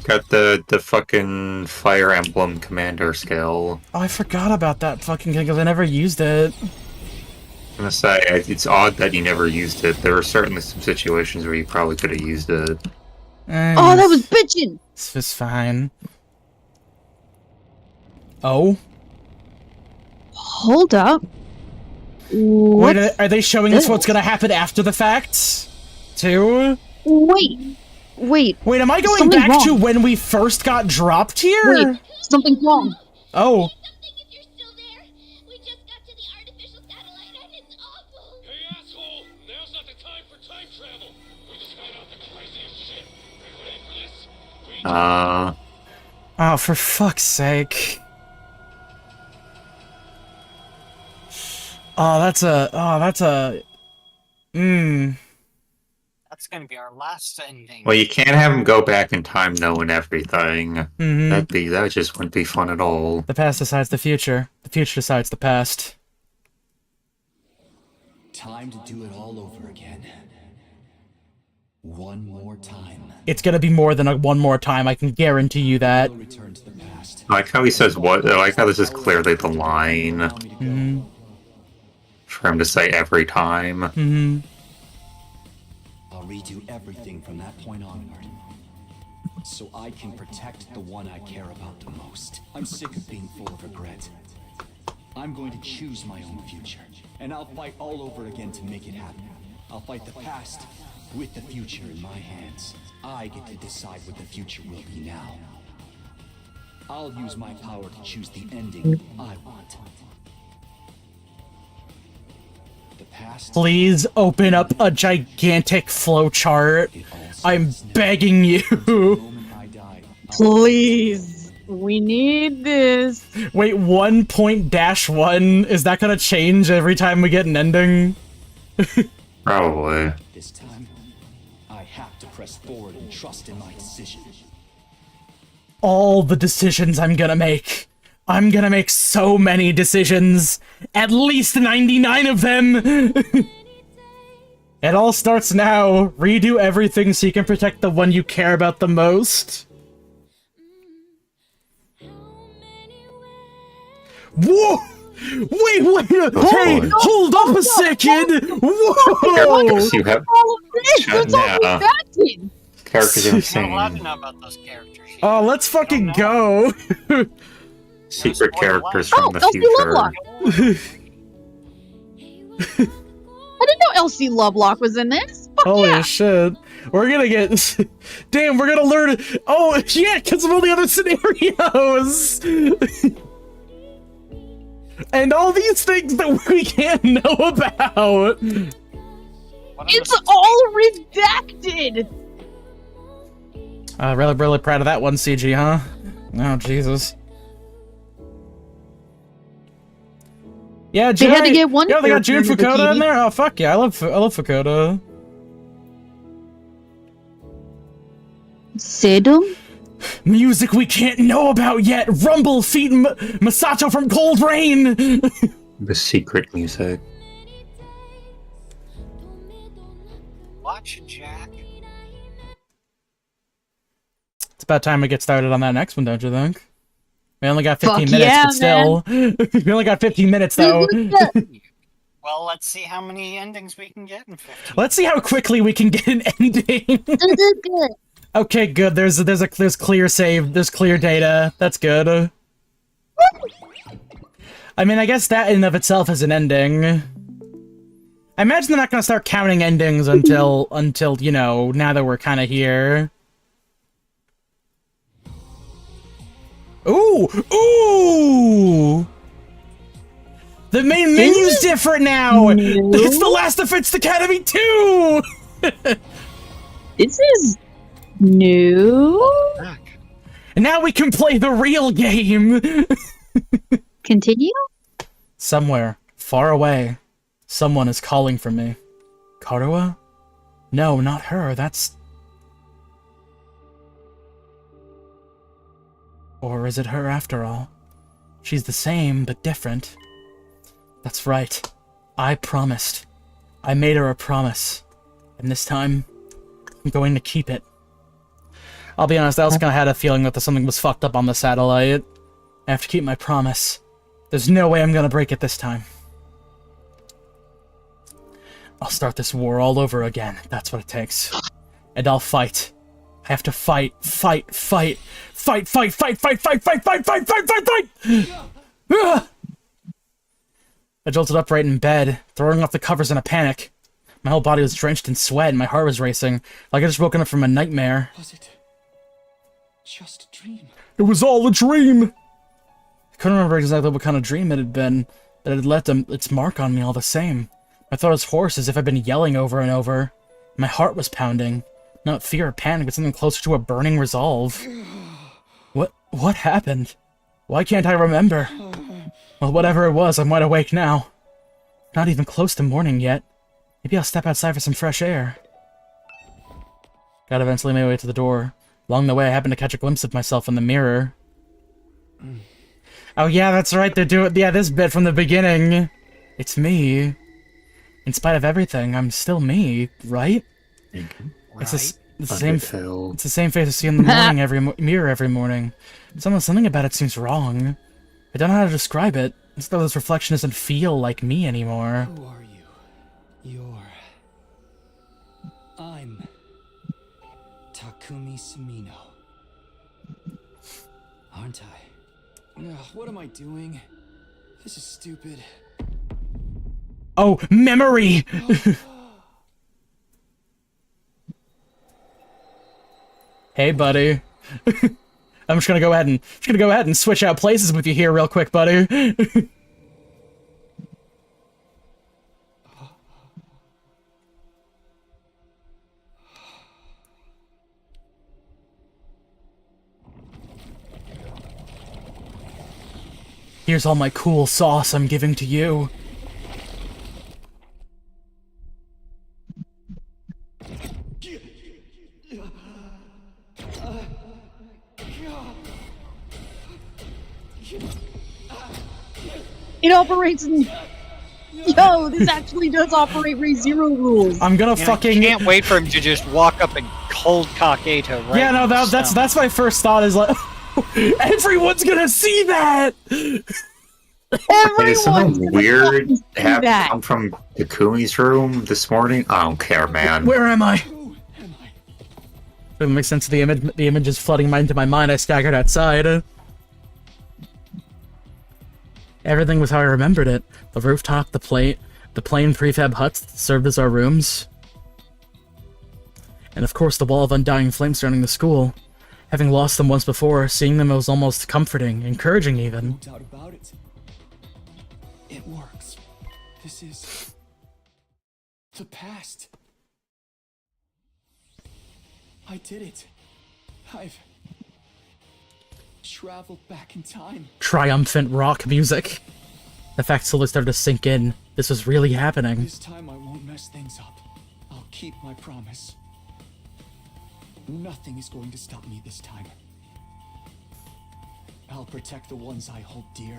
Got the fucking Fire Emblem Commander skill. Oh, I forgot about that fucking thing because I never used it. I'm gonna say, it's odd that you never used it. There are certainly some situations where you probably could have used it. Oh, that was bitchin'! This was fine. Oh? Hold up. Wait, are they showing us what's gonna happen after the fact? Too? Wait. Wait, am I going Something's back wrong. to when we first got dropped here? Wait, something's wrong. Oh. Oh, for fuck's sake. That's a... That's gonna be our last ending. Well, you can't have him go back in time knowing everything. Mhm. That just wouldn't be fun at all. The past decides the future. The future decides the past. Time to do it all over again. One more time. It's gonna be more than one more time, I can guarantee you that. We'll return to the past. I like how he says what. I like how this is clearly the line for him to say every time. I'll redo everything from that point onward. So I can protect the one I care about the most. I'm sick of being full of regret. I'm going to choose my own future. And I'll fight all over again to make it happen. I'll fight the past with the future in my hands. I get to decide what the future will be now. I'll use my power to choose the ending I want. The past. Please open up a gigantic flowchart. I'm begging you. Please. We need this. Wait, 1.-1? Is that gonna change every time we get an ending? Probably. This time, I have to press forward and trust in my decision. All the decisions I'm gonna make. I'm gonna make so many decisions. At least 99 of them! It all starts now. Redo everything so you can protect the one you care about the most. Whoa! Wait! Hey, hold up a second! Whoa! Characters you have. That's all we wanted. Characters are I'm insane. allowed to know about those characters. Oh, let's fucking go! Secret characters from the Elsie future. Lovelock. I didn't know Elsie Lovelock was in this. Fuck Holy yeah. shit. We're gonna get... Damn, we're gonna learn... Oh, yeah, because of all the other scenarios! And all these things that we can't know about! It's all redacted! Really proud of that one, CG, huh? Oh, Jesus. Yeah, They had to get one Yeah, they got June character into the Fukuda in TV. there? Oh, fuck yeah, I love Fukuda. Sedum? Music we can't know about yet! Rumble feat Masato from Cold Rain! The secret music. Watch it, Jack. It's about time we get started on that next one, don't you think? We only got 15 Fuck minutes, yeah, but still. we only got 15 minutes, though. Well, let's see how many endings we can get in 15. Let's see how quickly we can get an ending. Good. Okay, good. There's clear save. There's clear data. That's good. I mean, I guess that in and of itself is an ending. I imagine they're not gonna start counting endings until you know, now that we're kind of here. Ooh! Ooh! The main menu's different now! It's The Last Defense Academy 2! This is new. And now we can play the real game! Continue? Somewhere, far away, someone is calling for me. Karua? No, not her, that's... Or is it her after all? She's the same, but different. That's right. I promised. I made her a promise. And this time, I'm going to keep it. I'll be honest, I also kind of had a feeling that something was fucked up on the satellite. I have to keep my promise. There's no way I'm gonna break it this time. I'll start this war all over again. That's what it takes. And I'll fight. I have to fight, fight, fight, fight, fight, fight, fight, fight, fight, fight, fight, fight, fight, fight! I jolted upright in bed, throwing off the covers in a panic. My whole body was drenched in sweat and my heart was racing, like I just woken up from a nightmare. Was it just a dream? It was all a dream! I couldn't remember exactly what kind of dream it had been, but it had left its mark on me all the same. My throat was hoarse as if I'd been yelling over and over. My heart was pounding. Not fear or panic, but something closer to a burning resolve. What happened? Why can't I remember? Well, whatever it was, I'm wide awake now. Not even close to morning yet. Maybe I'll step outside for some fresh air. God eventually made my way to the door. Along the way, I happened to catch a glimpse of myself in the mirror. Oh yeah, that's right, they're doing this bit from the beginning. It's me. In spite of everything, I'm still me, right? It's the same face I see in the morning mirror every morning. Something about it seems wrong. I don't know how to describe it. It's though this reflection doesn't feel like me anymore. Who are you? I'm Takumi Sumino. Aren't I? Ugh, what am I doing? This is stupid. Oh, memory! Hey, buddy. I'm just gonna go ahead and switch out places with you here real quick, buddy. Here's all my cool sauce I'm giving to you. It operates in... Yo, this actually does operate Re:Zero rules. I'm gonna I fucking... can't wait for him to just walk up and cold cock Ato right. Yeah, no, that's my first thought is like... Everyone's gonna see that! Did something weird come from Takumi's room this morning? I don't care, man. Where am I? It makes sense of the image. The image is flooding into my mind. I staggered outside. Everything was how I remembered it. The rooftop, the plain prefab huts that served as our rooms. And of course the wall of undying flames surrounding the school. Having lost them once before, seeing them was almost comforting, encouraging even. No doubt about it. It works. This is the past. I did it. I've traveled back in time. Triumphant rock music. The fact slowly started to sink in. This was really happening. This time I won't mess things up. I'll keep my promise. Nothing is going to stop me this time. I'll protect the ones I hold dear.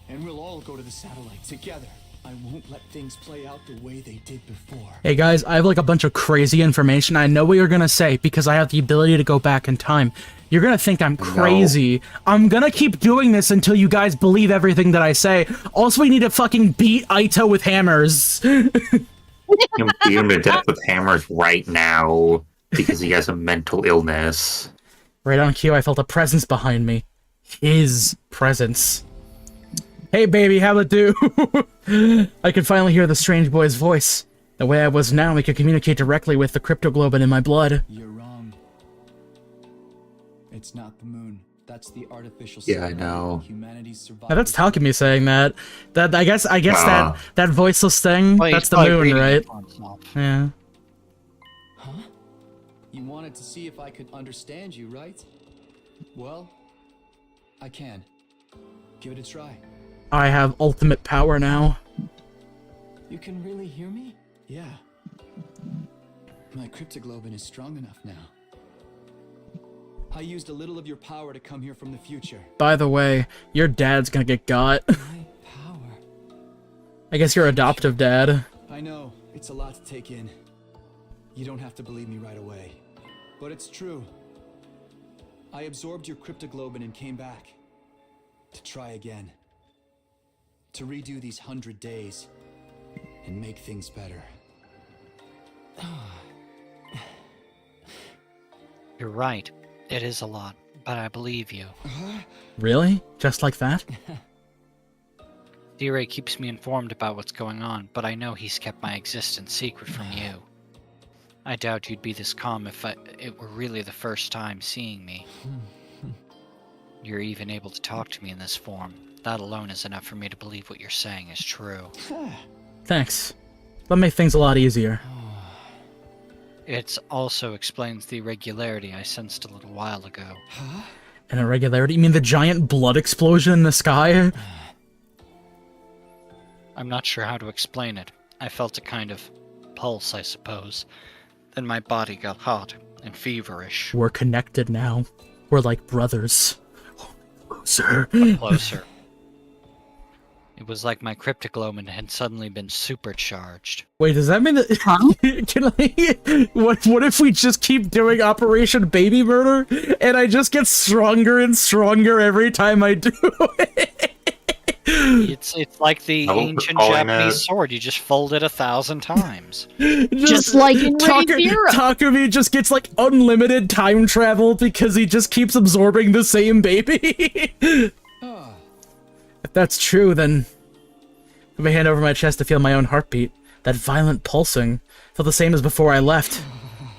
and we'll all go to the satellite together. I won't let things play out the way they did before. Hey guys, I have like a bunch of crazy information. I know what you're gonna say because I have the ability to go back in time. You're gonna think I'm crazy. I'm gonna keep doing this until you guys believe everything that I say. Also, we need to fucking beat Aito with hammers. You can beat him to death with hammers right now because he has a mental illness. Right on cue, I felt a presence behind me. His presence. Hey baby, how it do? I could finally hear the strange boy's voice. The way I was now, we could communicate directly with the cryptoglobin in my blood. You're wrong. It's not the moon. That's the artificial Yeah, I know. Humanity's survival. Now, that's Takumi saying that. That I guess that voiceless thing, Well, that's he's the probably moon, reading right? it for himself. Yeah. Huh? You wanted to see if I could understand you, right? Well, I can. Give it a try. I have ultimate power now. You can really hear me? Yeah. My cryptoglobin is strong enough now. I used a little of your power to come here from the future. By the way, your dad's gonna get got. My power. I guess your adoptive dad. I know, it's a lot to take in. You don't have to believe me right away. But it's true. I absorbed your cryptoglobin and came back. To try again. To redo these 100 days. And make things better. You're right. It is a lot, but I believe you. Really? Just like that? D-Ray keeps me informed about what's going on, but I know he's kept my existence secret from you. I doubt you'd be this calm if it were really the first time seeing me. You're even able to talk to me in this form. That alone is enough for me to believe what you're saying is true. Thanks. That'll make things a lot easier. It also explains the irregularity I sensed a little while ago. An irregularity? You mean the giant blood explosion in the sky? I'm not sure how to explain it. I felt a kind of pulse, I suppose. Then my body got hot and feverish. We're connected now. We're like brothers. Closer. Closer. It was like my cryptoglobin had suddenly been supercharged. Wait, does that mean that... Can I... What if we just keep doing Operation Baby Murder, and I just get stronger and stronger every time I do it? It's like the I will ancient call him Japanese sword. You just fold it 1,000 times. Just like in Raid Zero. Takumi just gets like unlimited time travel because he just keeps absorbing the same baby. If that's true, then put my hand over my chest to feel my own heartbeat. That violent pulsing felt the same as before I left.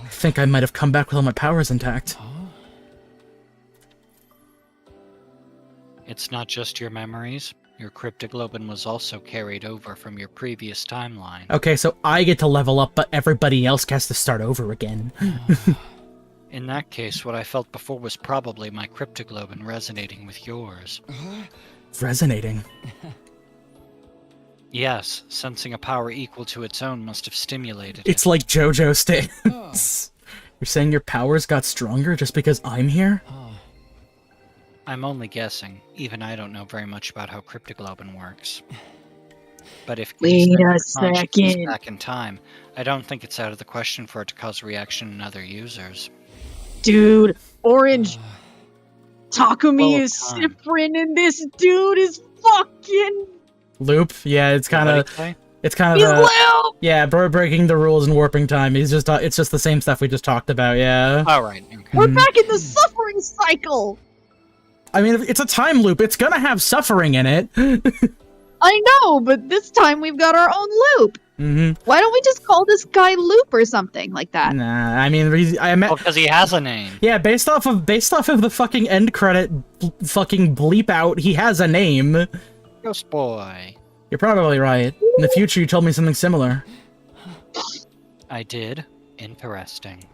I think I might have come back with all my powers intact. It's not just your memories. Your cryptoglobin was also carried over from your previous timeline. Okay, so I get to level up, but everybody else has to start over again. In that case, what I felt before was probably my cryptoglobin resonating with yours. Resonating. Yes, sensing a power equal to its own must have stimulated It's like JoJo stance. You're saying your powers got stronger just because I'm here? I'm only guessing. Even I don't know very much about how cryptoglobin works. But if Wait a consciousness second. back in time, I don't think it's out of the question for it to cause a reaction in other users. Dude, Orange. Takumi Full of is time. different, and this dude is fucking. Loop? Yeah, it's kind What of... did he say? It's kind He's of Lil! yeah, bro, breaking the rules and warping time. He's just it's just the same stuff we just talked about. Yeah. Alright, okay. We're back in the suffering cycle! I mean, if it's a time loop. It's gonna have suffering in it. I know, but this time we've got our own loop. Why don't we just call this guy Loop or something like that? Nah, I mean, Well, because he has a name. yeah, based off of the fucking end credit, fucking bleep out. He has a name. Ghost Boy. You're probably right. In the future, you told me something similar. I did. Interesting.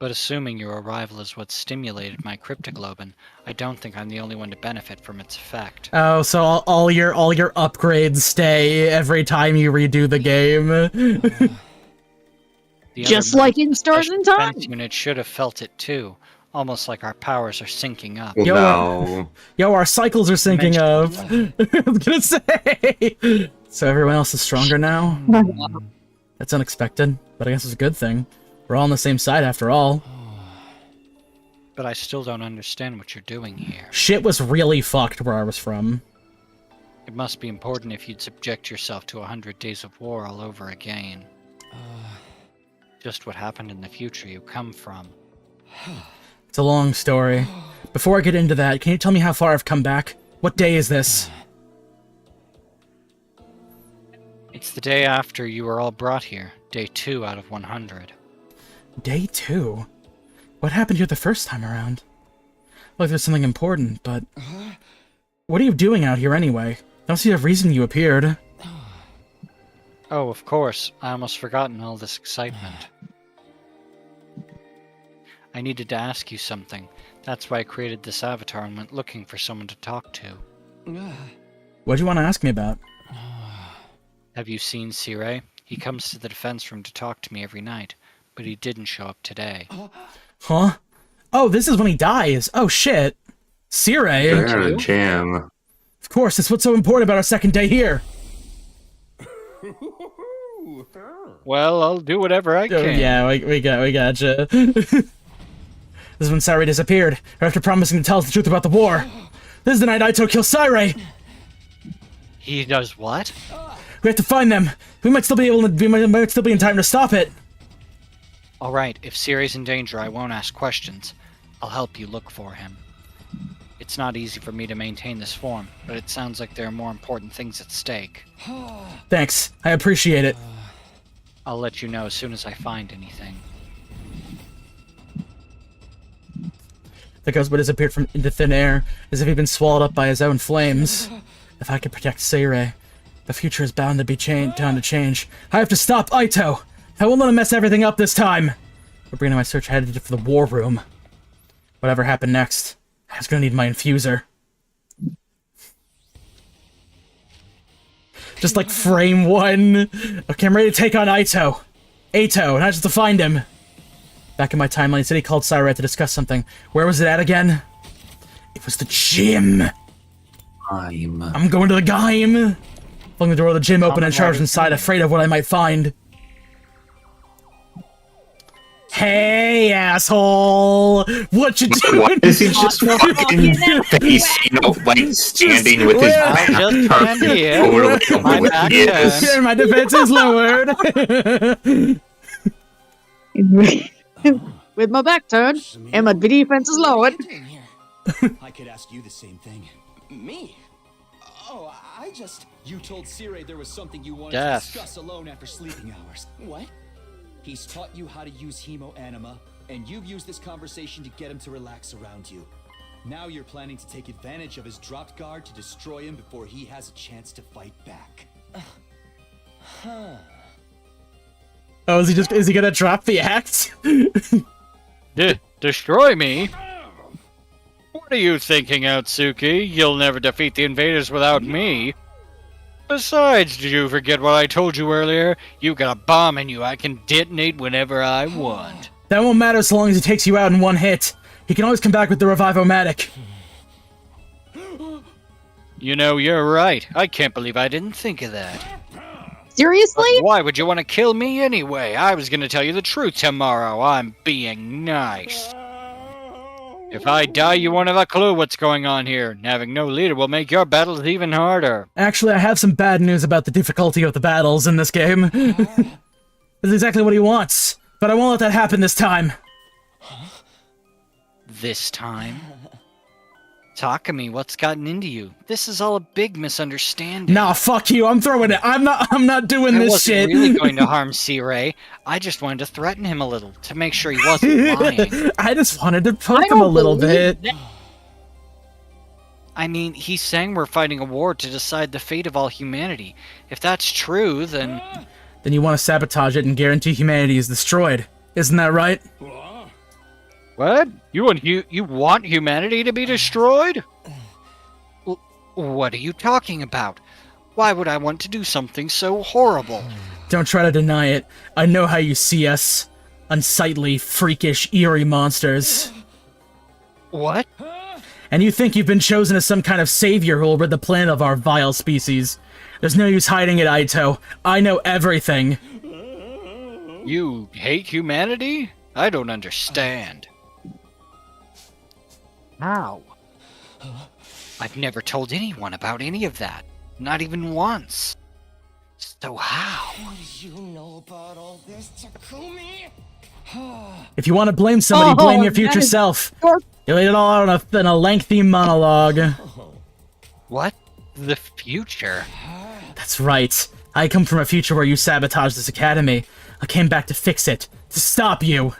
But assuming your arrival is what stimulated my cryptoglobin, I don't think I'm the only one to benefit from its effect. Oh, so all your upgrades stay every time you redo the game. The Just other like in Stars special in Time. defense unit should have felt it too, Almost like our powers are syncing up. Well, Yo, no. Yo, our cycles are syncing of. I was gonna say. So everyone else is stronger now? That's unexpected, but I guess it's a good thing. We're all on the same side after all. But I still don't understand what you're doing here. Shit was really fucked where I was from. It must be important if you'd subject yourself to 100 days of war all over again. Just what happened in the future you come from. It's a long story. Before I get into that, can you tell me how far I've come back? What day is this? It's the day after you were all brought here. Day 2 out of 100. Day 2? What happened here the first time around? Like there's something important, but... What are you doing out here anyway? Don't see a reason you appeared. Oh, of course. I almost forgotten all this excitement. I needed to ask you something. That's why I created this avatar and went looking for someone to talk to. What do you want to ask me about? Have you seen Sirei? He comes to the defense room to talk to me every night, but he didn't show up today. Huh? Oh, this is when he dies. Oh, shit. Sirei? Yeah, Jam. Of course, that's what's so important about our second day here. Well, I'll do whatever I Oh, can. yeah, we gotcha. This is when Sirei disappeared, after promising to tell us the truth about the war. This is the night Aito kills Sirei. He does what? We have to find them. We might still be in time to stop it. Alright, if Sirei's in danger, I won't ask questions. I'll help you look for him. It's not easy for me to maintain this form, but it sounds like there are more important things at stake. Thanks, I appreciate it. I'll let you know as soon as I find anything. The ghost would disappeared from into thin air, as if he'd been swallowed up by his own flames. If I could protect Sirei, the future is bound to be bound to change. I have to stop Aito! I won't let him mess everything up this time! We're bringing my search headed for the war room. Whatever happened next, I was gonna need my infuser. Just like frame 1. Okay, I'm ready to take on Aito. Not just to find him. Back in my timeline, he said he called Sirei to discuss something. Where was it at again? It was the gym! I'm going to the gym! Flung the door of the gym open and charged inside, afraid of what I might find. Hey, asshole! What you doing? Why is he just fucking face, like standing with his back just turned stand here. totally My what back he is? Here, my defense is lowered! With my back turned and my defense is lowered. I could ask you the same thing. Me? Oh, I just... You told Sirei there was something you wanted Death. to discuss alone after sleeping hours. What? He's taught you how to use Hemo Anima, and you've used this conversation to get him to relax around you. Now you're planning to take advantage of his dropped guard to destroy him before he has a chance to fight back. Oh, is he gonna drop the axe? Destroy me? What are you thinking, Otsuki? You'll never defeat the invaders without me. Besides, did you forget what I told you earlier? You got a bomb in you I can detonate whenever I want. That won't matter so long as he takes you out in one hit. He can always come back with the Revive-O-Matic. You know, you're right. I can't believe I didn't think of that. Seriously? But why would you want to kill me anyway? I was gonna tell you the truth tomorrow. I'm being nice. If I die, you won't have a clue what's going on here. And having no leader will make your battles even harder. Actually, I have some bad news about the difficulty of the battles in this game. That's exactly what he wants, but I won't let that happen this time. This time? Takumi, what's gotten into you? This is all a big misunderstanding. Nah, fuck you. I'm throwing it. I'm not doing I this wasn't shit. really going to harm Sirei. I just wanted to threaten him a little to make sure he wasn't lying. I just wanted to poke him a little bit. I mean, he's saying we're fighting a war to decide the fate of all humanity. If that's true, then... Then you want to sabotage it and guarantee humanity is destroyed. Isn't that right? What? You want humanity to be destroyed? What are you talking about? Why would I want to do something so horrible? Don't try to deny it. I know how you see us. Unsightly, freakish, eerie monsters. What? And you think you've been chosen as some kind of savior who will rid the planet of our vile species. There's no use hiding it, Aito. I know everything. You hate humanity? I don't understand. How? I've never told anyone about any of that. Not even once. So how? What do you know about all this, Takumi? If you want to blame somebody, blame your future self. You laid it all out in a lengthy monologue. What? The future? That's right. I come from a future where you sabotaged this academy. I came back to fix it. To stop you.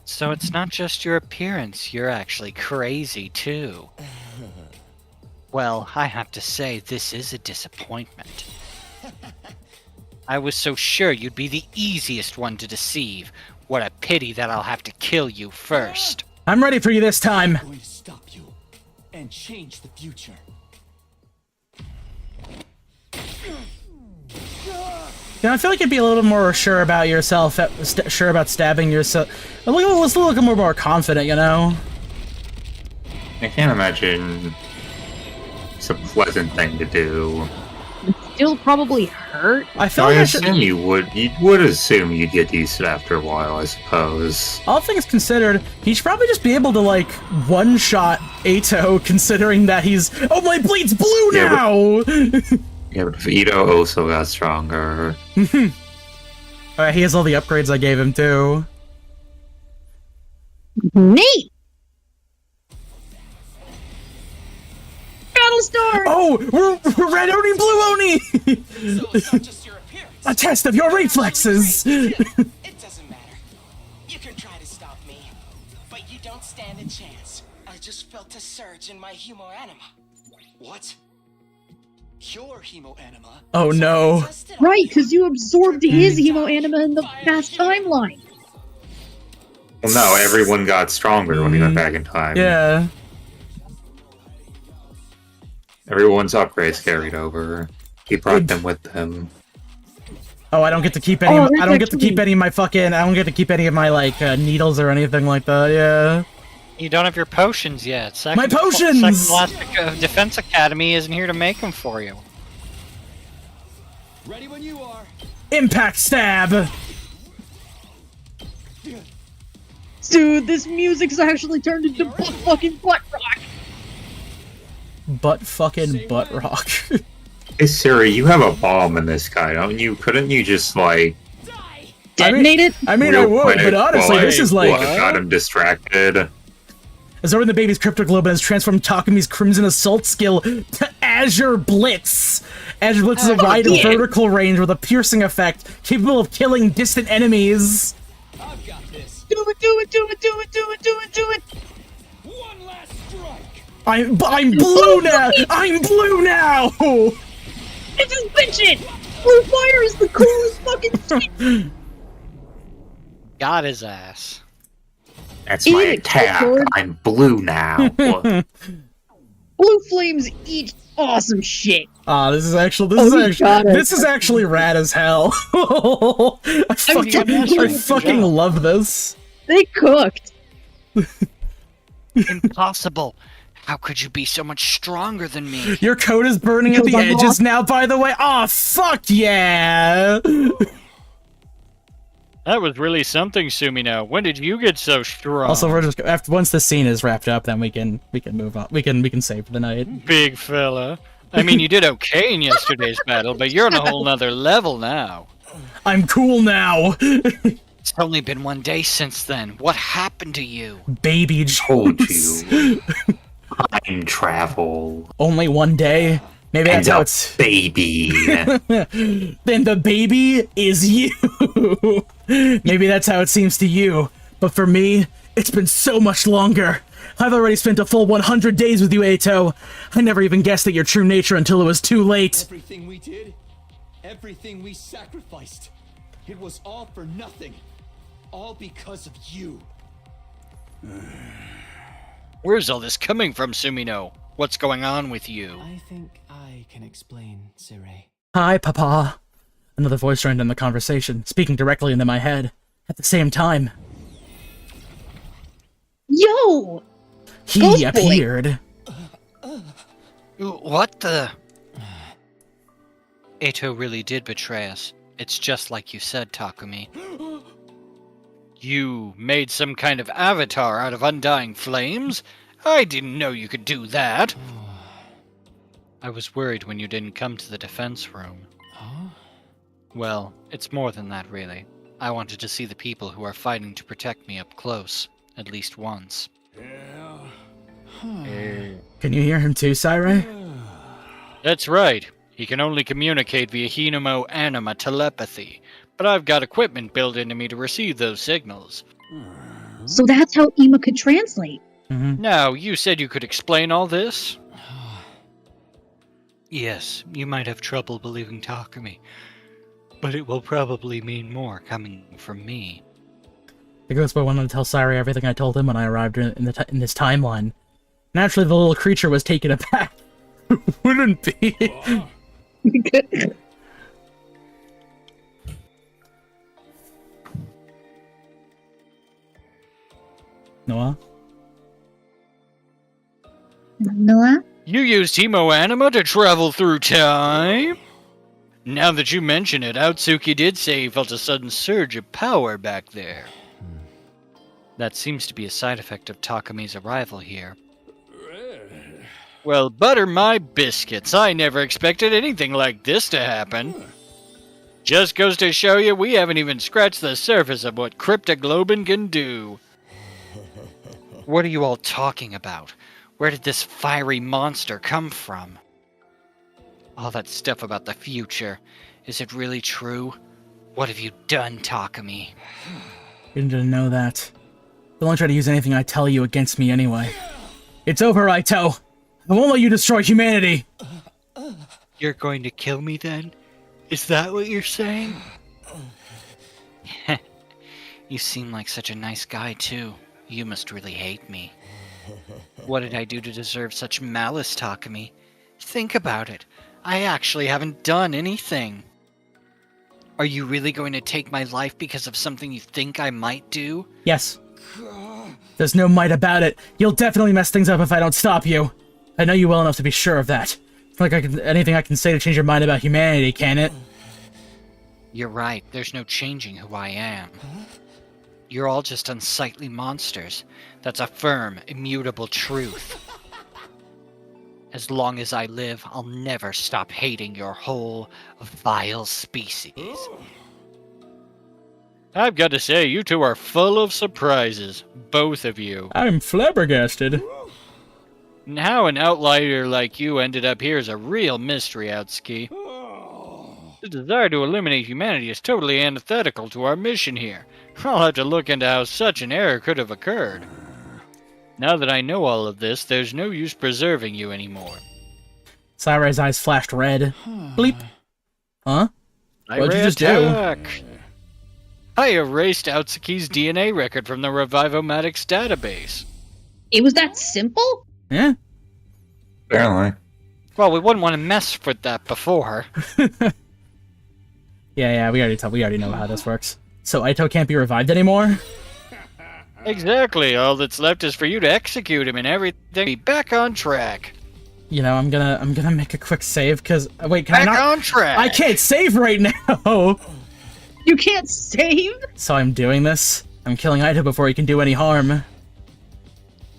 So it's not just your appearance, you're actually crazy too. Well, I have to say, this is a disappointment. I was so sure you'd be the easiest one to deceive. What a pity that I'll have to kill you first. I'm ready for you this time. I'm going to stop you and change the future. Yeah, I feel like you'd be a little more sure about yourself, sure about stabbing yourself. A little more confident, you know? I can't imagine it's a pleasant thing to do. Still probably hurt. I feel I like assume you would assume you'd get used to it after a while, I suppose. all things considered, he should probably just be able to, like, one-shot Aito, considering that he's... Oh, my bleed's blue now! Yeah, but if Ito also got stronger. Alright, he has all the upgrades I gave him, too. Neat! Battlestar! Oh, we're Red Oni, Blue Oni! A test of your reflexes! It doesn't matter. You can try to stop me, but you don't stand a chance. I just felt a surge in my hemoanima. What? Your hemoanima? Oh no. Right, because you absorbed his hemoanima in the past timeline. Well, no, everyone got stronger when he went back in time. Yeah. Everyone's upgrades carried over. He brought them with him. Oh, I don't get to keep any. Oh, that's I don't get to keep actually- any of my fucking. I don't get to keep any of my like needles or anything like that. Yeah. You don't have your potions yet. My potions! Second Scholastic Defense Academy isn't here to make them for you. Ready when you are. Impact stab. Dude, this music's actually turned into fucking butt rock. Butt fucking butt rock. Hey Siri, you have a bomb in this guy, don't you? Couldn't you just like Detonate it? I mean, I real would, quick but honestly, while this I is like. got him distracted? Absorbing the baby's cryptoglobe has transformed Takumi's Crimson Assault skill to Azure Blitz. Azure Blitz is a wide and vertical range with a piercing effect, capable of killing distant enemies. I've got this. Do it, do it, do it, do it, do it, do it, do it! One last strike. I'm blue now! I'm blue now! It's just bitch it! Blue fire is the coolest fucking thing! Got his ass. That's my Eat it, attack. Clifford. I'm blue now. Blue flames eat awesome shit. This is actually got it. this is actually rad as hell. I fucking love this. They cooked. Impossible. How could you be so much stronger than me? Your coat is burning at the Because I'm edges now, by the way. Aw, fuck yeah! That was really something, Sumino. When did you get so strong? Also, we're just after once the scene is wrapped up, then we can move on. We can save for the night. Big fella. I mean, you did okay in yesterday's battle, but you're on a whole nother level now. I'm cool now. It's only been 1 day since then. What happened to you? Baby Told Jones. you. Time travel. Only 1 day. Maybe that's And how a it's. baby. Then the baby is you. Maybe that's how it seems to you. But for me, it's been so much longer. I've already spent a full 100 days with you, Aito. I never even guessed at your true nature until it was too late. Everything we did, everything we sacrificed, it was all for nothing. All because of you. Where's all this coming from, Sumino? What's going on with you? I think I can explain, Sirei. Hi, Papa. Another voice joined in the conversation, speaking directly into my head. At the same time. Yo! He Ghost Boy. appeared. What the? Eito really did betray us. It's just like you said, Takumi. You made some kind of avatar out of undying flames? I didn't know you could do that. I was worried when you didn't come to the defense room. Well, it's more than that, really. I wanted to see the people who are fighting to protect me up close, at least once. Can you hear him too, Sairei? That's right. He can only communicate via Hinamo Anima telepathy, but I've got equipment built into me to receive those signals. So that's how Ima could translate. Now, you said you could explain all this? Yes, you might have trouble believing Takumi, but it will probably mean more coming from me. The Ghost Boy wanted to tell Sairei everything I told him when I arrived in this timeline. Naturally, the little creature was taken aback. Wouldn't be. Noah? Noah? You used Hemo Anima to travel through time? Now that you mention it, Outsuki did say he felt a sudden surge of power back there. That seems to be a side effect of Takumi's arrival here. Well, butter my biscuits. I never expected anything like this to happen. Just goes to show you we haven't even scratched the surface of what Cryptoglobin can do. What are you all talking about? Where did this fiery monster come from? All that stuff about the future. Is it really true? What have you done, Takumi? You didn't know that. Don't only try to use anything I tell you against me anyway. It's over, Aito! I won't let you destroy humanity! You're going to kill me then? Is that what you're saying? You seem like such a nice guy, too. You must really hate me. What did I do to deserve such malice, Takumi? Think about it. I actually haven't done anything. Are you really going to take my life because of something you think I might do? Yes. There's no might about it. You'll definitely mess things up if I don't stop you. I know you well enough to be sure of that. Like anything I can say to change your mind about humanity, can it? You're right. There's no changing who I am. You're all just unsightly monsters. That's a firm, immutable truth. As long as I live, I'll never stop hating your whole vile species. I've got to say, you two are full of surprises. Both of you. I'm flabbergasted. And how an outlier like you ended up here is a real mystery, Outsuki. The desire to eliminate humanity is totally antithetical to our mission here. I'll have to look into how such an error could have occurred. Now that I know all of this, there's no use preserving you anymore. Sairei's eyes flashed red. Bleep. Huh? What'd you just do? Attack! I erased Outsuki's DNA record from the Revivomatics database. It was that simple? Yeah. Apparently. Well, we wouldn't want to mess with that before. Yeah, we already know how this works. So Aito can't be revived anymore? Exactly. All that's left is for you to execute him and everything be back on track. You know, I'm gonna make a quick save, cause wait, can I not? Back on track! I can't save right now! You can't save? So I'm doing this. I'm killing Aito before he can do any harm.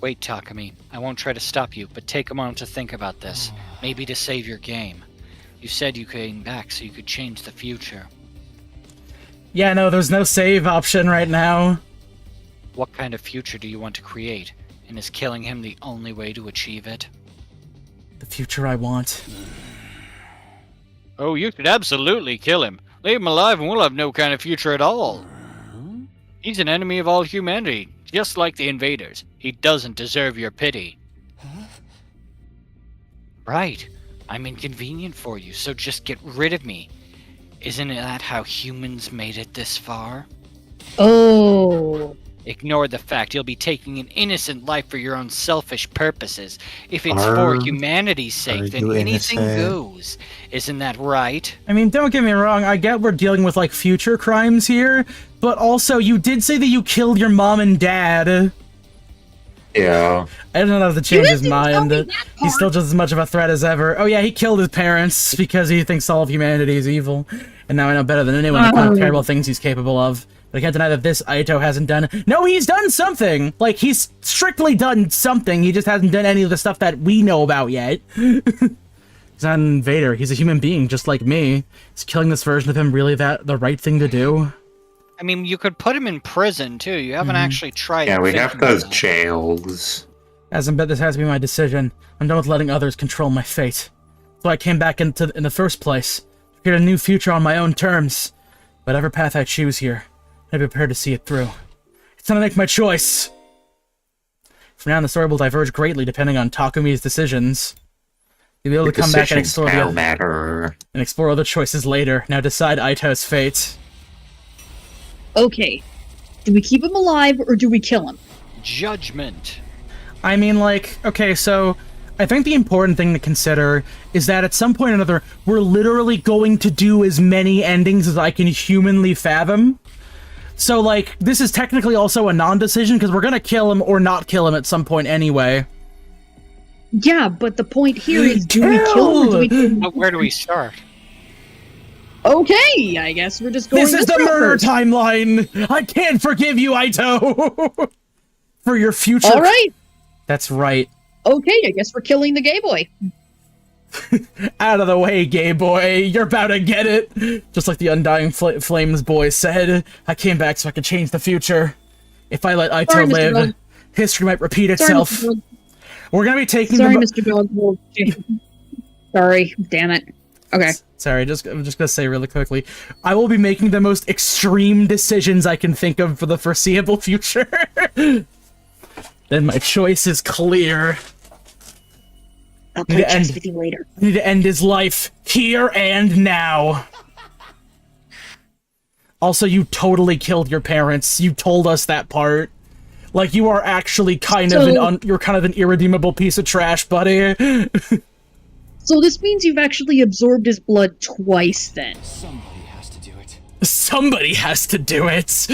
Wait, Takumi. I won't try to stop you, but take a moment to think about this. Maybe to save your game. You said you came back so you could change the future. Yeah, no, there's no save option right now. What kind of future do you want to create? And is killing him the only way to achieve it? The future I want. Oh, you could absolutely kill him. Leave him alive and we'll have no kind of future at all. He's an enemy of all humanity, just like the invaders. He doesn't deserve your pity. Right. I'm inconvenient for you, so just get rid of me. Isn't that how humans made it this far? Oh. Ignore the fact you'll be taking an innocent life for your own selfish purposes. If it's for humanity's sake, then anything goes. Isn't that right? I mean, don't get me wrong, I get we're dealing with, like, future crimes here, but also, you did say that you killed your mom and dad. Yeah. I don't know how to change his didn't tell mind. me that He's part. still just as much of a threat as ever. Oh yeah, he killed his parents because he thinks all of humanity is evil. And now I know better than anyone the kind of terrible things he's capable of. But I can't deny that this Aito hasn't done. No, he's done something! Like, he's strictly done something, he just hasn't done any of the stuff that we know about yet. He's not an invader, he's a human being just like me. Is killing this version of him really the right thing to do? I mean, you could put him in prison too. You haven't actually tried. Yeah, we have thinking those about it. jails. Hasn't bet this has to be my decision. I'm done with letting others control my fate. That's why I came back in the first place. To create a new future on my own terms. Whatever path I choose here, I'm prepared to see it through. It's time to make my choice! From now on, the story will diverge greatly depending on Takumi's decisions. You'll be able to come back and explore and explore other choices later. Now decide Aito's fate. Okay. Do we keep him alive or do we kill him? Judgment. I mean, like, okay, so I think the important thing to consider is that at some point or another, we're literally going to do as many endings as I can humanly fathom. So, like, this is technically also a non-decision, because we're gonna kill him or not kill him at some point anyway. Yeah, but the point here is, do we kill him or do we kill him? But where do we start? Okay, I guess we're just going This is the route murder first. timeline! I can't forgive you, Aito! For your future... Alright, That's right. okay, I guess we're killing the gay boy. Out of the way, gay boy. You're about to get it. Just like the Undying Flames boy said, I came back so I could change the future. If I let Aito Sorry, Mr. live, Dog. history might repeat Sorry, itself. Mr. Dog. We're gonna be taking Sorry, the... Mr. Dog. Well, sorry, damn it. Okay. Sorry, I'm just gonna say really quickly. I will be making the most extreme decisions I can think of for the foreseeable future. Then my choice is clear. I'll Need play to chess end- with you later. I need to end his life here and now. Also, you totally killed your parents. You told us that part. Like, you are actually kind of you're kind of an irredeemable piece of trash, buddy. So this means you've actually absorbed his blood twice, then. Somebody has to do it. Somebody has to do it.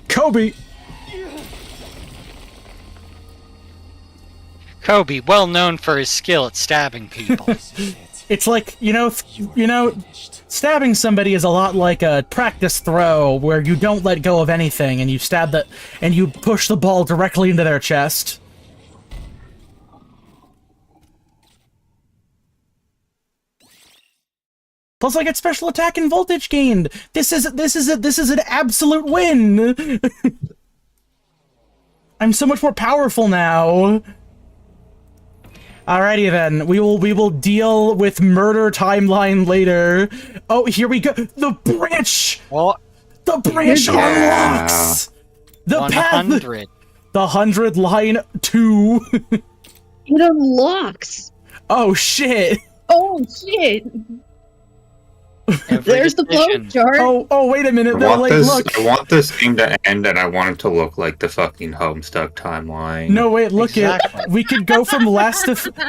Kobe. Kobe, well known for his skill at stabbing people. It's like, you know, stabbing somebody is a lot like a practice throw where you don't let go of anything and you and you push the ball directly into their chest. Plus, I get special attack and voltage gained. This is an absolute win. I'm so much more powerful now. Alrighty then, we will deal with murder timeline later. Oh, here we go. The branch. What? The branch unlocks. The path. 100. The 100 line 2. It unlocks. Oh shit. Oh shit. Every There's the decision. flowchart. Oh, wait a minute. Though, like, look. I want this thing to end, and I want it to look like the fucking Homestuck timeline. No, wait, look Exactly. it. We could go from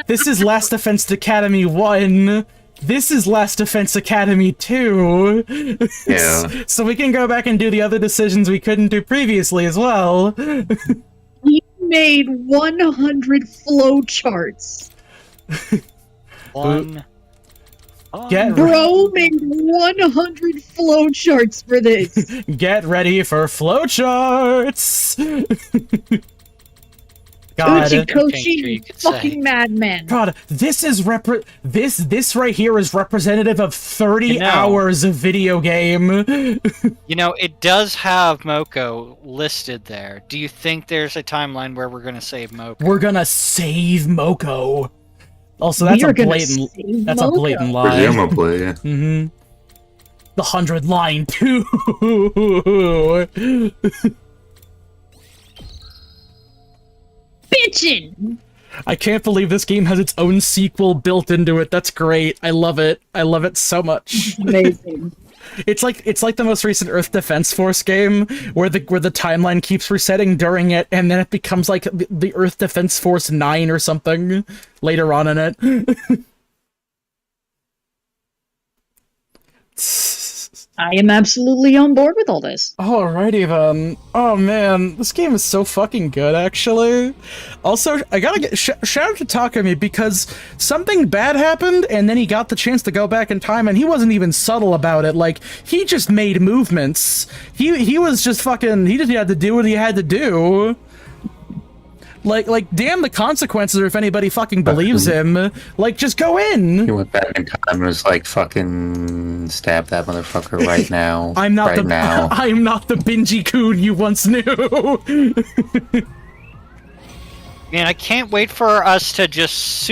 this is Last Defense Academy 1. This is Last Defense Academy 2. Yeah. So we can go back and do the other decisions we couldn't do previously as well. You made 100 flowcharts. One. Get Bro made 100 flowcharts for this. Get ready for flowcharts. God, sure you Uchikoshi could say. fucking madman. God, this is this right here is representative of 30 You know. hours of video game. You know, it does have Moko listed there. Do you think there's a timeline where we're gonna save Moko? We're gonna save Moko. Also, We that's are a gonna blatant save that's a Moko. blatant lie. Presumably. Mm-hmm. The 100 line 2. Bitchin'! I can't believe this game has its own sequel built into it. That's great. I love it. I love it so much. Amazing. It's like the most recent Earth Defense Force game where the timeline keeps resetting during it, and then it becomes like the Earth Defense Force 9 or something later on in it. I am absolutely on board with all this. Alrighty then. Oh man, this game is so fucking good, actually. Also, I gotta get shout out to Takumi because something bad happened, and then he got the chance to go back in time, and he wasn't even subtle about it. Like, he just made movements. He was just fucking. He just had to do what he had to do. Like, damn the consequences, or if anybody fucking believes him, like, just go in. He went back in time and was like, fucking stab that motherfucker right now. I'm not right the now. I'm not the Binji-kun you once knew. Man, I can't wait for us to just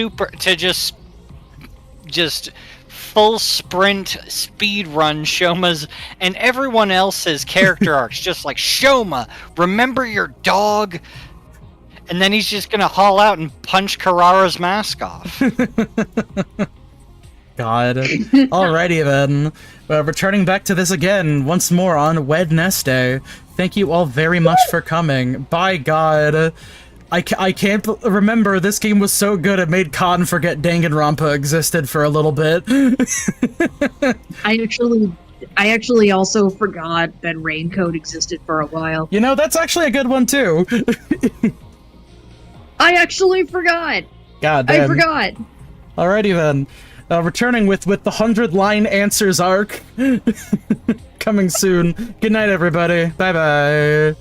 full sprint speed run Shoma's and everyone else's character arcs. Just like, Shoma, remember your dog? And then he's just gonna haul out and punch Karara's mask off. God. Alrighty then. Returning back to this again, once more on Wednesday. Thank you all very much for coming. By God. I can't remember, this game was so good it made Khan forget Danganronpa existed for a little bit. I actually also forgot that Raincoat existed for a while. You know, that's actually a good one too. I actually forgot! God damn. I forgot! Alrighty then. Returning with the 100-line answers arc. Coming soon. Good night, everybody. Bye-bye.